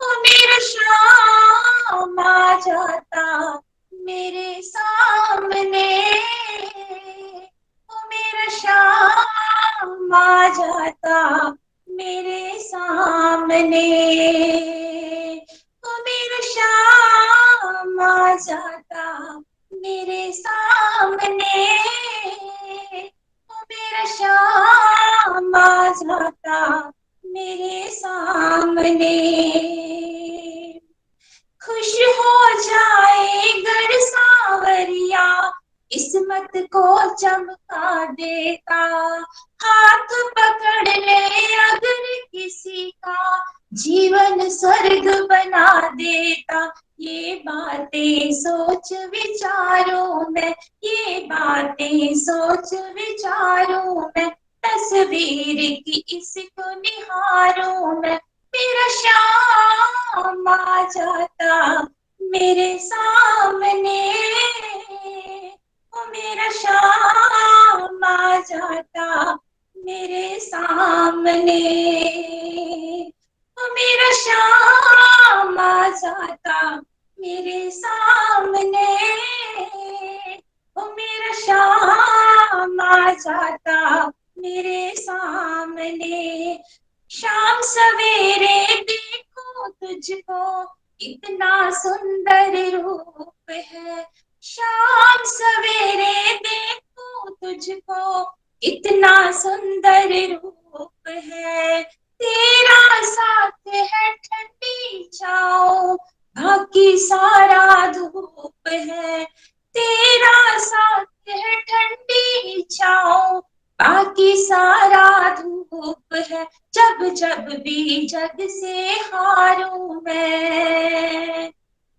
ओ मेरा शाम आ जाता मेरे सामने, ओ मेरा शाम आ जाता मेरे सामने, ओ मेरा शाम आ जाता मेरे सामने, ओ मेरा शाम आ जाता मेरे सामने। खुश हो जाए घर सांवरिया, किस्मत को चमका देता। हाथ पकड़ ले अगर किसी का, जीवन स्वर्ग बना देता। ये बातें सोच विचारों में, ये बातें सोच विचारों में, तस्वीर की इसको निहारों में। मेरा शाम आ जाता मेरे सामने, ओ मेरा शाम आ जाता मेरे सामने, ओ मेरा शाम आ जाता मेरे सामने, ओ मेरा शाम आ जाता मेरे सामने। शाम सवेरे देखो तुझको, इतना सुंदर रूप है। शाम सवेरे देखो तुझको, इतना सुंदर रूप है। तेरा साथ है ठंडी छाओ, बाकी सारा धूप है। तेरा साथ है ठंडी छाओ, बाकी सारा धूप है। जब जब भी जग से हारूं मैं,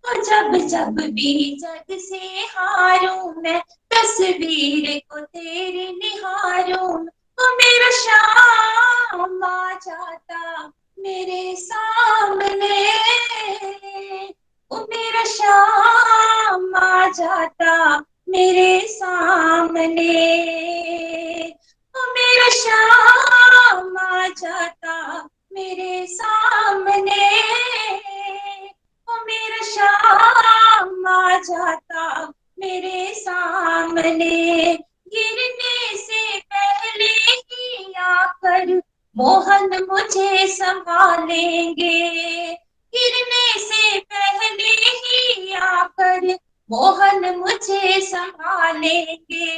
और जब जब भी जग से हारूं मैं, तस्वीर को तेरी निहारूं। ओ मेरा शाम आ जाता मेरे सामने, ओ मेरा शाम आ जाता मेरे सामने, ओ मेरा शाम आ जाता मेरे सामने, ओ मेरा शाम आ जाता मेरे सामने। गिरने से पहले ही मोहन मुझे संभालेंगे, गिरने से पहले ही आकर मोहन मुझे संभालेंगे।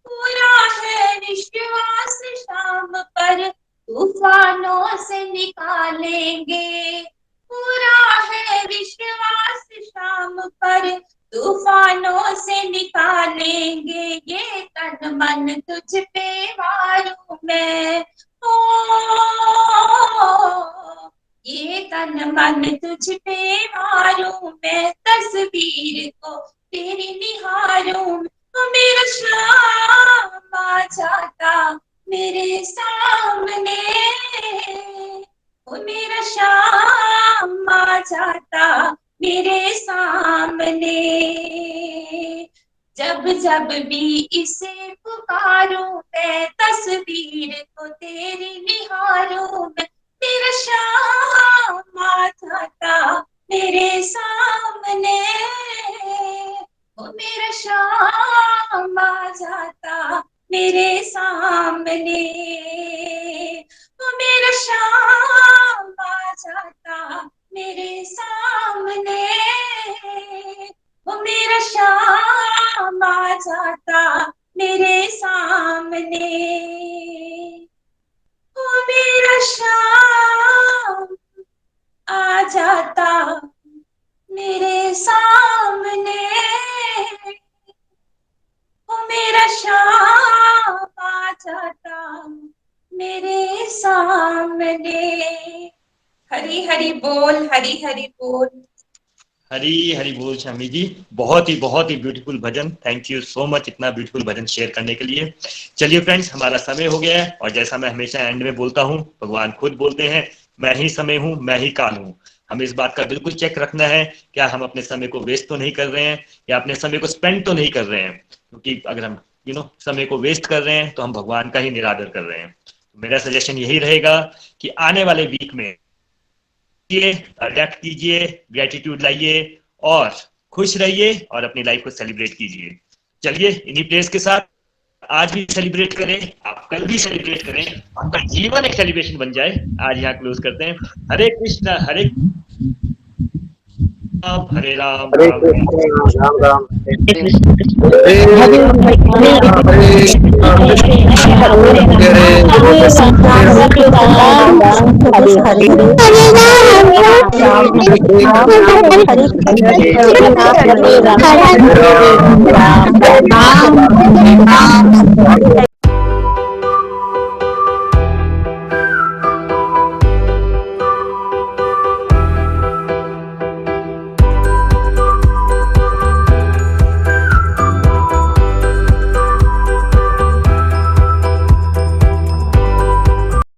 पूरा है विश्वास शाम पर तूफानों से निकालेंगे, पूरा है विश्वास शाम पर तूफानों से निकालेंगे। ये तन मन तुझ पे वारूं मैं, ओ ये तन मन तुझ पे वारूं मैं, तस्वीर को तेरी निहारूं। मेरा श्याम आ जाता मेरे सामने, मेरा श्याम आ जाता मेरे सामने। जब जब भी इसे पुकारूं मैं, तस्वीर को तेरी निहारूं मैं, तेरा श्याम आ जाता मेरे सामने, ओ मेरा श्याम आ जाता मेरे सामने, ओ मेरा श्याम आ जाता मेरे सामने, ओ मेरा श्याम आ जाता मेरे सामने, ओ मेरा श्याम आ जाता मेरे सामने, ओ मेरा श्याम आ जाता मेरे सामने। हरी हरी बोल, हरी हरी बोल। हरी हरी बोल शमी जी, बहुत ही ब्यूटीफुल भजन। थैंक यू सो मच इतना ब्यूटीफुल भजन शेयर करने के लिए। चलिए फ्रेंड्स, हमारा समय हो गया है और जैसा मैं हमेशा एंड में बोलता हूँ, भगवान खुद बोलते हैं, मैं ही समय हूँ, मैं ही काल हूँ। हमें इस बात का बिल्कुल चेक रखना है, क्या हम अपने समय को वेस्ट तो नहीं कर रहे हैं या अपने समय को स्पेंड तो नहीं कर रहे हैं, क्योंकि अगर हम समय को वेस्ट कर रहे हैं तो हम भगवान का ही निरादर कर रहे हैं। तो मेरा सजेशन यही रहेगा कि आने वाले वीक में अडेप्ट कीजिए, ग्रेटिट्यूड लाइए और खुश रहिए और अपनी लाइफ को सेलिब्रेट कीजिए। चलिए इन्हीं प्लेस के साथ आज भी सेलिब्रेट करें, आप कल भी सेलिब्रेट करें, आपका जीवन एक सेलिब्रेशन बन जाए। आज यहाँ क्लोज करते हैं। हरे कृष्णा हरे राम हरे राम राम राम राम हरे राम